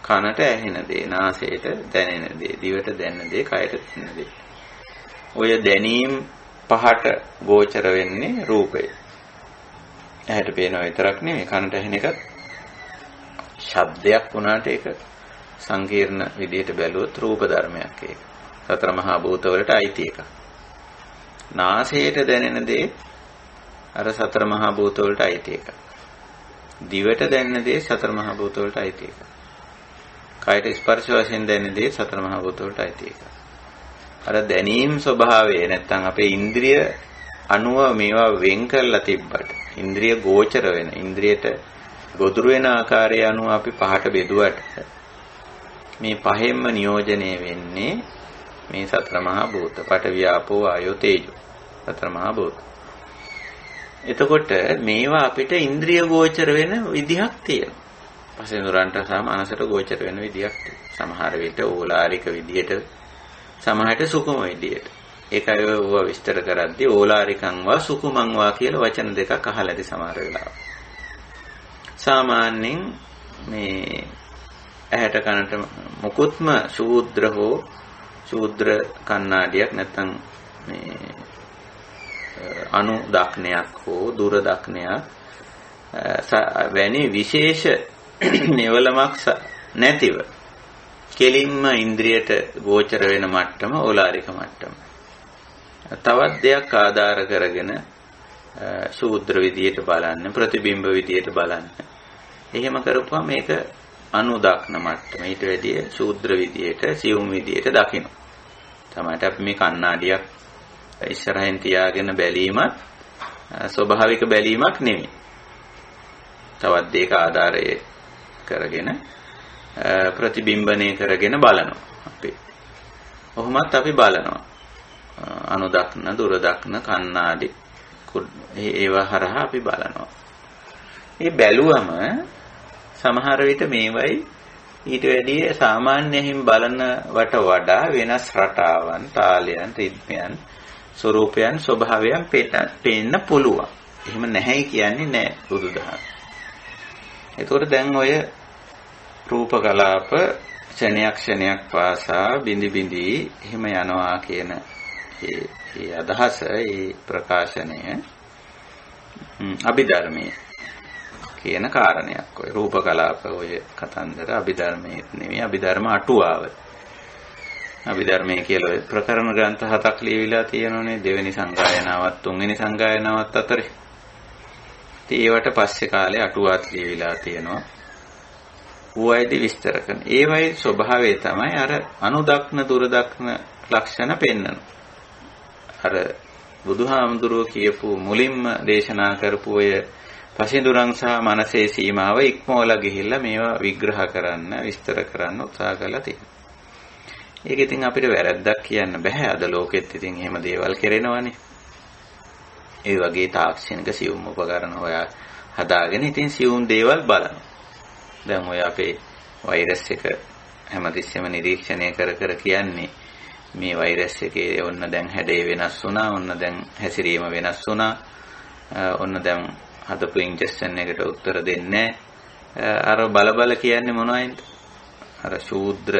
කනට ඇහෙන දේ, නාසයට දැනෙන දේ, දිවට දැනෙන දේ, කයට දැනෙන දේ. ඔය දැනීම් පහට ගෝචර වෙන්නේ රූපය. ඇහැට පේනවා විතරක් නෙමෙයි කනට ඇහෙන එකත් ශබ්දයක් වුණාට ඒක සංකීර්ණ විදිහට බැලුවොත් රූප ධර්මයක් ඒක. සතර මහා භූත වලට අයිති එකක්. නාසයට දැනෙන දේ අර සතර මහා භූත වලට අයිති එකක්. දිවට දැනෙන දේ සතර මහා භූත වලට අයිති එකක්. කයට ස්පර්ශ වශයෙන් දැනෙන දේ සතර මහා භූත වලට අයිති එකක්. අර දැනීම් ස්වභාවය නැත්තම් අපේ ඉන්ද්‍රිය අනුව මේවා වෙන් කරලා තිබ්බට ඉන්ද්‍රිය ගෝචර වෙන ඉන්ද්‍රියට ගොදුරු වෙන ආකාරය අනුව අපි පහට බෙදුවට මේ පහෙන්ම නියෝජනය වෙන්නේ මේ සතර මහා භූත පඨවි ආපෝ වායෝ තේජෝ සතර මහා භූත. එතකොට මේවා අපිට ඉන්ද්‍රිය ගෝචර වෙන විදිහක් තියෙනවා. පසෙන්දුරන්ට සහ මනසට ගෝචර වෙන විදිහක් තියෙනවා. සමහර විට ඕලාරික විදිහට සමහරට සුකුම විදිහට. ඒකයි ඔය විස්තර කරද්දී ඕලාරිකං වා සුකුමං වා කියලා වචන දෙකක් අහලාදී සමහර වෙලාවට. සාමාන්‍යයෙන් මේ ඇහැට කනට මුකුත්ම ශූද්‍ර හෝ ශූද්‍ර කන්නාඩියක් නැත්නම් මේ අනු දක්නයක් හෝ දුර දක්නයක් වැනි විශේෂ නිවලමක් නැතිව කෙලින්ම ඉන්ද්‍රියට ගෝචර වෙන මට්ටම ඕලාරික මට්ටම. තවත් දෙයක් ආධාර කරගෙන ශූද්‍ර විදියට බලන්න ප්‍රතිබිම්බ විදියට බලන්න. එහෙම කරපුවම මේක අනුදක්න මට්ටම. ඊට වැඩිය ශූද්‍ර විදියට සියුම් විදියට දකින්න. තමයි අපි මේ කණ්ණාඩියක් ඉස්සරහින් තියාගෙන බැලීමත් ස්වභාවික බැලීමක් නෙමෙයි. තවත් දෙයක ආධාරය කරගෙන ප්‍රතිබිම්බණය කරගෙන බලනවා අපි. කොහොමත් අපි බලනවා. අනුදක්න දුර දක්න කණ්ණාඩි ඒවා හරහා අපි බලනවා. මේ බැලුවම සමහර විට මේවයි ඊට වැඩිය සාමාන්‍යයෙන් බලනවට වඩා වෙනස් රටාවන්, තාලයන්, රිද්මයන්, ස්වරූපයන්, ස්වභාවයන් පේන්න පුළුවන්. එහෙම නැහැයි කියන්නේ නැහැ බුදුදහම. ඒතකොට දැන් ඔය රූප කලාප ක්ෂණයක් පාසා බිඳි බිඳි එහෙම යනවා කියන ඒ අදහස, ඒ ප්‍රකාශනය අභිධර්මයේ කියන කාරණයක්. ඔය රූප කලාප ඔය කතන්දර අභිධර්මයේ නෙමෙයි, අභිධර්ම අටුවාව. අභිධර්මයේ කියලා ඔය ප්‍රකරණ ග්‍රන්ථ 7ක් ලියවිලා තියෙනෝනේ, දෙවෙනි සංගායනාවත් තුන්වෙනි සංගායනාවත් අතරේ. ඉතින් ඒවට පස්සේ කාලේ අටුවාත් ලියවිලා තියෙනවා. ඌයිදි විස්තර කරන. ඒවයි ස්වභාවය තමයි අර අනුදක්න දුරදක්න ලක්ෂණ පෙන්වන. අර බුදුහාමුදුරුවෝ කියපු මුලින්ම දේශනා කරපු ඔය පසින්දුරන් සහ මනසේ සීමාව ඉක්මවලා ගිහිල්ලා මේවා විග්‍රහ කරන්න, විස්තර කරන්න උත්සාහ කරලා තියෙනවා. ඒක ඉතින් අපිට වැරද්දක් කියන්න බෑ. අද ලෝකෙත් ඉතින් එහෙම දේවල් කරනවනේ. ඒ වගේ තාක්ෂණික සියුම් උපකරණ හොයා හදාගෙන ඉතින් සියුම් දේවල් බලනවා. දැන් ඔය අපේ වෛරස් එක හැමතිස්සෙම නිරීක්ෂණය කර කියන්නේ මේ වෛරස් එකේ ඔන්න දැන් හැඩය වෙනස් වුණා, ඔන්න දැන් හැසිරීම වෙනස් වුණා, ඔන්න දැන් හදපු ඉන්ජෙක්ෂන් එකට උත්තර දෙන්නේ අර බල කියන්නේ මොනවයින්ද? අර ශූද්‍ර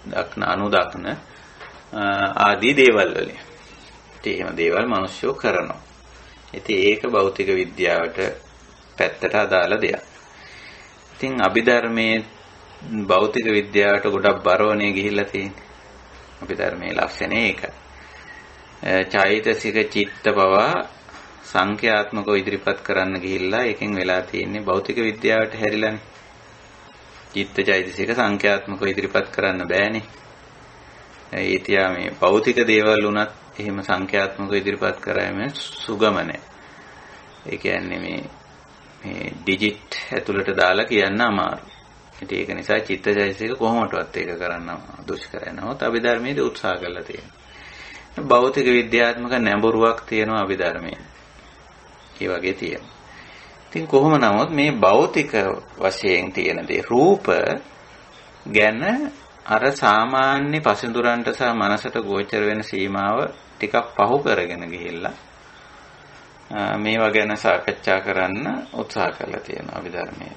දක්න අනුදක්න ආදී දේවල් වලින්. ඉතින් එහෙම දේවල් මිනිස්සු කරනවා. ඉතින් ඒක භෞතික විද්‍යාවට පැත්තට අදාළ දෙයක්. ඉතින් අභිධර්මයේ භෞතික විද්‍යාවට ගොඩක් බරවනේ ගිහිල්ලා තියෙන්නේ. අභිධර්මයේ ලක්ෂණය ඒකයි. චෛතසික චිත්ත පවා සංඛ්‍යාත්මකව ඉදිරිපත් කරන්න ගිහිල්ලා ඒකෙන් වෙලා තියෙන්නේ භෞතික විද්‍යාවට හැරිලානේ. චිත්ත චෛතසික සංඛ්‍යාත්මකව ඉදිරිපත් කරන්න බෑනේ. ඒ තියා මේ භෞතික දේවල් උනත් එහෙම සංඛ්‍යාත්මකව ඉදිරිපත් කරාම සුගම නැහැ. ඒ කියන්නේ මේ ඩිජිට් ඇතුළට දාලා කියන්න අමාරුයි. ඉතින් ඒක නිසා චිත්තචෛතසික කොහොමදවත් ඒක කරන්න දුෂ්කරයි. නමුත් අභිධර්මයේදී උත්සාහ කරලා තියෙනවා. භෞතික විද්‍යාත්මක නැඹුරුවක් තියෙනවා අභිධර්මයේ. ඒ වගේ තියෙනවා. ඉතින් කොහොම නමුත් මේ භෞතික වශයෙන් තියෙන දේ රූප ගැන අර සාමාන්‍ය පසින්දුරන්ට සහ මනසට ගෝචර වෙන සීමාව ටිකක් පහු කරගෙන ගිහිල්ලා මේවා ගැන සාකච්ඡා කරන්න උත්සාහ කරලා තියෙනවා අභිධර්මයේ.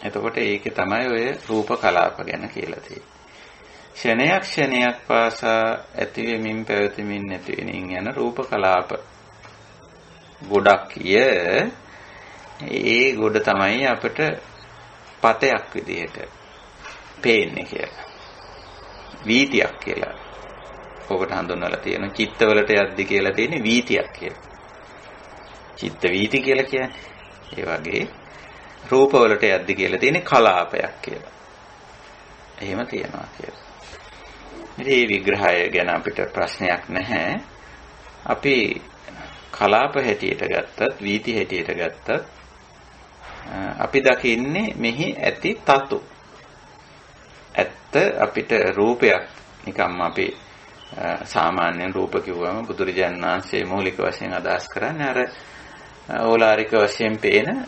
එතකොට ඒකේ තමයි ඔය රූප කලාප ගැන කියලා තියෙන්නේ. ක්ෂණයක් පාසා ඇති වෙමින් පැවතෙමින් නැති වෙමින් යන රූප කලාප ගොඩක් ඒ ගොඩ තමයි අපිට පතයක් විදිහට පේන්නේ කියලා. වීතියක් කියලා. ඔකට හඳුන්වලා තියෙනවා. චිත්තවලට යද්දි කියලා තියෙන්නේ වීතියක් කියලා. චිත්ත වීති කියලා කියන්නේ. ඒ වගේ රූපවලට යද්දි කියලා තියෙන්නේ කලාපයක් කියලා. එහෙම තියෙනවා කියලා. ඉතින් මේ විග්‍රහය ගැන අපිට ප්‍රශ්නයක් නැහැ. අපි කලාප හැටියට ගත්තත්, වීති හැටියට ගත්තත් අපි දකින්නේ මෙහි ඇති තතු. ඇත්ත අපිට රූපයක් නිකම්ම අපි සාමාන්‍යයෙන් රූප කිව්වම බුදුරජාණන් වහන්සේ මූලික වශයෙන් අදහස් කරන්නේ අර ඕලාරික වශයෙන් පේන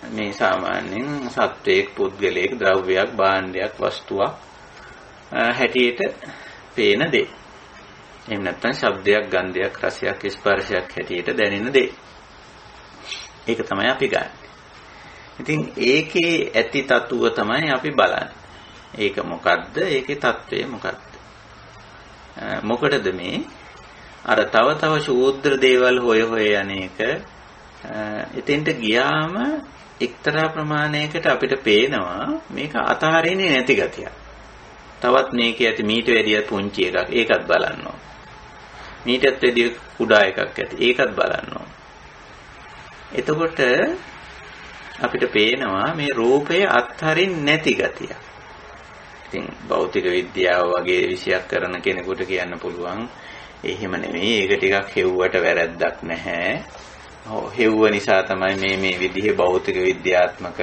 මේ සාමාන්‍යයෙන් සත්වයක, පුද්ගලයෙක්, ද්‍රව්‍යයක්, භාණ්ඩයක්, වස්තුවක් හැටියට පේන දේ. එහෙම නැත්නම් ශබ්දයක්, ගන්ධයක්, රසයක්, ස්පර්ශයක් හැටියට දැනෙන දේ. ඒක තමයි අපි ගන්න. ඉතින් ඒකේ ඇති තත්ත්වය තමයි අපි බලන්නේ. ඒක මොකද්ද? ඒකේ తත්වය මොකද්ද? මොකටද මේ අර තව ශූද්‍ර දේවල් හොය යන්නේක එතෙන්ට ගියාම එක්තරා ප්‍රමාණයකට අපිට පේනවා මේක අතහරින්නේ නැති ගතියක්. තවත් මේකේ ඇති මීට වැඩිය පුංචි එකක්. ඒකත් බලන්න ඕන. මීටත් වැඩිය කුඩා එකක් ඇති. ඒකත් බලන්න ඕන. එතකොට අපිට පේනවා මේ රූපය අත්හරින්නේ නැති ගතියක්. ඉතින් භෞතික විද්‍යාව වගේ විෂයක් කරන කෙනෙකුට කියන්න පුළුවන් එහෙම නෙමෙයි. ඒක ටිකක් හෙව්වට වැරද්දක් නැහැ. හෙව්ව නිසා තමයි මේ විදිහේ භෞතික විද්‍යාත්මක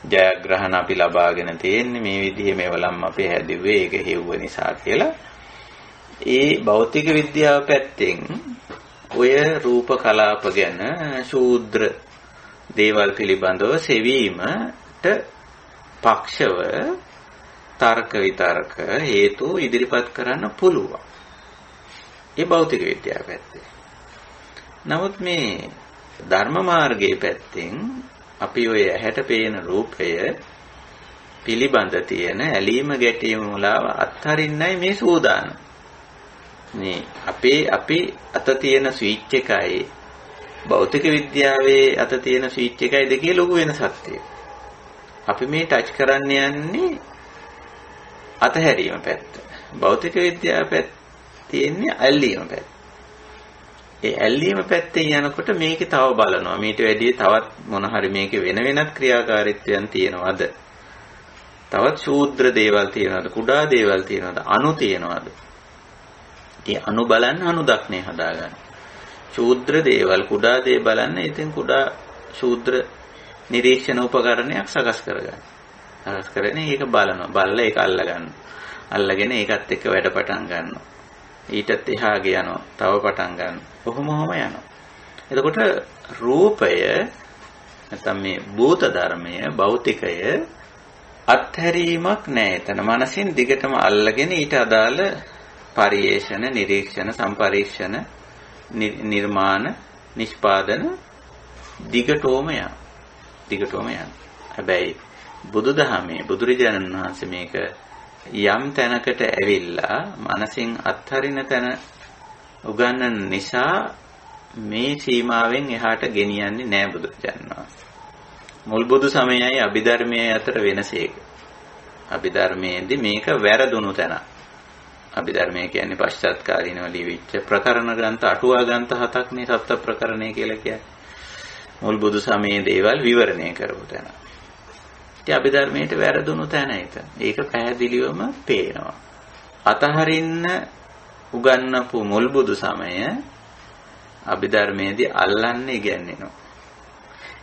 ජයග්‍රහණ අපි ලබාගෙන තියෙන්නේ මේ විදිහේ මේවලම් අපි හැදුවේ ඒක හේව්ව නිසා කියලා. ඒ භෞතික විද්‍යාව පැත්තෙන් ඔය රූප කලාප ගැන ශූද්‍ර දේවල් පිළිබඳව සෙවීමට පක්ෂව තර්ක විතර්ක හේතු ඉදිරිපත් කරන්න පුළුවන්. ඒ භෞතික විද්‍යාව පැත්තේ. නමුත් මේ ධර්ම මාර්ගයේ පැත්තෙන් අපි ඔය ඇහැට පේන රූපය පිළිබඳ තියෙන ඇලීම ගැටීම මුලාව අත්හරින්නයි මේ සූදානම්. මේ අපේ අත තියෙන ස්විච් එකයි භෞතික විද්‍යාවේ අත තියෙන ස්විච් එකයි දෙකේ ලොකු වෙනසක් තියෙනවා. අපි මේ ටච් කරන්න යන්නේ අතහැරීම පැත්ත. භෞතික විද්‍යාව පැත්ත තියෙන්නේ ඇල්ලීම පැත්ත. ඒ ඇල්ලීම පැත්තෙන් යනකොට මේකේ තව බලනවා. මීට වැඩිය තවත් මොන හරි මේකේ වෙනත් ක්‍රියාකාරීත්වයන් තියෙනවද? තවත් ශූද්‍ර දේවල් තියෙනවද? කුඩා දේවල් තියෙනවද? අණු තියෙනවද? ඒ අණු බලන්න අණු දක්නේ හදාගන්න. ශූද්‍ර දේවල් කුඩා දේ බලන්න ඉතින් කුඩා ශූද්‍ර නිරීක්ෂණ උපකරණයක් සකස් කරගන්න. සකස් කරගෙන ඒක බලනවා. බලලා ඒක අල්ලගන්න. අල්ලගෙන ඒකත් එක්ක වැඩ පටන් ගන්නවා. ඊටත් එහා ගියනවා. තව පටන් ගන්නවා. කොහොම යනවා. එතකොට රූපය නැත්නම් මේ භූත ධර්මය භෞතිකය අත්හැරීමක් නැහැ. එතන මනසින් දිගටම අල්ලගෙන ඊට අදාළ පරිේෂණ, නිරීක්ෂණ, සම්පරීක්ෂණ, නිර්මාණ, නිෂ්පාදන දිගටම යනවා. හැබැයි බුදුදහමේ බුදුරජාණන් වහන්සේ මේක යම් තැනකට ඇවිල්ලා මනසින් අත්හරින තැන උගන්වන නිසා මේ සීමාවෙන් එහාට ගෙනියන්නේ නැහැ බුදුරජාණන් වහන්සේ. මුල් බුදු සමයයි අභිධර්මයේ අතර වෙනසේක. අභිධර්මයේදී මේක වැරදුණු තැන. අභිධර්මය කියන්නේ පශ්චාත් කාලීනව ලියවිච්ච ප්‍රකරණ ග්‍රන්ථ අටුවා ග්‍රන්ථ 7ක් නේ සප්ත ප්‍රකරණය කියලා කියන්නේ. මුල් බුදු සමයේ දේවල් විවරණය කරපු තැන. ඉතින් අභිධර්මයට වැරදුණු තැන ඒක පැහැදිලිවම පේනවා. අතහරින්න උගන්වපු මුල් බුදු සමය අභිධර්මයේදී අල්ලන්නේ ඉගැන්වෙනවා.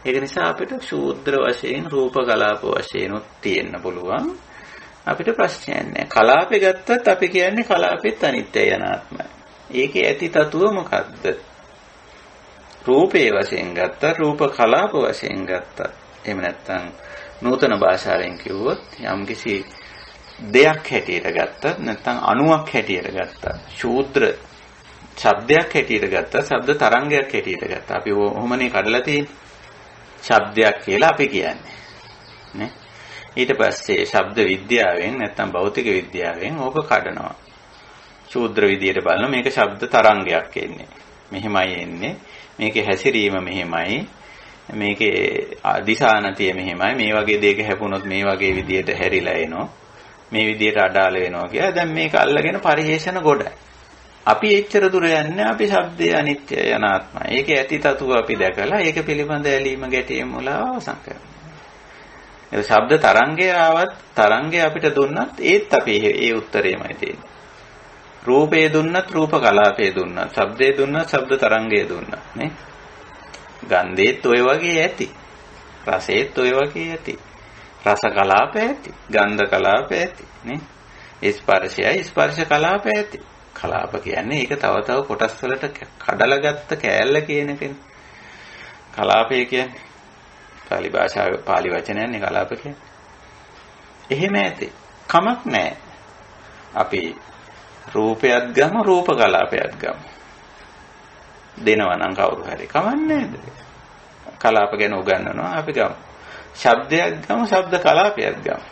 ඒක නිසා අපිට ශූද්‍ර වශයෙන් රූප කලාප වශයෙන් තියෙන්න පුළුවන්. අපිට ප්‍රශ්නයක් නැහැ. කලාපේ ගත්තත් අපි කියන්නේ කලාපෙත් අනිත්‍යයි අනාත්මයි. ඒකේ ඇති තත්ත්වය මොකද්ද? රූපේ වශයෙන් ගත්තා, රූප කලාප වශයෙන් ගත්තා. එහෙම නැත්නම් නූතන භාෂාවෙන් කිව්වොත් යම්කිසි දෙයක් හැටියට ගත්තත් නැත්නම් අණුවක් හැටියට ගත්තා. ශූද්‍ර ශබ්දයක් හැටියට ගත්තා, ශබ්ද තරංගයක් හැටියට ගත්තා. අපි ඔහොමනේ කඩලා තියෙන්නේ. ශබ්දයක් කියලා අපි කියන්නේ. නේ? ඊට පස්සේ ශබ්ද විද්‍යාවෙන් නැත්නම් භෞතික විද්‍යාවෙන් ඕක කඩනවා. ශූද්‍ර විදියට බලන මේක ශබ්ද තරංගයක් එන්නේ. මෙහෙමයි එන්නේ. මේකේ හැසිරීම මෙහෙමයි. මේකේ දිශානතිය මෙහෙමයි. මේ වගේ දෙයක හැපුණොත් මේ වගේ විදියට හැරිලා එනවා. මේ විදියට අඩාල වෙනවා කියලා. දැන් මේක අල්ලගෙන පරිහේෂණ ගොඩයි. අපි එච්චර දුර යන්නේ අපි ශබ්දයේ අනිත්‍යය අනාත්මයි. ඒකේ ඇති තතුව අපි දැකලා ඒක පිළිබඳ ඇලීම ගැටීම මුලාව අවසන් කරනවා. ඒ ශබ්ද තරංගය ආවත් තරංගය අපිට දුන්නත් ඒත් අපි ඒ උත්තරේමයි තියෙන්නේ. රූපේ දුන්නත් රූප කලාපේ දුන්නත් ශබ්දේ දුන්නත් ශබ්ද තරංගය දුන්නත් නේ. ගන්ධෙත් ඔය වගේ ඇති. රසෙත් ඔය වගේ ඇති. රස කලාප ඇති. ගන්ධ කලාප ඇති නේ. ස්පර්ශයයි ස්පර්ශ කලාප ඇති. කලාප කියන්නේ ඒක තව තව කොටස් වලට කඩලා ගත්ත කෑල්ල කියන එකනේ. කලාපය කියන්නේ පාලි භාෂාවේ පාලි වචනයන්නේ කලාප කියන්නේ. එහෙම ඇති. කමක් නැහැ. අපි රූපයත් ගම රූප කලාපයත් ගම. දෙනවා නම් කවුරු හරි කමන්නේ නැහැ. කලාප ගැන උගන්වනවා අපි ගමු. ශබ්දයක් ගම ශබ්ද කලාපයක් ගම.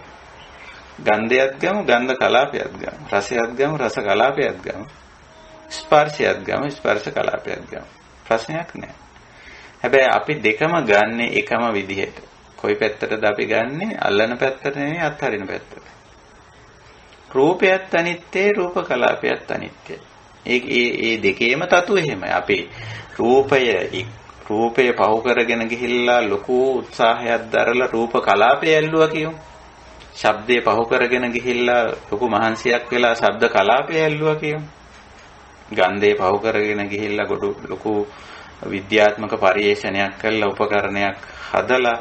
ගන්ධයත් ගම ගන්ධ කලාපයත් ගම. රසයත් ගම රස කලාපයත් ගම. ස්පර්ශයත් ගම ස්පර්ශ කලාපයත් ගම. ප්‍රශ්නයක් නැහැ. හැබැයි අපි දෙකම ගන්නෙ එකම විදිහට. කොයි පැත්තටද අපි ගන්නෙ? අල්ලන පැත්තට නෙවෙයි අත්හරින පැත්තට. රූපයත් අනිත්‍යයි රූප කලාපයත් අනිත්‍යයි. ඒ දෙකේම තතු එහෙමයි. අපි රූපය පහු කරගෙන ගිහිල්ලා ලොකු උත්සාහයක් දරලා රූප කලාපය ඇල්ලුවා කියමු. ශබ්දේ පහු කරගෙන ගිහිල්ලා ලොකු මහන්සියක් වෙලා ශබ්ද කලාපය ඇල්ලුවා කියමු. ගන්ධේ පහු කරගෙන ගිහිල්ලා ලොකු විද්‍යාත්මක පරිශ්‍රණයක් කළා උපකරණයක් හදලා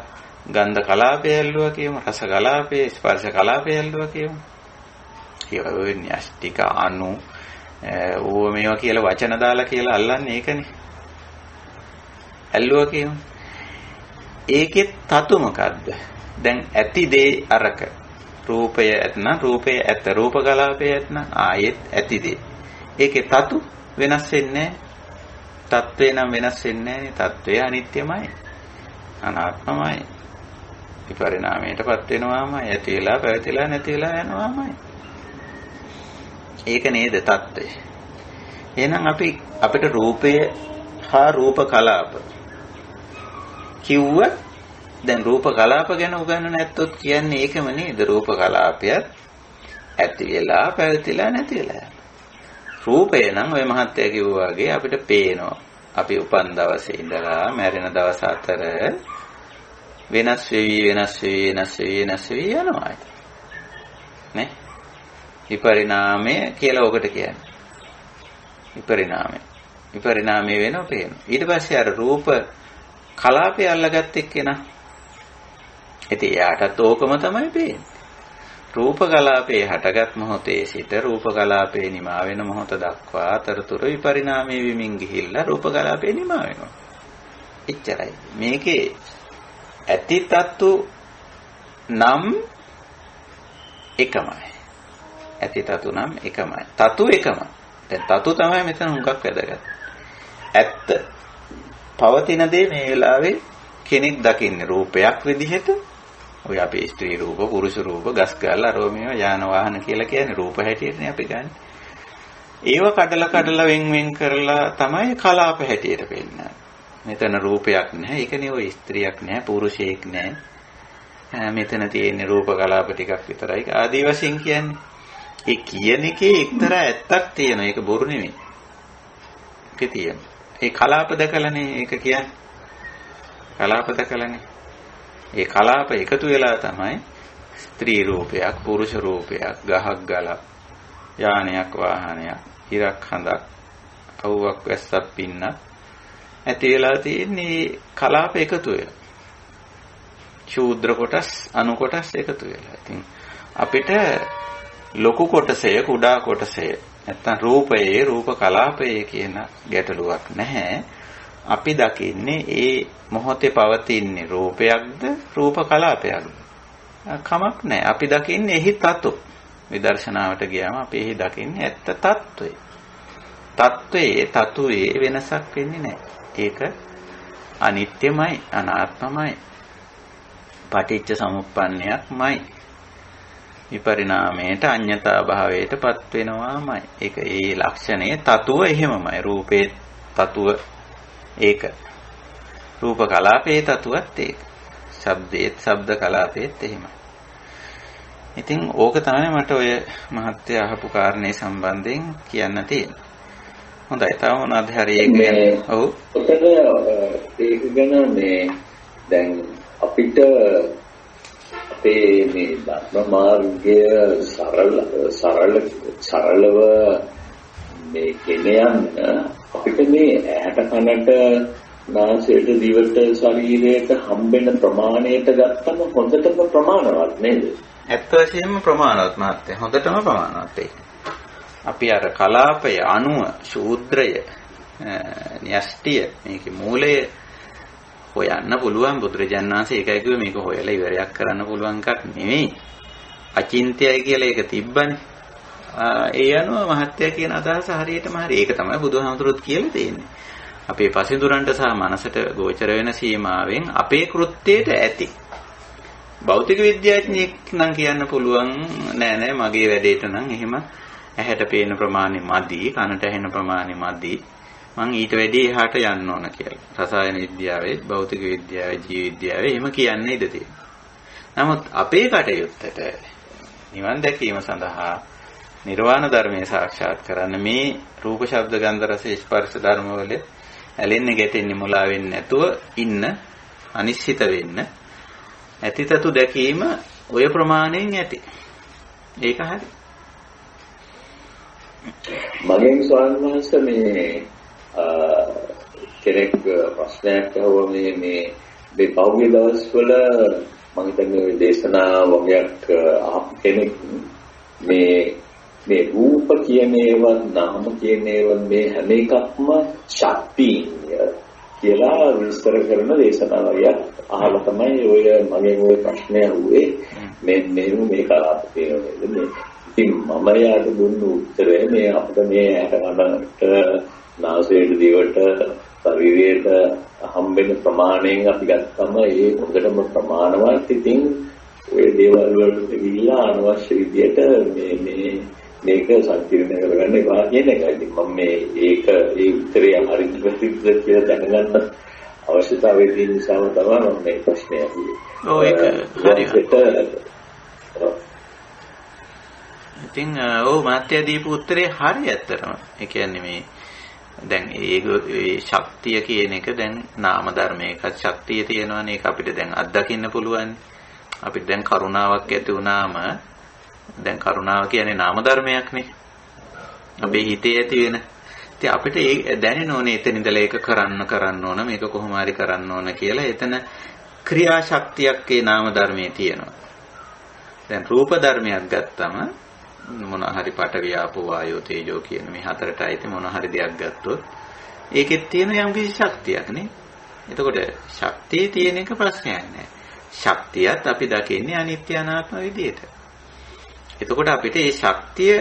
ගන්ධ කලාපය ඇල්ලුවා කියමු, රස කලාපය, ස්පර්ශ කලාපය ඇල්ලුවා කියමු. ඒ වගේ න්‍යෂ්ටික අණු ඕව මේවා කියලා වචන දාලා කියලා අල්ලන්නේ ඒකනේ. ඇල්ලුවා කියමු. ඒකේ තතු මොකද්ද? දැන් ඇති දේ අරක. රූපය ඇතනම් රූපය ඇත, රූප කලාපය ඇතනම් ආයෙත් ඇති දේ. ඒකේ තතු වෙනස් වෙන්නේ නැහැ. තත්වේ නම් වෙනස් වෙන්නේ නැහැ. තත්වේ අනිත්‍යමයි. අනාත්මමයි. විපරිණාමයටපත් වෙනවාමයි. ඇති වෙලා පැවතිලා නැති වෙලා යනවාමයි. ඒක නේද තත්ත්වය. එහෙනම් අපිට රූපය හා රූප කලාප කිව්ව දැන් රූප කලාප ගැන උගන්වන්න නැත්තොත් කියන්නේ ඒකම නේද? රූප කලාපයත් ඇති වෙලා පැවතිලා නැති වෙලා. රූපය නම් ඔය මහත්තයා කිව්වා වගේ අපිට පේනවා. අපි උපන් දවසේ ඉඳලා මැරෙන දවස් අතර වෙනස් වෙවි යනවා. නේ? විපරිණාමය කියලා ඔකට කියන්නේ. විපරිණාමය වෙනව පේනවා. ඊට පස්සේ අර රූප කලාපය අල්ලගත්ත එක්කෙනා. ඉතින් එයාටත් ඕකම තමයි පේන්නේ. රූප කලාපේ හටගත් මොහොතේ සිට රූප කලාපේ නිමා වෙන මොහොත දක්වා අතරතුර විපරිණාමය වෙමින් ගිහිල්ලා රූප කලාපේ නිමා වෙනවා. එච්චරයි. මේකේ ඇති තත්තු නම් එකමයි. ඇති තතු නම් එකමයි. තතු එකමයි. දැන් තතු තමයි මෙතන හුඟක් වැදගත්. ඇත්ත පවතින දේ මේ වෙලාවේ කෙනෙක් දකින්නේ රූපයක් විදිහට. ඔය අපේ ස්ත්‍රී රූප, පුරුෂ රූප, ගස්ගල්, අරෝමිය, යාන වාහන කියලා කියන්නේ රූප හැටියටනේ අපි ගන්න. ඒව කඩලා වෙන් කරලා තමයි කලාප හැටියට පෙන්නන්නේ. මෙතන රූපයක් නැහැ. ඒකනේ ඔය ස්ත්‍රියක් නැහැ, පුරුෂයෙක් නැහැ. මෙතන තියෙන රූප කලාප ටිකක් විතරයි. ආදී වශයෙන් කියන්නේ. ඒ කියන එකේ එක්තරා ඇත්තක් තියෙනවා. ඒක බොරු නෙමෙයි. ඒක තියෙනවා. ඒ කලාප දැකලානේ ඒක කියන්නේ. කලාප දැකලානේ. ඒ කලාප එකතු වෙලා තමයි ස්ත්‍රී රූපයක්, පුරුෂ රූපයක්, ගහක් ගලක්, යානයක් වාහනයක්, ඉරක් හඳක්, අවුවක් වැස්සක් පින්නක් ඇති වෙලා තියෙන්නේ කලාප එකතු වෙලා. ශූද්‍ර කොටස්, අණු කොටස් එකතු වෙලා. ඉතින් අපිට ලොකු කොටසේ, කුඩා කොටසේ නැත්තම් රූපයේ, රූප කලාපයේ කියන ගැටලුවක් නැහැ. අපි දකින්නේ ඒ මොහොතේ පවතින රූපයක්ද, රූප කලාපයක්ද? කමක් නැහැ. අපි දකින්නේ එහි තතු. විදර්ශනාවට ගියාම අපි එහි දකින්නේ ඇත්ත තත්වය. තත්වයේ තතුවේ වෙනසක් වෙන්නේ නැහැ. ඒක අනිත්‍යමයි, අනාත්මමයි, පටිච්ච සමුප්පන්නයක්මයි. විපරිණාමයට අඤ්ඤතා භාවයටපත් වෙනවාමයි. ඒක ඒ ලක්ෂණය තතුව එහෙමමයි. රූපේ තතුව ඒක. රූප කලාපේ තතුවත් ඒක. ශබ්දේත් ශබ්ද කලාපේත් එහෙමයි. ඉතින් ඕක තමයි මට ඔය මහත්ය අහපු කාරණේ සම්බන්ධයෙන් කියන්න තියෙන්නේ. හොඳයි. තව මොනවද හරි ඒක ගැන? ඔව්. ඒක ගැන මේ දැන් අපිට අපේ මේ ධර්ම මාර්ගය සරලව මේ ගෙනයන්න අපිට මේ ඇහැට කනට නාසයට දිවට ශරීරයට හම්බෙන ප්‍රමාණයට ගත්තම හොඳටම ප්‍රමාණවත් නේද? ඇත්ත වශයෙන්ම ප්‍රමාණවත් මහත්තයා. හොඳටම ප්‍රමාණවත් ඒක. අපි අර කලාපය, අණුව, ශූද්‍රය, න්‍යෂ්ටිය මේකේ මූලය හොයන්න පුළුවන්. බුදුරජාණන් වහන්සේ ඒකයි කිව්වේ මේක හොයලා ඉවරයක් කරන්න පුළුවන් එකක් නෙවෙයි. අචින්ත්‍යයි කියලා ඒක තිබ්බනේ. ඒ අනුව මහත්ය කියන අදහස හරියටම හරි. ඒක තමයි බුදුහාමුදුරුවෝ කියලා තියෙන්නේ. අපේ පසිඳුරන්ට සහ මනසට ගෝචර වෙන සීමාවෙන් අපේ කෘත්‍යයට ඇති. භෞතික විද්‍යාඥයෙක් නම් කියන්න පුළුවන් නෑ මගේ වැඩේට නම් එහෙම ඇහැට පේන ප්‍රමාණය මදි, කනට ඇහෙන ප්‍රමාණය මදි. මං ඊට වැඩි එහාට යන්න ඕන කියලා. රසායන විද්‍යාවේ, භෞතික විද්‍යාවේ, ජීව විද්‍යාවේ එහෙම කියන්නේ ඉඳ තියෙනවා. නමුත් අපේ කටයුත්තට නිවන් දැකීම සඳහා නිර්වාණ ධර්මයේ සාක්ෂාත් කරන්න මේ රූප, ශබ්ද, ගන්ධ, රස, ස්පර්ශ ධර්මවල ඇලෙන්නේ ගැටෙන්නේ මුලා වෙන්නේ නැතුව ඉන්න, අනිශ්චිත වෙන්න, ඇතිතතු දැකීම ඔය ප්‍රමාණයෙන් ඇති. ඒක හරි. මගෙන් ස්වාමීන් වහන්සේ මේ කෙනෙක් ප්‍රශ්නයක් අහුවා මේ මේ පෞද්ගලික දවස්වල මම හිතන්නේ මේ දේශනා වගේක් අහපු කෙනෙක් මේ රූප කියන ඒවා නාම කියන ඒවා මේ හැම එකක්ම ශක්තිය කියලා විස්තර කරන දේශනා වගේක් අහලා තමයි ඔය මගේ ওই ප්‍රශ්නය අහුවේ මේ කලාප තියෙනවා. ඉතින් මම යාට දුන්න උත්තරය මේ අපිට මේ ඇටකඩට නාසයට දිවට ශරීරයට හම්බෙන ප්‍රමාණයෙන් අපි ගත්තම ඒ හොඳටම ප්‍රමාණවත්. ඉතින් ඔය දේවල් වලට ගිහිල්ලා අනවශ්‍ය විදියට මේක සංකීර්ණ කරගන්න එපා කියන එකයි. ඉතින් මම ඒ උත්තරය හරියට ප්‍රතික්ෂේප කියලා දැනගන්න අවශ්‍යතාවය තියෙන නිසාම තමයි මම මේ ප්‍රශ්නය අහුවේ. ඔව් ඒක හරියට. ඉතින් ඔව් මාත්‍ය දීපු උත්තරේ හරි ඇත්තටම. ඒ කියන්නේ මේ දැන් ඒ ශක්තිය කියන එක දැන් නාම ධර්මයක ශක්තිය තියෙනවනේ. ඒක අපිට දැන් අත්දකින්න පුළුවන්. අපිට දැන් කරුණාවක් ඇති වුණාම දැන් කරුණාව කියන්නේ නාම ධර්මයක්නේ. අපේ හිතේ ඇති වෙන. ඉතින් අපිට ඒ දැනෙන්න ඕනේ එතන ඉඳලා ඒක කරන්න ඕන මේක කොහොම හරි කරන්න ඕන කියලා. එතන ක්‍රියා ශක්තියක් ඒ නාම ධර්මයේ තියෙනවා. දැන් රූප ධර්මයක් ගත්තම මොන හරි පඨවි ආපෝ වායෝ තේජෝ කියන මේ හතරට අයිති මොන හරි දෙයක් ගත්තොත් ඒකෙත් තියෙන යම් කිසි ශක්තියක් නේ. එතකොට ශක්තිය තියෙන එක ප්‍රශ්නයක් නෑ. ශක්තියත් අපි දකින්නේ අනිත්‍ය අනාත්ම විදියට. එතකොට අපිට මේ ශක්තිය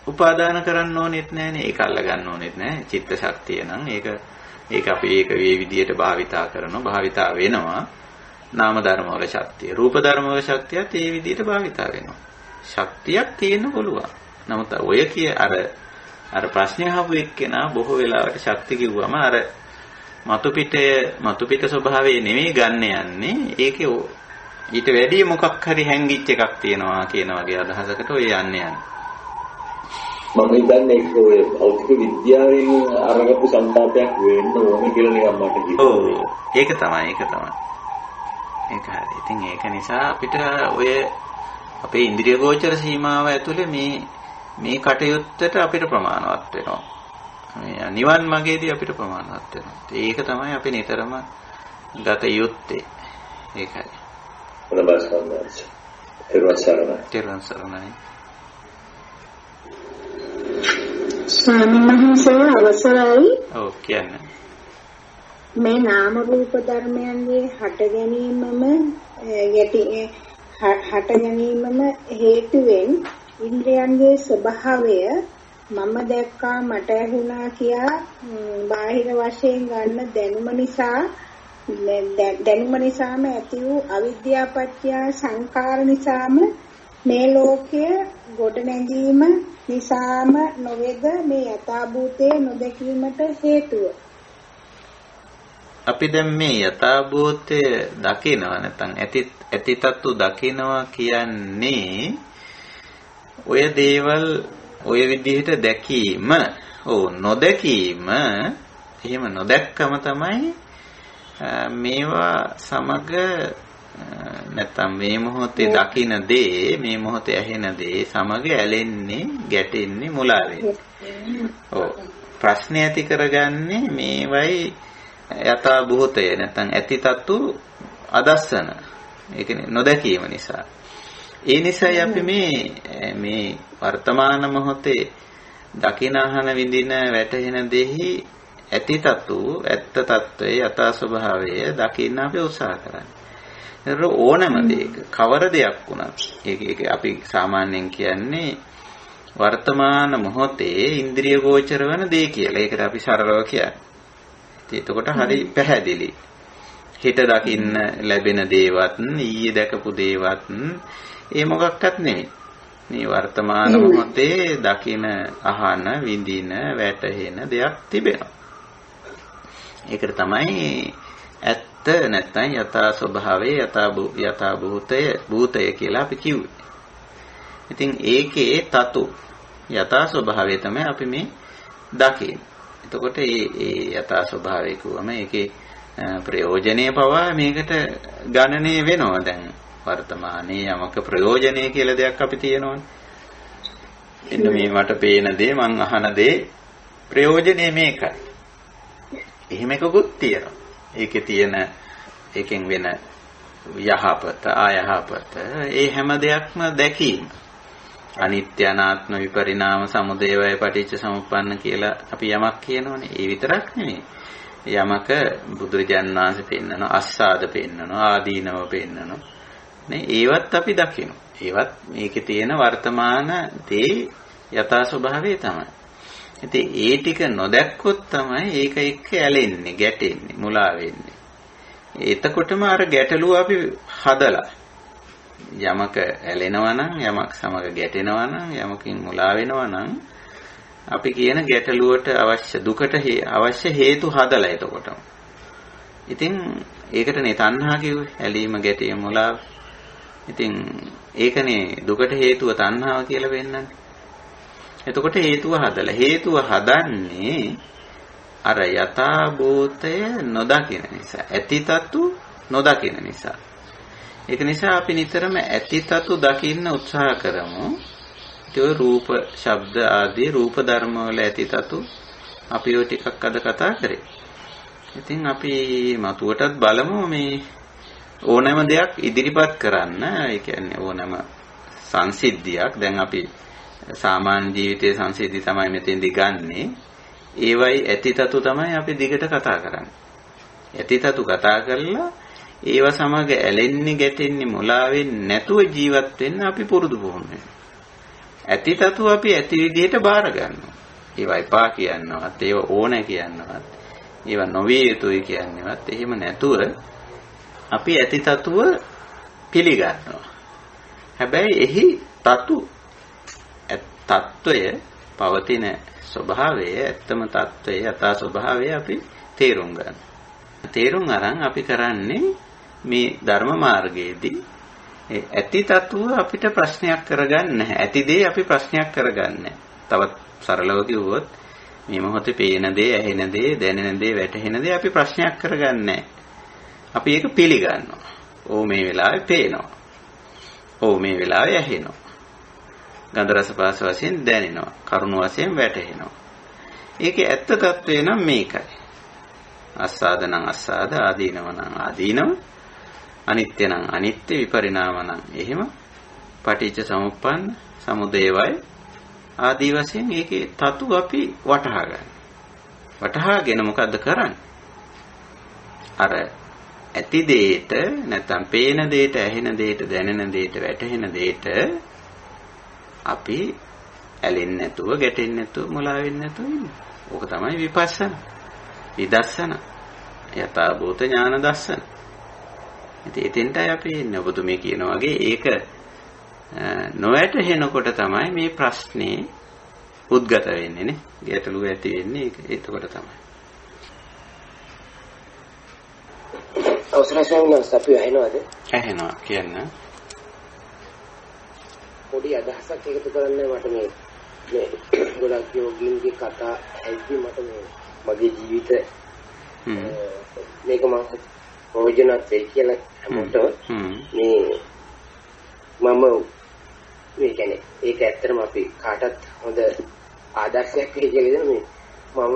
උපාදාන කරන්න ඕනෙත් නෑනේ. ඒක අල්ල ගන්න ඕනෙත් නෑ. චිත්ත ශක්තිය නම් ඒක අපි ඒක මේ විදියට භාවිතා කරනවා. භාවිතා වෙනවා. නාම ධර්ම වල ශක්තිය. රූප ධර්ම වල ශක්තියත් ඒ විදියට භාවිතා වෙනවා. ශක්තියක් තියෙන්න පුළුවන්. නමුත් ඔය කිය අර ප්‍රශ්නේ අහපු එක්කෙනා බොහෝ වෙලාවට ශක්තිය කිව්වම අර මතු පිට ස්වභාවයේ නෙමෙයි ගන්න යන්නේ. ඒකේ ඊට වැඩි මොකක් හරි හැංගිච්ච එකක් තියෙනවා කියන වගේ අදහසකට ඔය යන්නේ. මම හිතන්නේ ඒක ඔය භෞතික විද්‍යාවෙන් අරගපු සංකල්පයක් වෙන්න ඕනේ කියලා නිකන් මට හිතෙනවා. ඔව් ඒක තමයි. ඒක හරි. ඉතින් ඒක නිසා අපිට ඔය අපේ ඉන්ද්‍රිය ගෝචර සීමාව ඇතුලේ මේ කටයුත්තට අපිට ප්‍රමාණවත් වෙනවා. මේ නිවන් මාර්ගයේදී අපිට ප්‍රමාණවත් වෙනවා. ඒක තමයි අපි නිතරම ගත යුත්තේ. ඒකයි. තෙරුවන් සරණයි. ස්වාමීන් වහන්සේ අවසරයි. ඔව් කියන්නේ. මේ නාම රූප ධර්මයන්ගේ හට ගැනීමම හේතුවෙන් ඉන්ද්‍රයන්ගේ ස්වභාවය මම දැක්කා මට ඇහුණා කියා බාහිර වශයෙන් ගන්න දැනුම නිසාම ඇති වූ අවිද්‍යාපත්‍ය සංකාර නිසාම මේ ලෝකය ගොඩනැගීම නිසාම නොවේද මේ යථාභූතයේ නොදැකීමට හේතුව. අපි දැන් මේ යථාභූතය දකිනවා නැත්නම් ඇති තත්තු දකිනවා කියන්නේ ඔය දේවල් ඔය විදිහට දැකීම. නොදැකීම එහෙම නොදැක්කම තමයි මේවා සමග නැත්නම් මේ මොහොතේ දකින දේ මේ මොහොතේ ඇහෙන දේ සමග ඇලෙන්නේ ගැටෙන්නේ මුලා වෙන්නේ. ප්‍රශ්නේ ඇති කරගන්නේ මේවයි යථා භූතය නැත්නම් ඇති තත්තු අදස්සන. ඒ කියන්නේ නොදැකීම නිසා. ඒ නිසායි අපි මේ වර්තමාන මොහොතේ දකින අහන විඳින වැටහෙන දෙහි ඇති තත්තු ඇත්ත తত্ত্বයේ යථා ස්වභාවය දකින්න අපි උත්සාහ කරන්නේ. ඒක ඕනම දෙයක කවර දෙයක් වුණත් ඒක අපි සාමාන්‍යයෙන් කියන්නේ වර්තමාන මොහොතේ ඉන්ද්‍රිය ගෝචර වන දේ කියලා. ඒකට අපි සරලව කියන්නේ. එතකොට හරි පැහැදිලි. හිත දකින්න ලැබෙන දේවත් ඊයේ දැකපු දේවත් ඒ මොකක්වත් නෙමෙයි. මේ වර්තමාන මොහොතේ දකින අහන විඳින වැටහෙන දෙයක් තිබෙනවා. ඒකට තමයි ඇත්ත නැත්නම් යථා ස්වභාවයේ යථා භූතය කියලා අපි කිව්වේ. ඉතින් ඒකේ තතු යථා ස්වභාවය තමයි අපි මේ දකින්නේ. එතකොට ඒ යථා ස්වභාවය කියවම ඒකේ ප්‍රයෝජනීය පවා මේකට ගණනය වෙනවා. දැන් වර්තමානයේ යමක ප්‍රයෝජනීය කියලා දෙයක් අපි තියෙනවනේ. එන්න මේ මට පේන දේ මං අහන දේ ප්‍රයෝජනීය මේකයි. එහෙම එකකුත් තියෙනවා. ඒකේ තියෙන ඒකෙන් වෙන යහපත අයහපත ඒ හැම දෙයක්ම දැකීම. අනිත්‍ය අනාත්ම විපරිණාම සමුදය වය පටිච්ච සමුප්පන්න කියලා අපි යමක් කියනවනේ. ඒ විතරක් නෙමෙයි. යමක බුදුරජාණන් වහන්සේ පෙන්නනවා, අස්සාද පෙන්නනවා, ආදීනව පෙන්නනවා. නේ ඒවත් අපි දකිනවා. ඒවත් මේකේ තියෙන වර්තමාන දේ යථා ස්වභාවය තමයි. ඉතින් ඒ ටික නොදැක්කොත් තමයි ඒක එක්ක ඇලෙන්නේ, ගැටෙන්නේ, මුලා වෙන්නේ. එතකොටම අර ගැටලුව අපි හදලා යමක ඇලෙනවා නම්, යමක් සමග ගැටෙනවා නම්, යමකින් මුලා වෙනවා නම් අපි කියන ගැටලුවට අවශ්‍ය දුකට අවශ්‍ය හේතු හදලා එතකොටම. ඉතින් ඒකටනේ තණ්හා කිව්වේ. ඇලීම, ගැටීම, මුලාව. ඉතින් ඒකනේ දුකට හේතුව තණ්හාව කියලා වෙන්නන්නේ. එතකොට හේතුව හදලා. හේතුව හදන්නේ අර යථා භූතය නොදකින නිසා. ඇතිතතු නොදකින නිසා. ඒක නිසා අපි නිතරම ඇතිතතු දකින්න උත්සාහ කරමු. ඒ රූප, ශබ්ද ආදී රූප ධර්ම වල ඇතිතතු අපි ඔය ටිකක් අද කතා කරේ. ඉතින් අපි මතුවටත් බලමු මේ ඕනෑම දෙයක් ඉදිරිපත් කරන්න. ඒ කියන්නේ ඕනෑම සංසිද්ධියක්. දැන් අපි සාමාන්‍ය ජීවිතයේ සංසිද්ධි තමයි මෙතෙන්දි ගන්නෙ. ඒවයි ඇතිතතු තමයි අපි දිගට කතා කරන්නේ. ඇතිතතු කතා කරලා ඒව සමග ඇලෙන්නේ, ගැටෙන්නේ, මුලා වෙන්නේ නැතුව ජීවත් වෙන්න අපි පුරුදු පුහුණු වෙනවා. ඇතිතතු අපි ඇති විදිහට බාර ගන්නවා. ඒවා එපා කියනවත්, ඒව ඕන කියනවත්, ඒව නොවිය යුතුයි කියනවත් එහෙම නැතුව අපි ඇතිතතුව පිළිගන්නවා. හැබැයි එහි තත්වය පවතින ස්වභාවය, ඇත්තම තත්වය, යථා ස්වභාවය අපි තේරුම් ගන්න. තේරුම් අරන් අපි කරන්නේ මේ ධර්ම මාර්ගයේදී ඇති තත්ත්වය අපිට ප්‍රශ්නයක් කරගන්න නැහැ. ඇති දේ අපි ප්‍රශ්නයක් කරගන්නේ. තවත් සරලව කිව්වොත් මේ මොහොතේ පේන දේ, ඇහෙන දේ, දැනෙන දේ, වැටහෙන දේ අපි ප්‍රශ්නයක් කරගන්නේ. අපි ඒක පිළිගන්නවා. ඕ මේ වෙලාවේ පේනවා. ඕ මේ වෙලාවේ ඇහෙනවා. ගන්ධ රස පහස වශයෙන් දැනෙනවා. කරුණ වශයෙන් වැටහෙනවා. ඒකේ ඇත්ත తත්වය නම් මේකයි. අස්සාද නම් අස්සාද, ආදීනව නම් ආදීනව, අනිත්‍ය නම් අනිත්‍ය, විපරිණාම නම් එහෙම, පටිච්ච සමුප්පන්න, සමුදයවයි ආදී වශයෙන් ඒකේ තතු අපි වටහා ගන්න. වටහාගෙන මොකද්ද කරන්නේ? අර ඇති දෙයට නැත්නම් පේන දෙයට, ඇහෙන දෙයට, දැනෙන දෙයට, වැටහෙන දෙයට අපි ඇලෙන්නේ නැතුව, ගැටෙන්නේ නැතුව, මුලා වෙන්නේ නැතුව ඉන්න. ඕක තමයි විපස්සනා. විදර්ශන, යථා භූත ඥාන දර්ශන. ඉතින් එතෙන්ටයි අපි එන්නේ. ඔබතුමී කියන වගේ ඒක නොවැටහෙනකොට තමයි මේ ප්‍රශ්නේ උද්ගත වෙන්නේ නේ. ගැටලුව ඇති වෙන්නේ ඒකකොට තමයි. අවසරයි ස්වාමීන් වහන්සේ, අපි ඇහෙනවද? ඇහෙනවා කියන්න. පොඩි අදහසක් එකතු කරන්න මට මේ ගොඩක් යෝගීන්ගේ කතා ඇහිවි මට මේ මගේ ජීවිත මේක මම ප්‍රයෝජනවත් වෙයි කියලා හැමෝටම මේ කියන්නේ ඒක ඇත්තටම අපි කාටත් හොඳ ආදර්ශයක් වෙයි කියලා මේ මම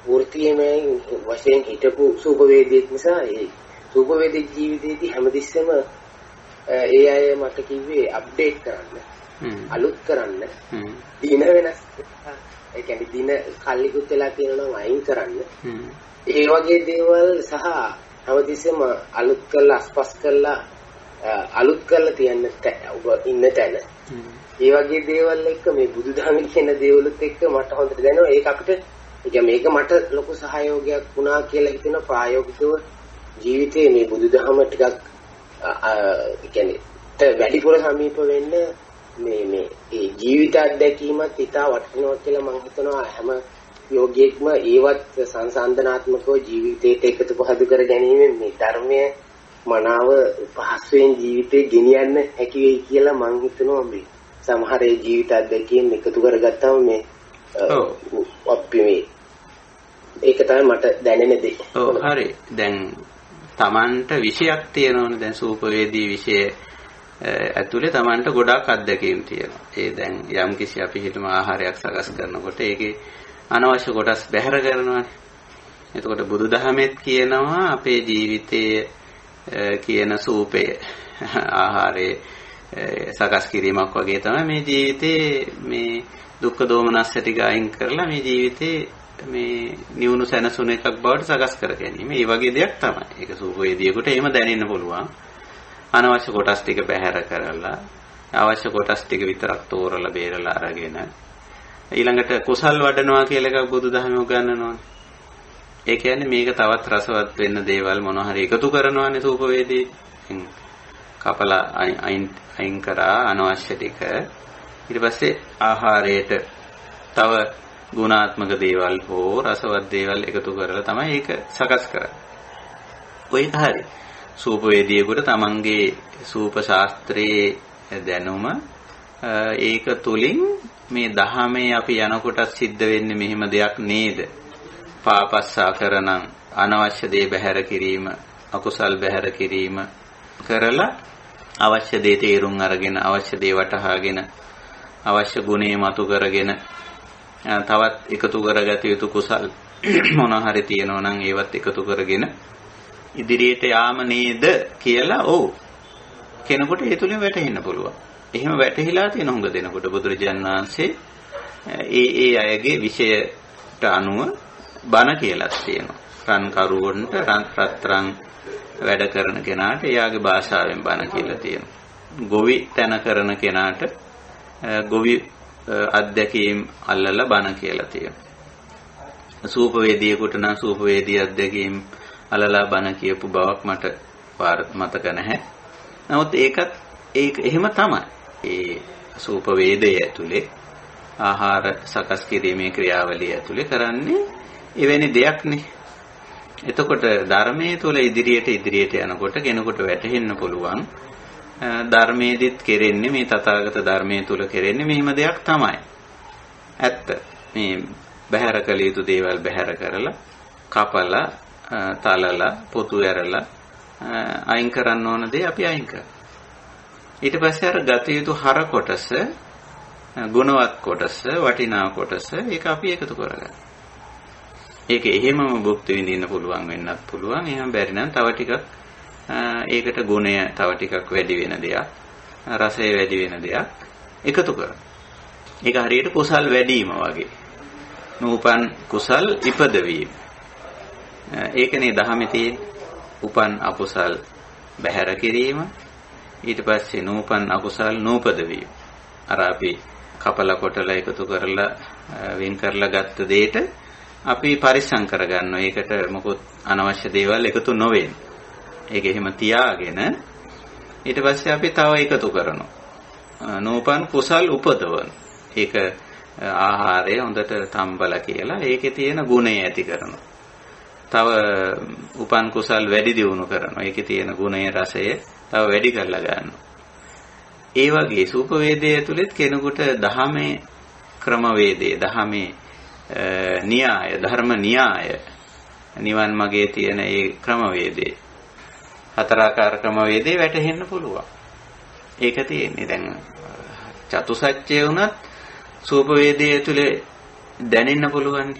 වෘත්තීයමයි වශයෙන් හිටපු සූපවේදියෙක් නිසා ඒ සූපවේදී ජීවිතයේදී හැමතිස්සෙම ඒ අය මට කිව්වේ අප්ඩේට් කරන්න, අලුත් කරන්න, දින වෙනස්, ඒ කියන්නේ දින කල්ලිකුත් වෙලා තියෙනවා නම් අයින් කරන්න. ඒ වගේ දේවල් සහ හැමතිස්සෙම අලුත් කරලා අස්පස් කරලා අලුත් කරලා තියන්න ඔබ ඉන්න තැන. ඒ වගේ දේවල් එක්ක මේ බුදුදහමේ කියන දේවලුත් එක්ක මට හොඳට දැනෙනවා. ඒක අපිට මේක මට ලොකු සහයෝගයක් වුණා කියලා හිතෙන ප්‍රායෝගිකව ජීවිතේ මේ බුදුදහම ටිකක් කියන්නේ වැඩිපුර සමීප වෙන්න මේ ජීවිත අත්දැකීමත් ඉතා වටිනවා කියලා මම හිතනවා. හැම යෝගියෙක්ම ඒවත් සංසන්දනාත්මකව ජීවිතයට එකතු පහදු කර ගැනීම මේ ධර්මය මනාව පහසුවෙන් ජීවිතේ ගෙනියන්න හැකි වෙයි කියලා මම හිතනවා. මේ සමහර ජීවිත අත්දැකීම් එකතු කරගත්තාම මේ අපි මේ ඒක තමයි මට දැනෙන දේ. ඔව් හරි. දැන් Tamanට විෂයක් තියෙනවනේ. දැන් සූපවේදී විෂය ඇතුලේ Tamanට ගොඩාක් අත්දැකීම් තියෙනවා. ඒ දැන් යම් කිසි අපි හිතමු ආහාරයක් සකස් කරනකොට ඒකේ අනවශ්‍ය කොටස් බැහැර කරනවානේ. එතකොට බුදුදහමෙත් කියනවා අපේ ජීවිතයේ කියන සූපය ආහාරයේ සකස් කිරීමක් වගේ තමයි මේ ජීවිතේ මේ දුක්ඛ දෝමනස්ස ටික අයින් කරලා මේ ජීවිතේ මේ නිවුණු සැනසුණු එකක් බවට සකස් කර ගැනීම. මේ වගේ දෙයක් තමයි. ඒක සූපවේදියෙකුට එහෙම දැනෙන්න පුළුවන්. අනවශ්‍ය කොටස් ටික බැහැර කරලා අවශ්‍ය කොටස් ටික විතරක් තෝරලා බේරලා අරගෙන ඊළඟට කුසල් වඩනවා කියලා එකක් බුදුදහමේ උගන්වනවා. ඒ කියන්නේ මේක තවත් රසවත් වෙන්න දේවල් මොනවා හරි එකතු කරනවානේ සූපවේදී. කපලා අයින් කරා අනවශ්‍ය ටික. ඊට පස්සේ ආහාරයට තව ගුණාත්මක දේවල් හෝ රසවත් දේවල් එකතු කරලා තමයි ඒක සකස් කරන්නේ. ඔයක හරි. සූපවේදියෙකුට තමන්ගේ සූප ශාස්ත්‍රයේ දැනුම ඒක තුලින් මේ දහමේ අපි යනකොට සිද්ධ වෙන්නේ මෙහෙම දෙයක් නේද? පාපස්සා කරනම් අනවශ්‍ය දේ බැහැර කිරීම, අකුසල් බැහැර කිරීම කරලා අවශ්‍ය දේ තේරුම් අරගෙන අවශ්‍ය දේ වටහාගෙන අවශ්‍ය ගුණේ මතු කරගෙන තවත් එකතු කරගත යුතු කුසල් මොනවා හරි තියෙනවා නම් ඒවත් එකතු කරගෙන ඉදිරියට යාම නේද කියලා ඔව් කෙනෙකුට ඒ තුලින් වැටහෙන්න පුළුවන්. එහෙම වැටහිලා තියෙන හොඟ දෙනකොට බුදුරජාණන් වහන්සේ ඒ අයගේ විෂයට අනුව බණ කියලා තියෙනවා. රන් කරුවන්ට රත්තරන් වැඩ කරන කෙනාට එයාගේ භාෂාවෙන් බණ කියලා තියෙනවා. ගොවි තන කරන කෙනාට ගොවි අධ්‍යක්ීම් අල්ලලා බණ කියලා තියෙනවා. සූපවේදියෙකුට නම් සූපවේදී අධ්‍යක්ීම් අල්ලලා බණ කියපු බවක් මට මතක නැහැ. නමුත් ඒක එහෙම තමයි. ඒ සූපවේදය ඇතුලේ ආහාර සකස් කිරීමේ ක්‍රියාවලිය ඇතුලේ කරන්නේ එවැනි දෙයක් නේ. එතකොට ධර්මයේ තුල ඉදිරියට යනකොට කෙනෙකුට වැටහෙන්න පුළුවන් ධර්මයේදීත් කෙරෙන්නේ මේ තථාගත ධර්මයේ තුල කෙරෙන්නේ මෙහිම දෙයක් තමයි. ඇත්ත. මේ බහැර කළ යුතු දේවල් බහැර කරලා කපලා තලලා පොතු ඇරලා අයින් කරන්න ඕන දේ අපි අයින් කරනවා. ඊට පස්සේ අර ගත යුතු හර කොටස, ගුණවත් කොටස, වටිනා කොටස ඒක අපි එකතු කරගන්නවා. ඒක එහෙමම භුක්ති විඳින්න පුළුවන් වෙන්නත් පුළුවන්. එහෙම බැරි නම් තව ටිකක් ඒකට ගුණය තව ටිකක් වැඩි වෙන දෙයක්, රසය වැඩි වෙන දෙයක් එකතු කරනවා. ඒක හරියට කුසල් වැඩිම වගේ. නූපන් කුසල් ඉපදවීම. ඒකනේ දහමේ තියෙන උපන් අකුසල් බැහැර කිරීම, ඊට පස්සේ නූපන් අකුසල් නූපද වීම. අර අපි කපල කොටලා එකතු කරලා වෙන් කරලා ගත්ත දෙයට අපි පරිස්සම් කරගන්නවා. ඒකට මොකොත් අනවශ්‍ය දේවල් එකතු නොවෙන්න. ඒක එහෙම තියාගෙන ඊට පස්සේ අපි තව එකතු කරනවා. නූපන් කුසල් උපදවන. ඒක ආහාරය හොඳට තම්බලා කියලා ඒකේ තියෙන ගුණය ඇති කරනවා. තව උපන් කුසල් වැඩි දියුණු කරනවා. ඒකේ තියෙන ගුණය රසය තව වැඩි කරලා ගන්නවා. ඒ වගේ සූපවේදයේ ඇතුළත් කෙනෙකුට දහමේ ක්‍රමවේදයේ දහමේ න්‍යාය ධර්ම න්‍යාය නිවන් මාගේ තියෙන ඒ ක්‍රමවේදේ හතරාකාර ක්‍රමවේදේ වැටහෙන්න පුළුවන්. ඒක තියෙන්නේ දැන් චතුසත්‍ය වුණත් සූපවේදයේ ඇතුලේ දැනෙන්න පුළුවන්.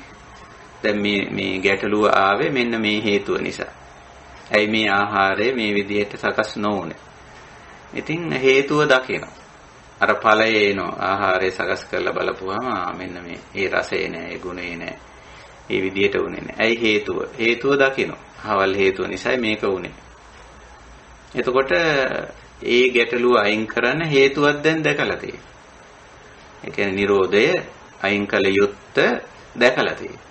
දැන් මේ ගැටලුව ආවේ මෙන්න මේ හේතුව නිසා. ඇයි මේ ආහාරය මේ විදිහට සකස් නොවුනේ? ඉතින් හේතුව දකිනවා. අර ඵලය එනවා. ආහාරය සකස් කරලා බලපුවාම මෙන්න මේ ඒ රසය නෑ, ඒ ගුණය නෑ. ඒ විදිහට උනේ නෑ. ඇයි හේතුව? හේතුව දකිනවා. හවල් හේතුව නිසා මේක උනේ. එතකොට ඒ ගැටලුව අයින් කරන්න හේතුවක් දැන් දැකලා තියෙනවා. ඒ කියන්නේ Nirodhaය අයින් කළ යුත්තේ දැකලා තියෙනවා.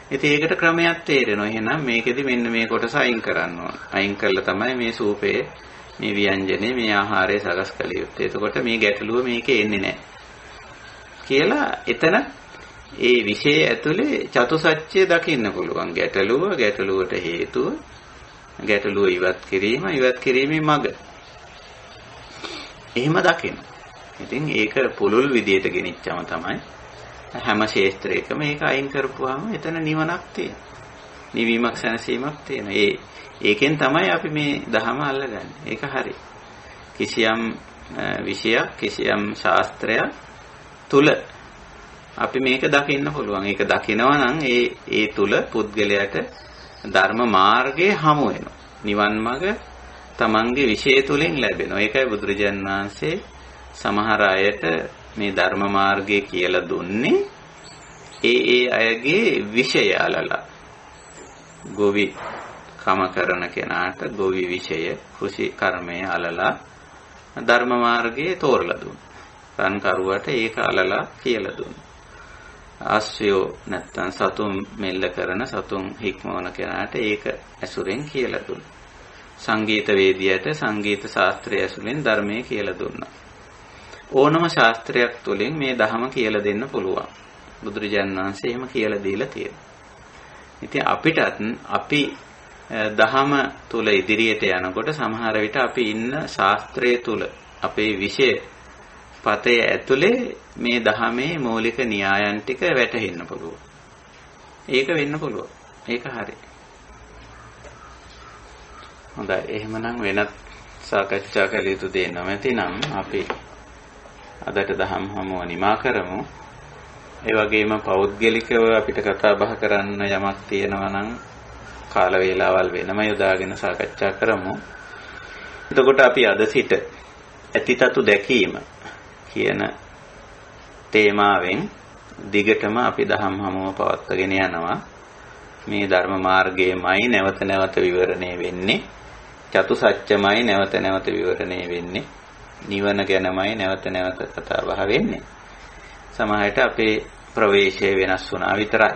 ඉතින් ඒකට ක්‍රමයක් තේරෙනවා. එහෙනම් මේකෙදි මෙන්න මේ කොටස අයින් කරන්න ඕන. අයින් කළා තමයි මේ සූපේ, මේ ව්‍යංජනේ, මේ ආහාරය සකස් කළ යුත්තේ. එතකොට මේ ගැටලුව මේකේ එන්නේ නැහැ. කියලා එතන ඒ විෂය ඇතුලේ චතුසත්‍ය දකින්න පුළුවන්. ගැටලුවට හේතුව, ගැටලුව ඉවත් කිරීම, ඉවත් කිරීමේ මඟ. එහෙම දකින්න. ඉතින් ඒක පුළුල් විදියට ගෙනිච්චම තමයි හැම ශේස්ත්‍රයකම ඒක අයින් කරපුවාම එතන නිවනක් තියෙනවා. නිවීමක් සැනසීමක් තියෙනවා. ඒකෙන් තමයි අපි මේ ධහම අල්ලගන්නේ. ඒක හරි. කිසියම් විෂයක්, කිසියම් ශාස්ත්‍රයක් තුල අපි මේක දකින්න පුළුවන්. ඒක දකිනවා නම් ඒ තුල පුද්ගලයාට ධර්ම මාර්ගයේ හමු වෙනවා. නිවන් මඟ තමන්ගේ විශේෂ තුලින් ලැබෙනවා. ඒකයි බුදුරජාණන් වහන්සේ සමහර අයට මේ ධර්ම මාර්ගය කියලා දුන්නේ ඒ අයගේ විෂය අලලා. ගෝවි කම කරන කෙනාට ගෝවි විෂය කෘෂි කර්මය අලලා ධර්ම මාර්ගයේ තෝරලා දුන්නා. රන් කරුවට ඒක අලලා කියලා දුන්නා. ආශ්‍රයෝ නැත්තම් සතුන් මෙල්ල කරන සතුන් හික්මවන කෙනාට ඒක ඇසුරෙන් කියලා දුන්නා. සංගීත වේදියට සංගීත ශාස්ත්‍රය ඇසුරෙන් ධර්මයේ කියලා දුන්නා. ඕනම ශාස්ත්‍රයක් තුළින් මේ ධහම කියලා දෙන්න පුළුවන්. බුදුරජාණන් වහන්සේ එහෙම කියලා දීලා තියෙනවා. ඉතින් අපිටත් අපි දහම තුල ඉදිරියට යනකොට සමහර විට අපි ඉන්න ශාස්ත්‍රයේ තුල අපේ විෂය පතය ඇතුලේ මේ දහමේ මৌলিক න්‍යායන් ටික වැටහෙන්න පුළුවන්. ඒක වෙන්න පුළුවන්. ඒක හරි. හොඳයි. එහෙමනම් වෙනත් සාකච්ඡා කළ යුතු දේ නැතිනම් අපි අදට දහම් හමුව නිමා කරමු. ඒ වගේම පෞද්ගලිකව අපිට කතා බහ කරන්න යමක් තියෙනවා නම් කාල වේලාවල් වෙනම යොදාගෙන සාකච්ඡා කරමු. එතකොට අපි අද සිට ඇතිතතු දැකීම කියන තේමාවෙන් දිගටම අපි දහම් හමුව පවත්වාගෙන යනවා. මේ ධර්ම මාර්ගයේමයි නැවත නැවත විවරණය වෙන්නේ. චතුසත්‍යමයි නැවත නැවත විවරණය වෙන්නේ. නිවන ගැනමයි නැවත නැවත කතා බහ වෙන්නේ. සමහරට අපේ ප්‍රවේශය වෙනස් වුණා විතරයි.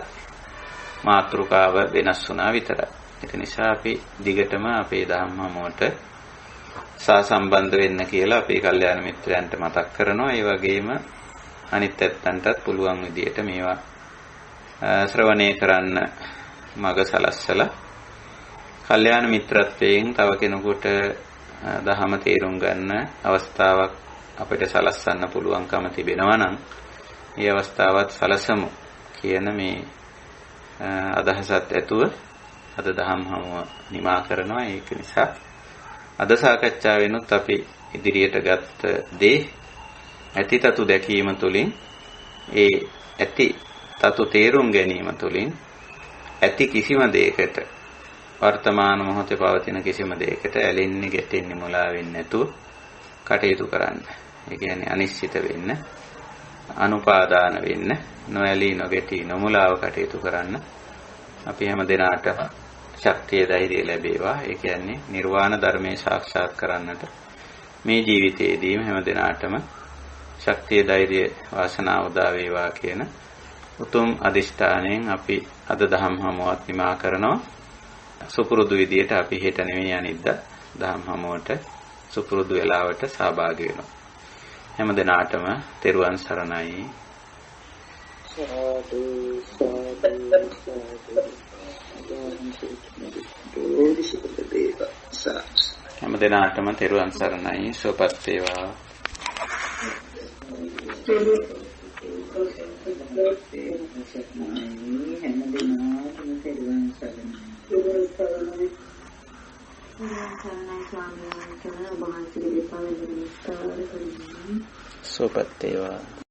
මාතෘකාව වෙනස් වුණා විතරයි. ඒක නිසා අපි දිගටම අපේ ධම්ම හමුවට සාසම්බන්ධ වෙන්න කියලා අපේ කල්යාණ මිත්‍රයන්ට මතක් කරනවා. ඒ වගේම අනිත් පැත්තන්ටත් පුළුවන් විදියට මේවා ශ්‍රවණය කරන්න මඟ සලස්සලා කල්යාණ මිත්‍රත්වයෙන් තව කෙනෙකුට දහම තේරුම් ගන්න අවස්ථාවක් අපිට සලස්සන්න පුළුවන්කම තිබෙනවා නම් මේ අවස්ථාවත් සලසමු කියන මේ අදහසත් ඇතුව අද දහම් හමුව නිමා කරනවා. ඒක නිසා අද සාකච්ඡාවෙනුත් අපි ඉදිරියට ගත්ත දේ ඇතිතතු දැකීම තුළින් ඒ ඇති තතු තේරුම් ගැනීම තුළින් ඇති කිසිම දෙයකට වර්තමාන මොහොතේ පවතින කිසිම දෙයකට ඇලෙන්නේ ගැටෙන්නේ මුලා වෙන්නේ නැතුව කටයුතු කරන්න. ඒ කියන්නේ අනිශ්චිත වෙන්න, අනුපාදාන වෙන්න, නොඇලී නොගැටි නොමුලාව කටයුතු කරන්න අපි හැම දිනාටම ශක්තිය ධෛර්යය ලැබේවා. ඒ කියන්නේ නිර්වාණ ධර්මයේ සාක්ෂාත් කරන්නට මේ ජීවිතයේදීම හැම දිනාටම ශක්තිය ධෛර්යය වාසනාව උදා වේවා කියන උතුම් අදිෂ්ඨානයෙන් අපි අද දහම් හමුවත් නිමා කරනවා. සුපුරුදු විදියට අපි හෙට නෙවෙයි අනිද්දා දහම් හමුවට සුපුරුදු වෙලාවට සහභාගී වෙනවා. හැම දිනාටම තෙරුවන් සරණයි. හැම දිනාටම තෙරුවන් සරණයි. සුවපත් වේවා. සුවපත් වේවා.